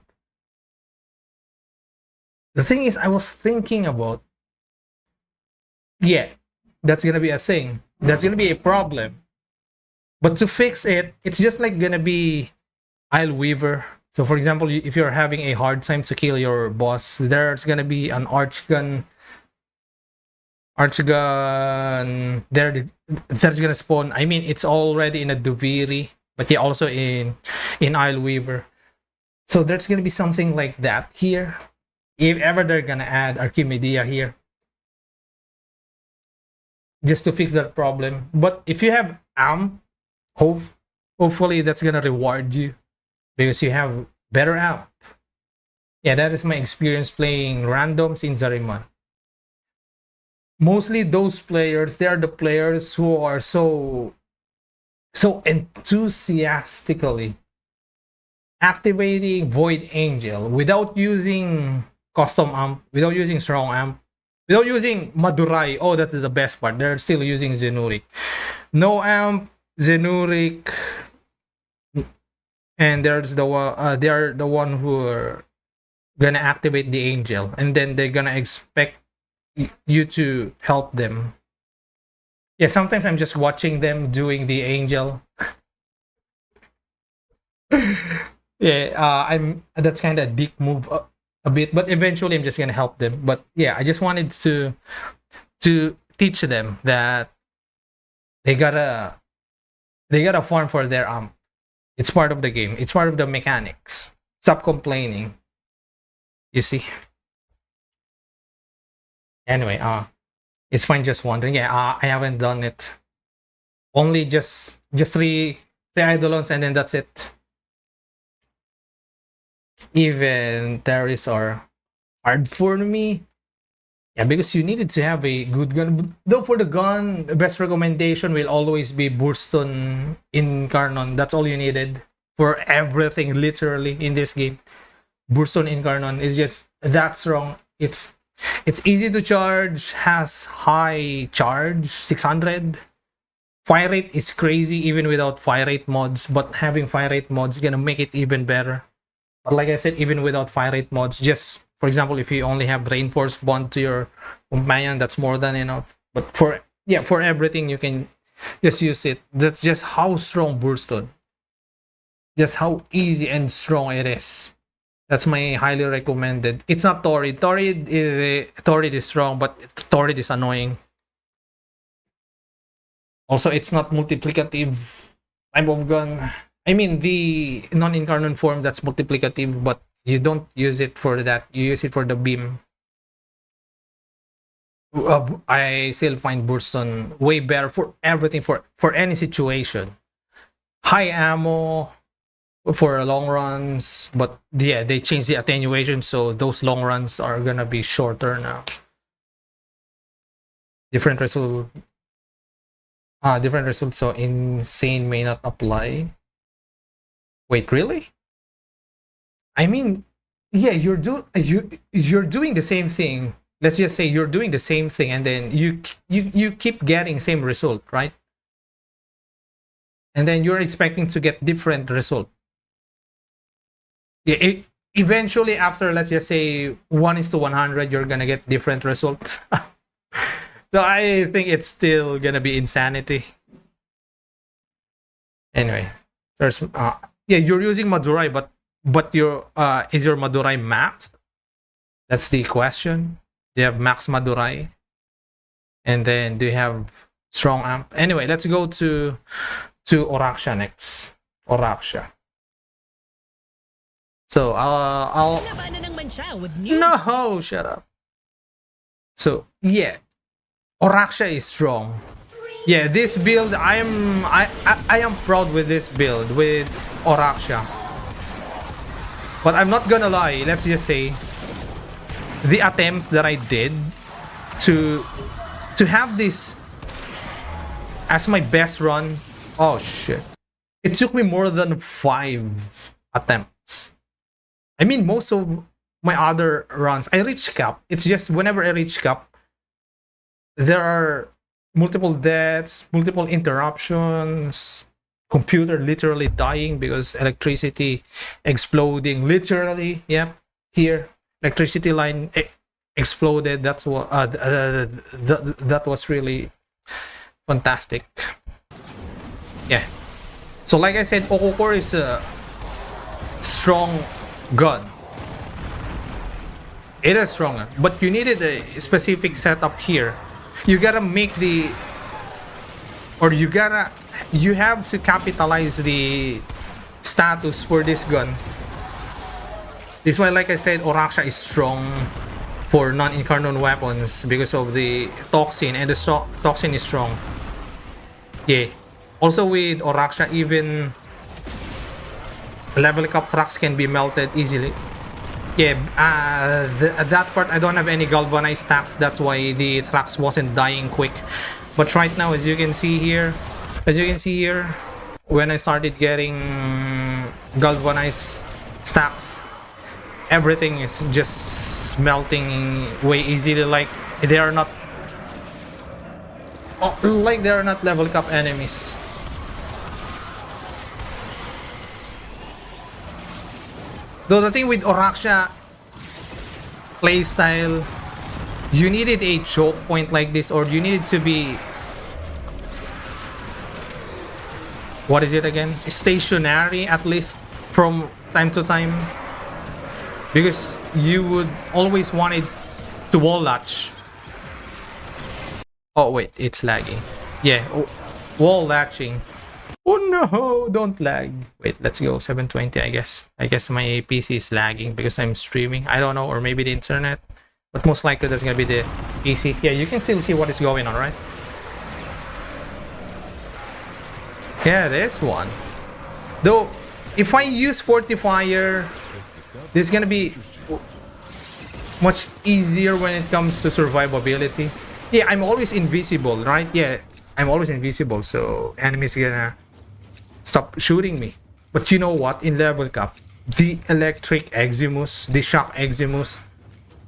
The thing is, I was thinking about, yeah, that's gonna be a thing. That's gonna be a problem. But to fix it, it's just like gonna be Isle Weaver. So for example, if you're having a hard time to kill your boss, there's gonna be an Archgun there, that's gonna spawn. I mean, it's already in a Duviri, but yeah, also in Isle Weaver. So there's gonna be something like that here, if ever they're gonna add Archimedia here, just to fix that problem. But if you have amp, hopefully that's gonna reward you because you have better amp. Yeah, that is my experience playing randoms in Zariman. Mostly those players, they are the players who are so enthusiastically activating Void Angel without using custom amp, without using strong amp, without using Madurai. Oh, that's the best part. They're still using Zenuric. No amp, Zenuric, and there's the one. They are the one who are gonna activate the angel, and then they're gonna expect you to help them. Yeah, sometimes I'm just watching them doing the angel. Yeah, that's kind of a dick move a bit, but eventually I'm just gonna help them. But yeah, I just wanted to teach them that they gotta farm for their amp. It's part of the game. It's part of the mechanics. Stop complaining. You see. Anyway, it's fine just wondering. Yeah, I haven't done it. Only just three Eidolons and then that's it. Even terrorists are hard for me. Yeah, because you needed to have a good gun. Though for the gun, the best recommendation will always be Burston Incarnon. That's all you needed for everything, literally, in this game. Burston Incarnon is just that strong. It's easy to charge, has high charge, 600. Fire rate is crazy even without fire rate mods, but having fire rate mods is gonna make it even better. But like I said, even without fire rate mods, just For example, if you only have reinforced bond to your companion, that's more than enough. But for everything, you can just use it. That's just how strong Burston. Just how easy and strong it is. That's my highly recommended. It's not Torrid. Torrid is strong, but Torrid is annoying. Also, it's not multiplicative type of gun. I mean, the non-incarnate form, that's multiplicative, but you don't use it for that. You use it for the beam. I still find Burston way better for everything, for any situation. High ammo for long runs, but yeah, they changed the attenuation, so those long runs are gonna be shorter now. Different result. Different results, so insane may not apply. Wait, really? I mean, yeah, you're doing the same thing. Let's just say you're doing the same thing, and then you keep getting same result, right? And then you're expecting to get different result. Yeah, eventually after, let's just say 1:100, you're gonna get different results. So I think it's still gonna be insanity. Anyway, there's yeah, you're using Madurai, but your is your Madurai maxed? That's the question. Do you have max Madurai? And then do you have strong amp? Anyway, let's go to Oraksha next. Oraksha. So I'll no, shut up. So yeah, Oraksha is strong. Yeah, this build, I am proud with this build with Oraksha. But I'm not gonna lie, let's just say the attempts that I did to have this as my best run, oh shit, it took me more than 5 attempts. I mean, most of my other runs, I reach cap. It's just whenever I reach cap, there are multiple deaths, multiple interruptions, computer literally dying because electricity exploding. Literally, yeah, here electricity line exploded. That's what that was really fantastic. Yeah. So like I said, Okokor is a strong gun. It is stronger, but you needed a specific setup here. You gotta make the, or you have to capitalize the status for this gun. This is why, like I said, Oraksha is strong for non-incarnate weapons because of the toxin, and the toxin is strong. Yeah. Also with Oraksha, even level up Thrax can be melted easily. Yeah, that part I don't have any galvanized stacks, that's why the Thrax wasn't dying quick. But right now, as you can see here, when I started getting galvanized stacks, everything is just melting way easily, like they are not level cap enemies. Though the thing with Oraksha playstyle, you needed a choke point like this, or you needed to be, what is it again? Stationary at least from time to time, because you would always want it to wall latch. Oh wait, it's lagging. Yeah, wall latching. Oh no, don't lag. Wait, let's go 720, I guess. I guess my PC is lagging because I'm streaming. I don't know, or maybe the internet. But most likely that's gonna be the PC. Yeah, you can still see what is going on, right? Yeah, this one. Though, if I use Fortifier, this is gonna be much easier when it comes to survivability. Yeah, I'm always invisible, right? Yeah, I'm always invisible, so enemies gonna stop shooting me. But you know what? In level cap, the electric Eximus, the shock Eximus,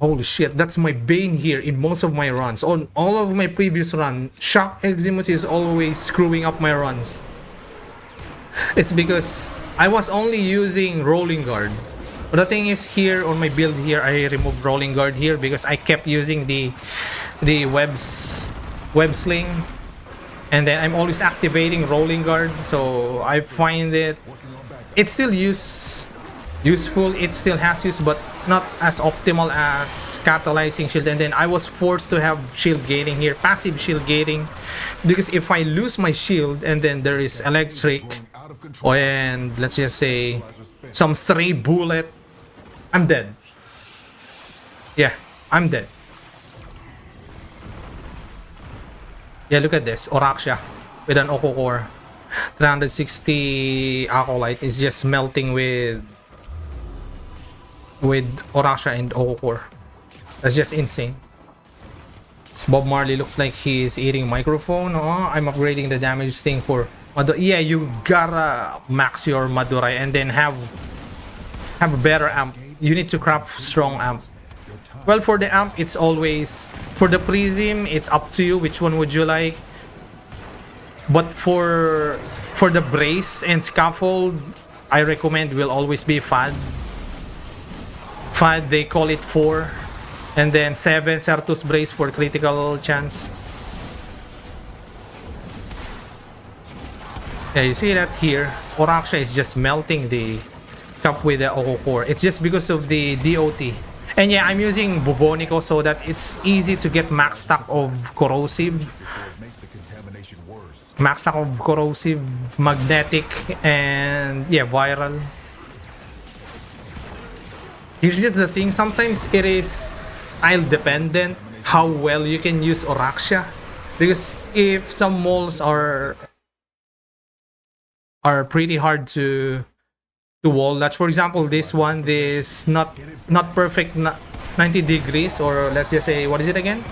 holy shit, that's my bane here in most of my runs. On all of my previous run, shock Eximus is always screwing up my runs. It's because I was only using rolling guard. But the thing is, here on my build here, I removed rolling guard here because I kept using the web sling, and then I'm always activating rolling guard. So I find it's still useful. It still has use, but not as optimal as catalyzing shield. And then I was forced to have shield gating here, passive shield gating, because if I lose my shield and then there is electric, and let's just say some stray bullet, I'm dead. Yeah, I'm dead. Yeah, look at this. Oraxia with an Oko core. 360 Acolyte is just melting with Oraxia and Oko core. That's just insane. Bob Marley looks like he's eating microphone. Oh, I'm upgrading the damage thing for Madurai. Yeah, you gotta max your Madurai and then have a better amp. You need to craft strong amp. Well, for the amp, it's always for the prism. It's up to you which one would you like. But for the brace and scaffold, I recommend will always be FAD. FAD, they call it 4, and then 7 Certus brace for critical chance. Yeah, you see that here. Oraxia is just melting the cup with the Oko core. It's just because of the DOT. And yeah, I'm using Bubonico so that it's easy to get max stack of corrosive. Max stack of corrosive, magnetic, and yeah, viral. Here's just the thing, sometimes it is tile dependent how well you can use Oraxia. Because if some moles are pretty hard to wall latch. For example, this one, this not perfect 90 degrees, or let's just say, what is it again?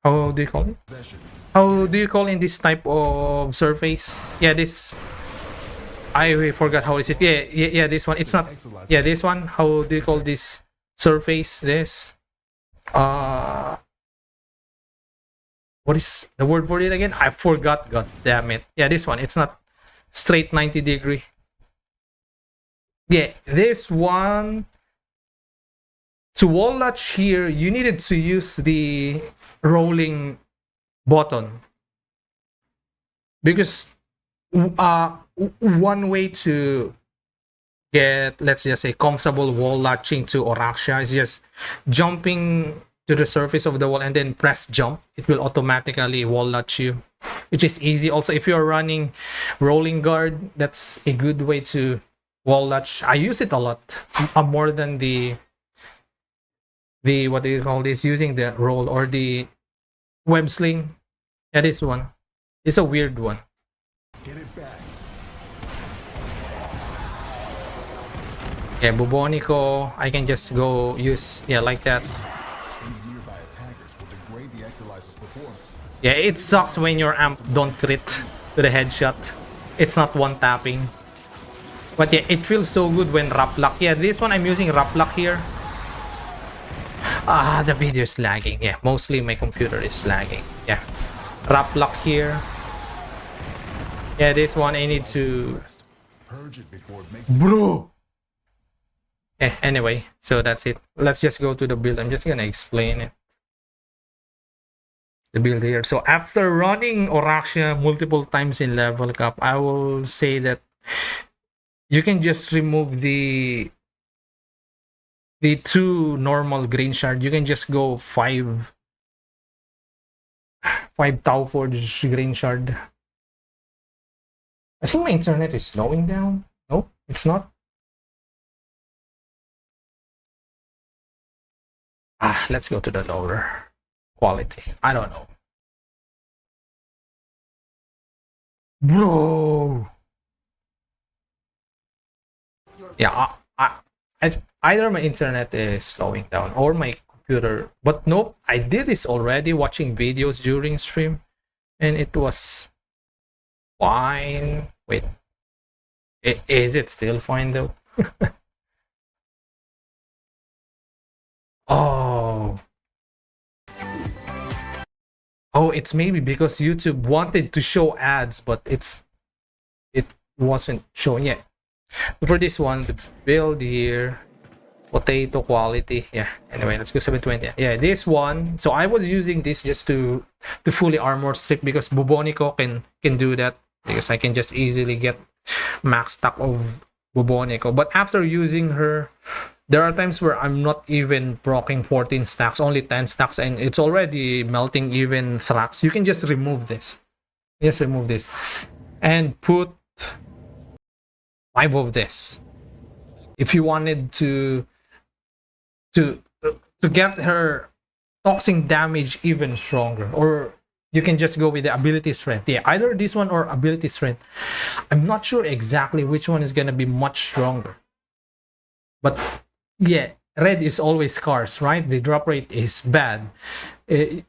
How do you call it? How do you call in this type of surface? Yeah, this. I forgot how is it. Yeah, this one. It's not. Yeah, this one. How do you call this surface? This. What is the word for it again? I forgot. God damn it. Yeah, this one. It's not straight 90 degree. Yeah, this one, to wall latch here, you needed to use the rolling button, because one way to get, let's just say, comfortable wall latching to Oraxia is just jumping to the surface of the wall and then press jump. It will automatically wall latch you, which is easy. Also, if you're running rolling guard, that's a good way to wall latch. I use it a lot, more than the what do you call this, using the roll or the web sling. Yeah, this one, it's a weird one. Get it back. Yeah, Bubonico, I can just go use, yeah, like that. Any nearby attackers will degrade the Exalizer's performance. Yeah, it sucks when your amp don't crit to the headshot. It's not one tapping. But yeah, it feels so good when Raplock. Yeah, this one I'm using Raplock here. The video is lagging. Yeah, mostly my computer is lagging. Yeah, Raplock here. Yeah, this one I need to... Bro! Yeah, anyway, so that's it. Let's just go to the build. I'm just gonna explain it. The build here. So after running Oraxia multiple times in level cap, I will say that you can just remove the 2 normal green shard. You can just go 5 Tau Forge green shard. I think my internet is slowing down. No, it's not. Let's go to the lower quality. I don't know. Bro. Yeah, either my internet is slowing down or my computer. But nope, I did this already, watching videos during stream, and it was fine. Wait, is it still fine though? Oh, it's maybe because YouTube wanted to show ads, but it wasn't showing yet. For this one, the build here, potato quality, yeah. Anyway, let's go 720. Yeah, this one. So I was using this just to fully armor strip because Bubonico can do that, because I can just easily get max stack of Bubonico. But after using her, there are times where I'm not even proccing 14 stacks, only 10 stacks, and it's already melting even Thrax. You can just remove this. Just remove this and put 5 of this if you wanted to get her toxin damage even stronger. Or you can just go with the ability strength. Yeah, either this one or ability strength. I'm not sure exactly which one is gonna be much stronger, but yeah, red is always scarce, right? The drop rate is bad.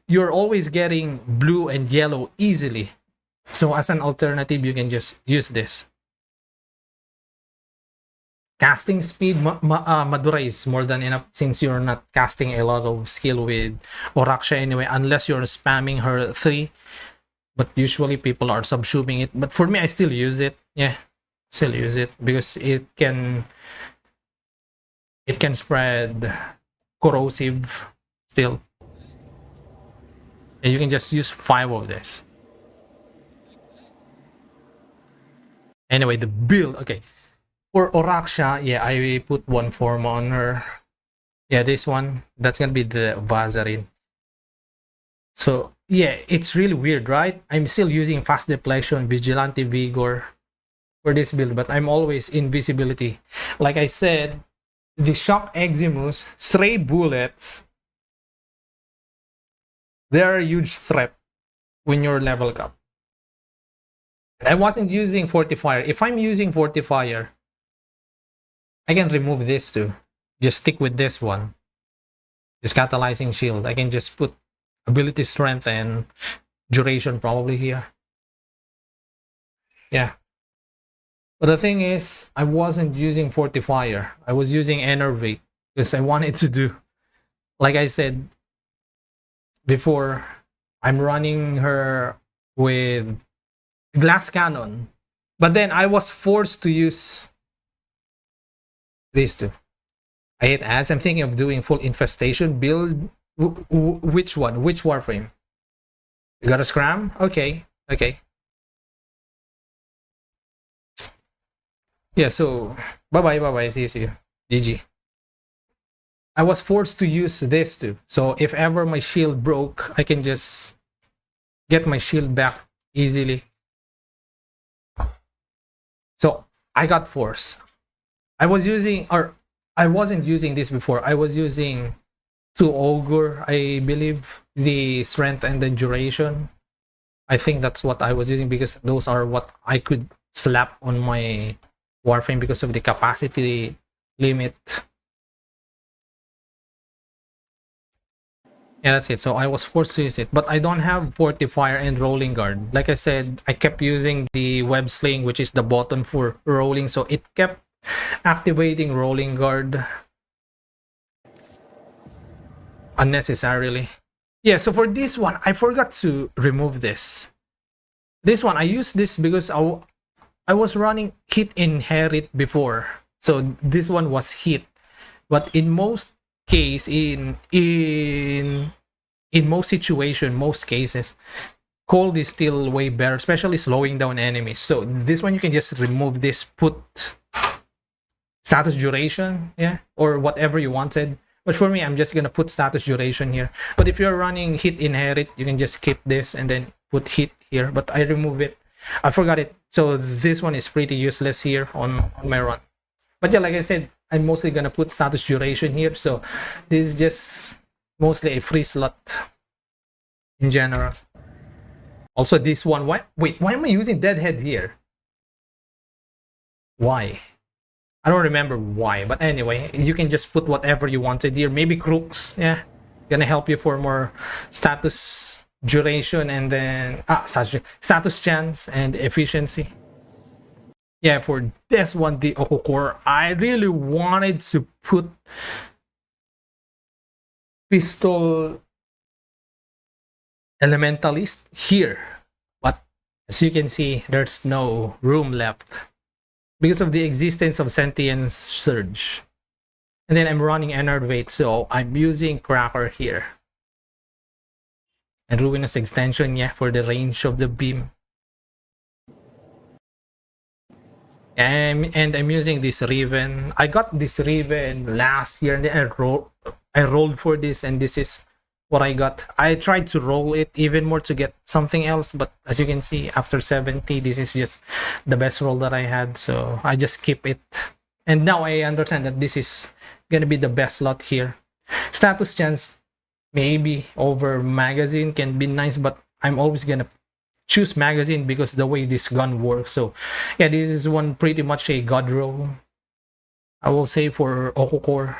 You're always getting blue and yellow easily, so as an alternative you can just use this. Casting speed, Madura is more than enough, since you're not casting a lot of skill with Oraksha anyway, unless you're spamming her 3. But usually people are subsuming it. But for me, I still use it. Yeah, still use it because it can spread corrosive still. And you can just use 5 of this. Anyway, the build, okay. For Oraksha, yeah, I put 1 form on her. Yeah, this one, that's gonna be the Vazarin. So yeah, it's really weird, right? I'm still using fast deflection, vigilante vigor for this build, but I'm always invisibility. Like I said, the shock eximus, stray bullets, they're a huge threat when you're level up. I wasn't using fortifier. If I'm using fortifier, I can remove this too. Just stick with this one. This catalyzing shield. I can just put ability strength and duration probably here. Yeah. But the thing is, I wasn't using fortifier. I was using enervate because I wanted to do, like I said before, I'm running her with glass cannon. But then I was forced to use these two. I hate ads. I'm thinking of doing full infestation build. Which one? Which Warframe? You got a scram? Okay. Okay. Yeah, so bye-bye. See you. GG. I was forced to use this too. So if ever my shield broke, I can just get my shield back easily. So I got forced. I wasn't using this before. I was using 2 Ogre, I believe, the strength and the duration. I think that's what I was using because those are what I could slap on my Warframe because of the capacity limit. Yeah, that's it. So I was forced to use it, but I don't have Fortifier and Rolling Guard. Like I said, I kept using the Web Sling, which is the button for rolling, so it kept activating Rolling Guard unnecessarily. Yeah, so for this one, I forgot to remove this. This one, I used this because I was running Hit Inherit before. So this one was Hit. But in most case, in most situation, most cases, Cold is still way better, especially slowing down enemies. So this one, you can just remove this, put status duration, yeah, or whatever you wanted. But for me, I'm just gonna put status duration here. But if you're running Hit Inherit, you can just keep this and then put Hit here. But I remove it. I forgot it. So this one is pretty useless here on my run. But yeah, like I said, I'm mostly gonna put status duration here. So this is just mostly a free slot in general. Also this one, why am I using Deadhead here? Why? I don't remember why, but anyway, you can just put whatever you wanted here. Maybe Crooks, yeah, gonna help you for more status duration and then status chance and efficiency. Yeah, for this one, the Okokor, I really wanted to put Pistol Elementalist here, but as you can see, there's no room left. because of the existence of Sentience Surge. And then I'm running Enervate, so I'm using Cracker here. And Ruinous Extension, yeah, for the range of the beam. And I'm using this Riven. I got this Riven last year, and then I rolled for this, and this is what I got. I tried to roll it even more to get something else, but as you can see, after 70, this is just the best roll that I had, so I just keep it. And now I understand that this is gonna be the best slot here. Status chance maybe over magazine can be nice, but I'm always gonna choose magazine because the way this gun works. So yeah, this is one pretty much a god roll, I will say, for Okokor.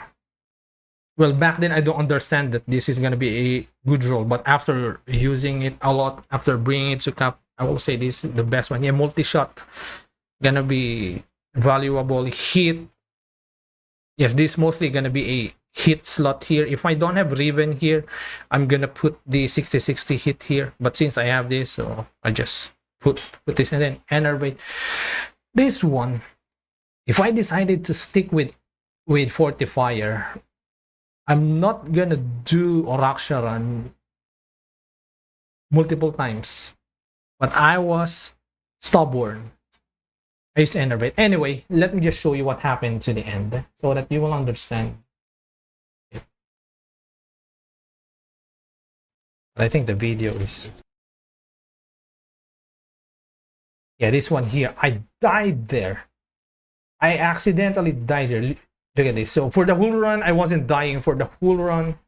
Well, back then I don't understand that this is gonna be a good roll, but after using it a lot, after bringing it to cap, I will say this is the best one. Yeah, multi-shot gonna be valuable. Hit, yes, this mostly gonna be a hit slot here. If I don't have Riven here, I'm gonna put the 60-60 hit here, but since I have this, so I just put this. And then Enervate. This one, if I decided to stick with Fortifier, I'm not gonna do Oraksharan multiple times, but I was stubborn. I used Enervate. Anyway, let me just show you what happened to the end so that you will understand. I think the video is... yeah, this one here. I died there. I accidentally died there. Look at this. So for the whole run, I wasn't dying for the whole run.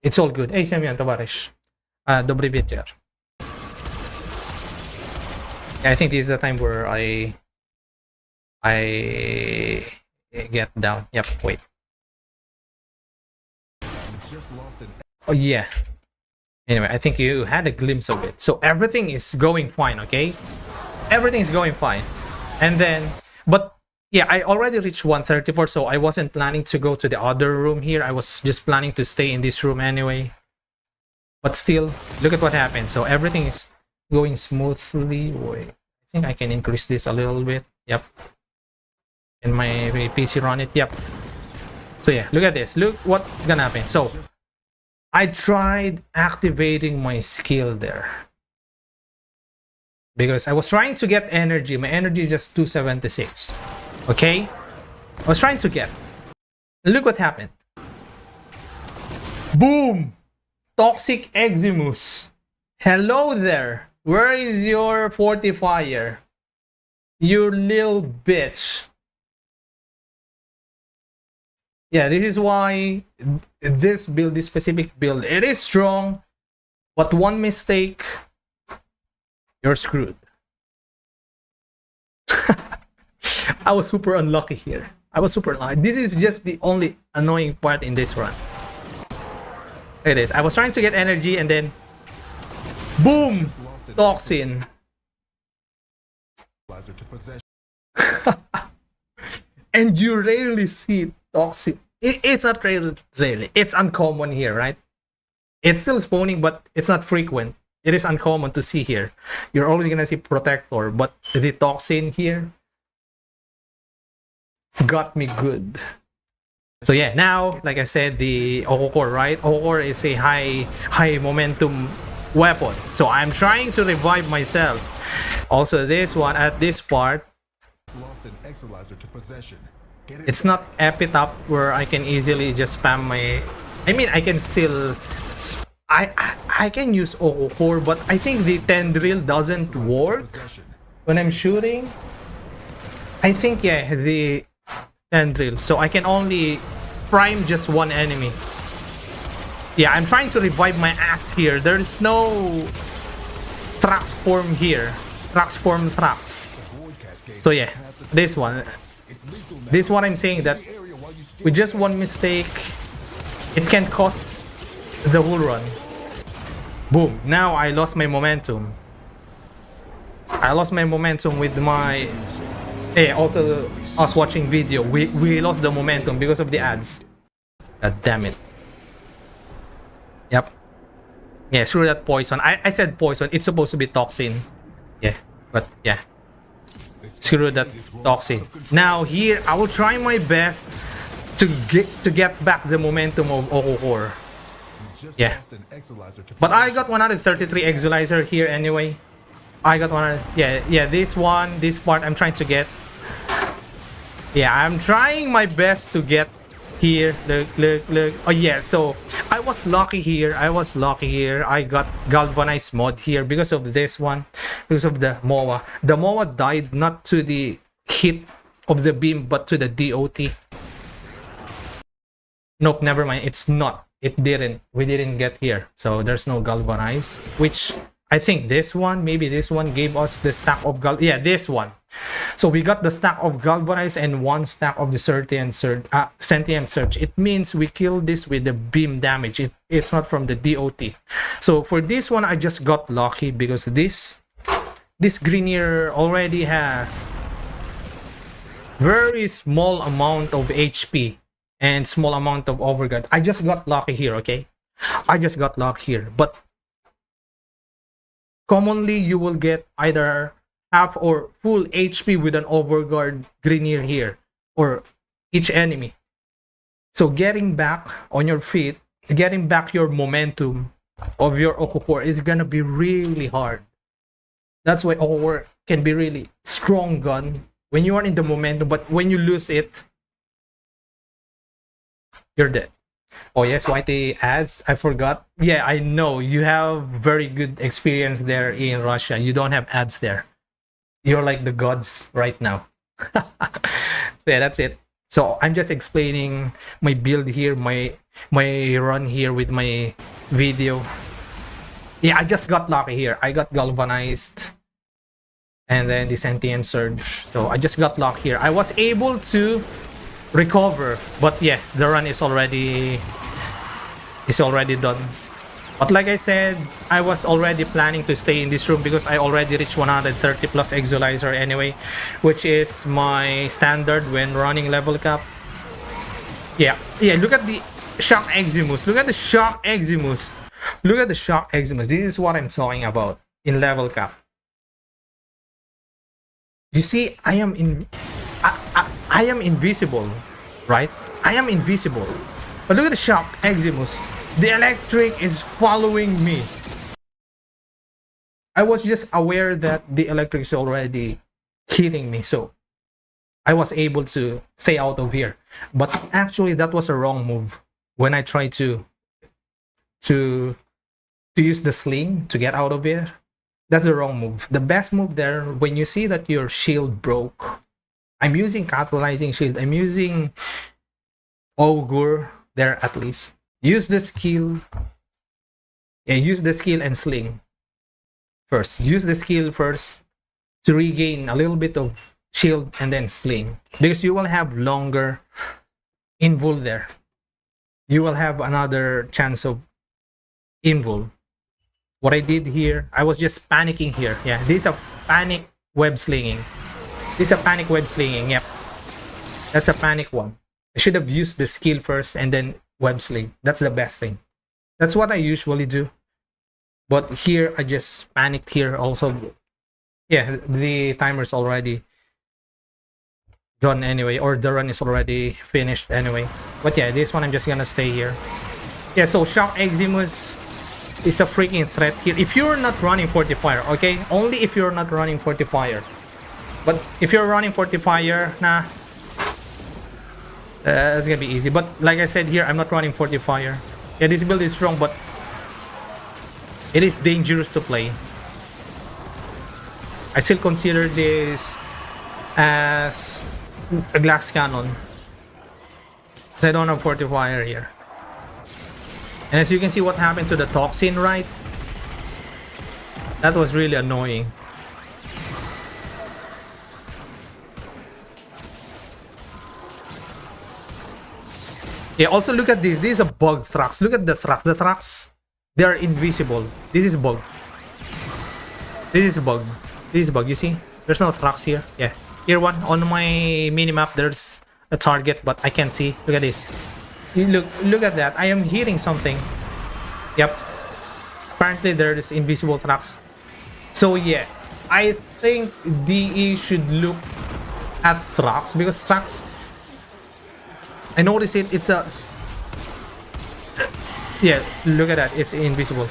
It's all good. Hey, Semyan, tovarищ. Dobry wieczór. Yeah, I think this is the time where I get down. Yep, wait. Oh, yeah. Anyway, I think you had a glimpse of it. So everything is going fine, okay? Everything is going fine. And then, but yeah, I already reached 134, so I wasn't planning to go to the other room here. I was just planning to stay in this room anyway. But still, look at what happened. So everything is going smoothly. Wait, I think I can increase this a little bit. Yep. And my PC run it. Yep. So yeah, look at this. Look what's gonna happen. So I tried activating my skill there because I was trying to get energy. My energy is just 276. Okay? I was trying to get. And look what happened. Boom! Toxic Eximus. Hello there. Where is your fortifier? You little bitch. Yeah, this is why this build, this specific build, it is strong, but one mistake, you're screwed. I was super unlucky here. I was super unlucky. This is just the only annoying part in this run. Look at this. I was trying to get energy and then boom! Toxin. And you rarely see Toxin. It's not really, it's uncommon here, right? It's still spawning, but it's not frequent. It is uncommon to see here. You're always gonna see Protector, but the Toxin here got me good. So yeah, now, like I said, the Okokor, right? Okokor is a high momentum weapon. So I'm trying to revive myself. Also, this one at this part, it's not epitaph where I can easily just spam my... I mean, I can still... I can use Okokor, but I think the Tendril doesn't work when I'm shooting. I think, yeah, the Tendril. So I can only prime just one enemy. Yeah, I'm trying to revive my ass here. There's no Thrax form here. Thrax form Thrax. So yeah, this one. This is what I'm saying, that with just one mistake, it can cost the whole run. Boom. Now I lost my momentum. I lost my momentum with my... Hey, also us watching video. We lost the momentum because of the ads. God damn it. Yep. Yeah, screw that poison. I said poison. It's supposed to be toxin. Yeah, but yeah. screw that toxic. Now here, I will try my best to get back the momentum of Okokor. Yeah. But I got 133 Exilizer here anyway. I got 100. Yeah, this part I'm trying to get. Yeah, I'm trying my best to get here. Look. Oh yeah, so I was lucky here. I got galvanized mod here because of this one, because of the MOA. The MOA died not to the hit of the beam, but to the DOT. Nope, never mind. It's not. It didn't. We didn't get here. So there's no galvanize. Which I think this one, maybe this one gave us the stack of yeah, this one. So we got the stack of galvanize and one stack of the sentient surge. It means we killed this with the beam damage. It's not from the DOT. So for this one, I just got lucky because this Grenier already has very small amount of HP and small amount of overguard. I just got lucky here, okay? I just got lucky here. But commonly, you will get either half or full HP with an overguard Grenier here, or each enemy. So getting back on your feet, getting back your momentum of your Okokor is gonna be really hard. That's why Okokor can be really strong gun when you are in the momentum, but when you lose it, you're dead. Oh yes, YT ads. I forgot. Yeah, I know you have very good experience there in Russia. You don't have ads there. You're like the gods right now. Yeah, that's it. So I'm just explaining my build here, my run here with my video. Yeah, I just got lucky here. I got galvanized and then the sentient surge. So I just got lucky here. I was able to recover, but yeah, the run is already done. But like I said, I was already planning to stay in this room because I already reached 130 plus Exilizer anyway, which is my standard when running level cap. Yeah, look at the Shock Eximus. Look at the Shock Eximus. Look at the Shock Eximus. This is what I'm talking about in level cap. You see, I am invisible, right? I am invisible. But look at the Shock Eximus. The electric is following me. I was just aware that the electric is already hitting me, so I was able to stay out of here. But actually, that was a wrong move when I tried to use the sling to get out of here. That's the wrong move. The best move there, when you see that your shield broke, I'm using catalyzing shield. I'm using Augur there at least. Use the skill. Yeah, use the skill and sling first. Use the skill first to regain a little bit of shield and then sling. Because you will have longer invul there. You will have another chance of invul. What I did here, I was just panicking here. Yeah, this is a panic web slinging. This is a panic web slinging. Yep. That's a panic one. I should have used the skill first and then web sling. That's the best thing. That's what I usually do. But here, I just panicked here also. Yeah, the timer's already done anyway. Or the run is already finished anyway. But yeah, this one I'm just gonna stay here. Yeah, so Shock Eximus is a freaking threat here. If you're not running Fortifier, okay? Only if you're not running Fortifier. But if you're running Fortifier, nah. It's gonna be easy. But like I said here, I'm not running Fortifier. Yeah, this build is strong, but it is dangerous to play. I still consider this as a glass cannon, because I don't have Fortifier here. And as you can see what happened to the toxin, right? That was really annoying. Yeah, also look at this. This is a bug Thrax. Look at the Thrax. The Thrax, they are invisible. This is bug. This is bug. This is bug. You see? There's no Thrax here. Yeah. Here one. On my minimap, there's a target, but I can't see. Look at this. Look at that. I am hitting something. Yep. Apparently there is invisible Thrax. So yeah, I think DE should look at Thrax, because Thrax, I noticed it's a, yeah, look at that, it's invisible.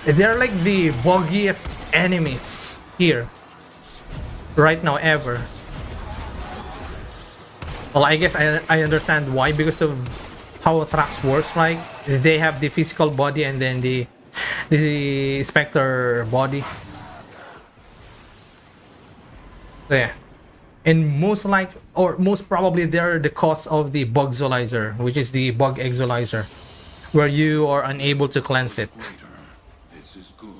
They're like the buggiest enemies here right now ever. Well, I guess I understand why, because of how Thrax works, right? They have the physical body and then the Spectre body. So yeah. And most probably they're the cause of the Bugzolizer, which is the Bug Exolizer, where you are unable to cleanse it. This is good.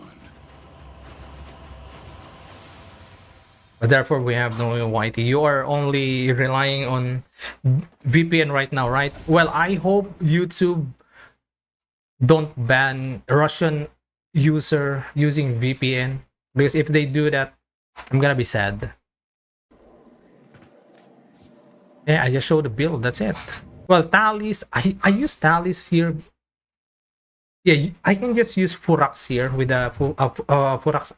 But therefore, we have no YT. You are only relying on VPN right now, right? Well, I hope YouTube don't ban Russian user using VPN, because if they do that, I'm gonna be sad. Yeah, I just showed the build, that's it. Well, Talis, I use Talis here. Yeah, I can just use Furax here with a Furax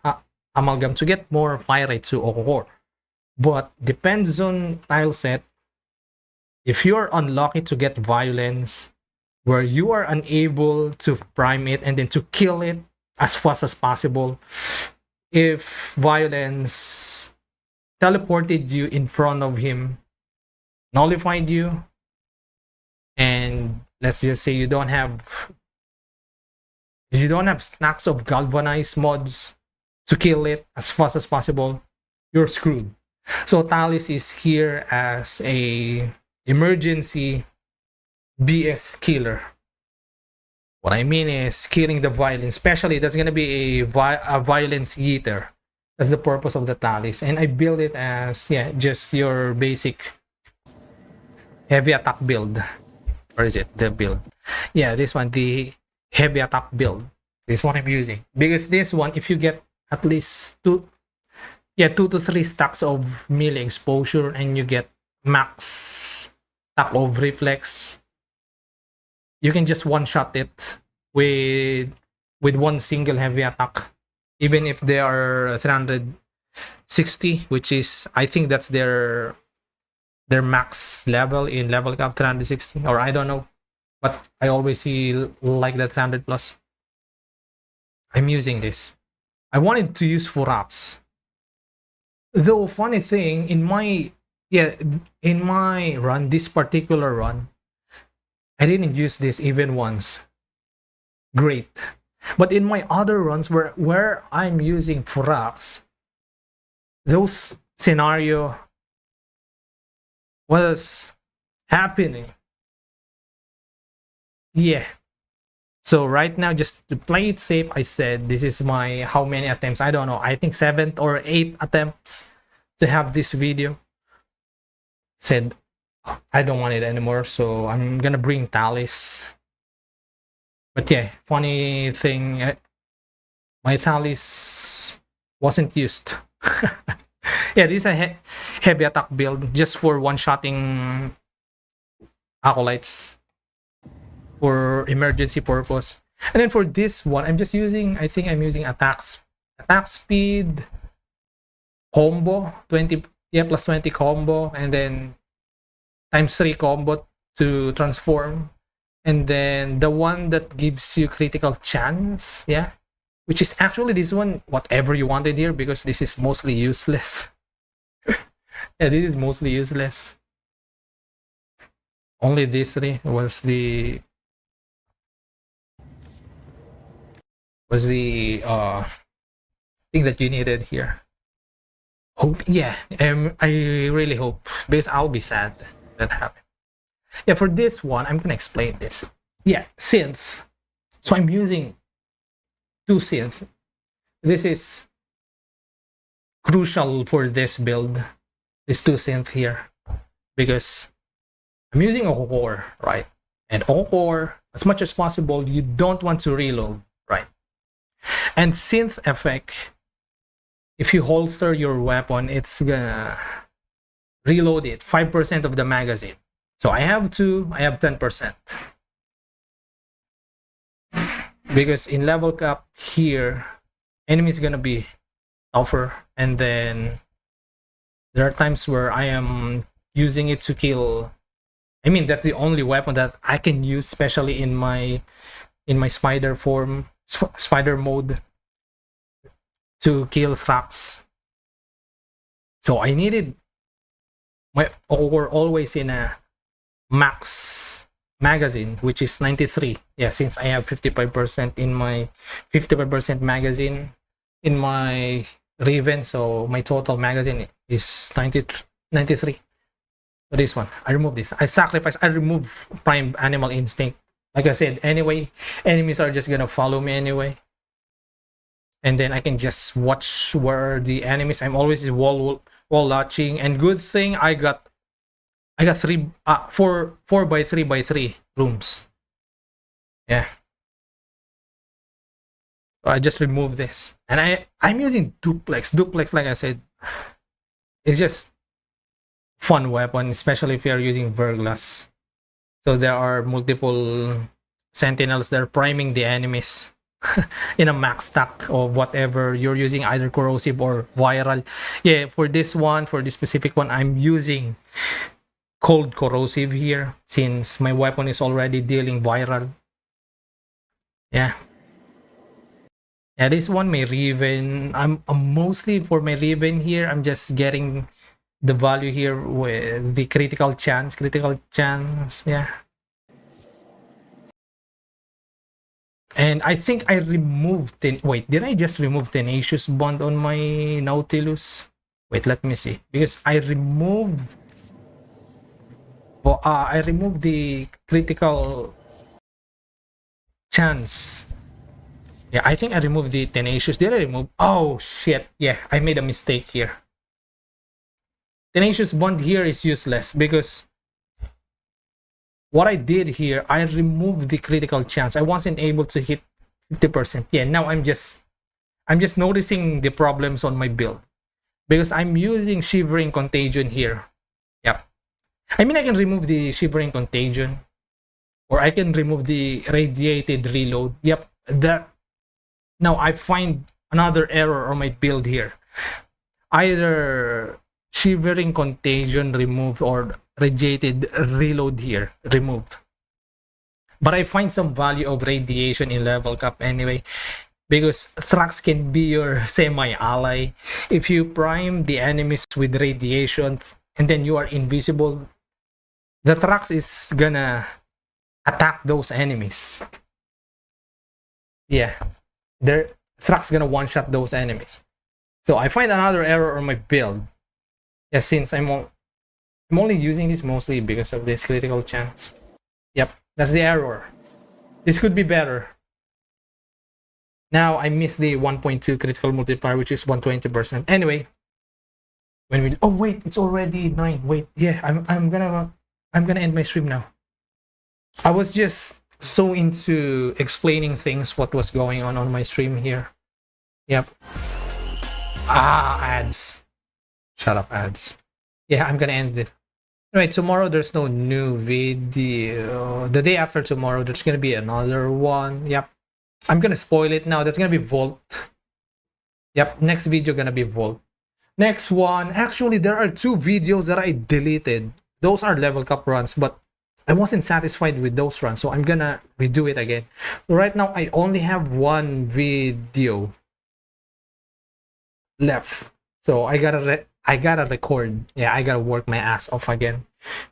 Amalgam to get more fire rate to Okor. But depends on tile set. If you're unlucky to get Violence, where you are unable to prime it and then to kill it as fast as possible, if Violence teleported you in front of him, nullified you, and let's just say you don't have stacks of galvanized mods to kill it as fast as possible, you're screwed. So Talis is here as a emergency BS killer. What I mean is killing the Violence, especially that's gonna be a Violence eater. That's the purpose of the Talis, and I build it as, yeah, just your basic heavy attack build. Or is it the build? Yeah, this one, the heavy attack build. This one I'm using, because this one, if you get at least 2 to 3 stacks of melee exposure and you get max stack of reflex, you can just one-shot it with one single heavy attack, even if they are 360, which is, I think that's their max level in level cap, 360, or I don't know, but I always see like that 300 plus. I'm using this. I wanted to use Furax, though. Funny thing, in my run, this particular run, I didn't use this even once. Great. But in my other runs where I'm using Furax, those scenario was happening. Yeah. So right now, just to play it safe, I said this is my, how many attempts? I don't know. I think 7th or 8th attempts to have this video. Said I don't want it anymore, so I'm gonna bring Talis. But yeah, funny thing, my Talis wasn't used. Yeah, this is a heavy attack build just for one-shotting acolytes for emergency purpose. And then for this one, I'm just using, I think I'm using attack speed combo, 20, yeah, plus 20 combo, and then times 3 combo to transform, and then the one that gives you critical chance, yeah, which is actually this one, whatever you wanted here, because this is mostly useless. Yeah, this is mostly useless. Only these 3 was the thing that you needed here. Hope, yeah, I really hope, because I'll be sad that happened. Yeah, for this one, I'm gonna explain this. Yeah, synth. So I'm using 2 synth. This is crucial for this build. This 2 synth here, because I'm using Okor, right? And Okor, as much as possible, you don't want to reload, right? And synth effect, if you holster your weapon, it's gonna reload it 5% of the magazine. So I have 2, I have 10%. Because in level cap here, enemy is gonna be tougher, and then there are times where I am using it to kill. I mean, that's the only weapon that I can use, especially in my spider form, spider mode, to kill Thrax. So I needed we're always in a max magazine, which is 93. Yeah, since I have 55% in my 55% magazine in my Riven, so my total magazine is 93. So this one, I remove this. I remove Prime Animal Instinct. Like I said, anyway, enemies are just gonna follow me anyway. And then I can just watch where the enemies. I'm always wall watching, and good thing I got 4 by 3 by 3 rooms. Yeah. So I just remove this, and I'm using duplex. Duplex, like I said, is just fun weapon, especially if you're using Verglass. So there are multiple sentinels that are priming the enemies in a max stack of whatever you're using, either corrosive or viral. Yeah, for this specific one, I'm using cold corrosive here since my weapon is already dealing viral. Yeah, this one, my Riven, I'm mostly for my Riven here, I'm just getting the value here with the critical chance. Yeah. And I think I removed wait, did I just remove Tenacious Bond on my Nautilus? Wait, let me see, because I removed the critical chance. Yeah, I think I removed the Tenacious. Did I remove? Oh shit, yeah, I made a mistake here. Tenacious Bond here is useless because what I did here, I removed the critical chance. I wasn't able to hit 50%. Yeah, now I'm just noticing the problems on my build because I'm using Shivering Contagion here. Yep. I mean, I can remove the Shivering Contagion, or I can remove the Radiated Reload. Yep, that. Now I find another error on my build here. Either Shivering Contagion removed or Radiated Reload here removed. But I find some value of Radiation in level cap anyway, because Thrax can be your semi-ally. If you prime the enemies with Radiation and then you are invisible, the Thrax is gonna attack those enemies. Yeah, Thrax gonna one-shot those enemies. So I find another error on my build. Yeah, since I'm only using this mostly because of this critical chance. Yep, that's the error. This could be better. Now I missed the 1.2 critical multiplier, which is 120%. Anyway, oh wait, it's already 9. Wait, yeah, I'm gonna end my stream now. I was just so into explaining things, what was going on my stream here. Yep. Ads. Shut up, ads. Yeah, I'm gonna end it. Anyway, tomorrow there's no new video. The day after tomorrow there's gonna be another one. Yep. I'm gonna spoil it now. That's gonna be Vault. Yep, next video gonna be Vault. Next one, actually there are 2 videos that I deleted. Those are level cap runs, but I wasn't satisfied with those runs, so I'm gonna redo it again. So right now I only have 1 video left. So I gotta record. Yeah, I gotta work my ass off again.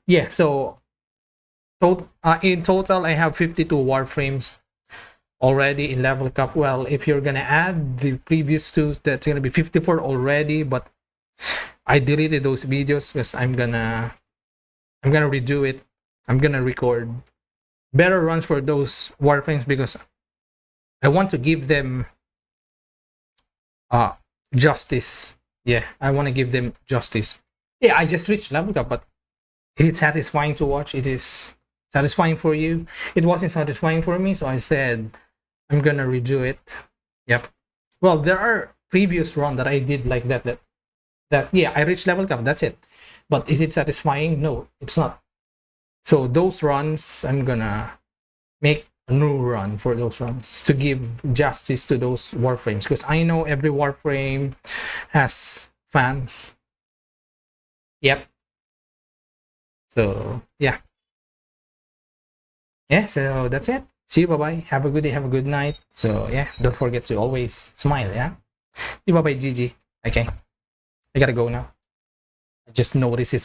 Yeah, so in total I have 52 Warframes already in level cap. Well, if you're gonna add the previous 2, that's gonna be 54 already, but I deleted those videos because I'm gonna redo it. I'm gonna record better runs for those Warframes because I want to give them justice. Yeah, I want to give them justice. Yeah, I just reached level cap, but is it satisfying to watch? It is satisfying for you. It wasn't satisfying for me, so I said I'm gonna redo it. Yep. Well, there are previous run that I did like that yeah, I reached level cap, that's it. But is it satisfying? No, it's not. So those runs I'm gonna make a new run for those runs to give justice to those Warframes, because I know every Warframe has fans. Yep. So yeah. Yeah, so that's it. See you, bye-bye. Have a good day, have a good night. So yeah, don't forget to always smile, yeah? See you, bye-bye, GG. Okay. I gotta go now. I just noticed it's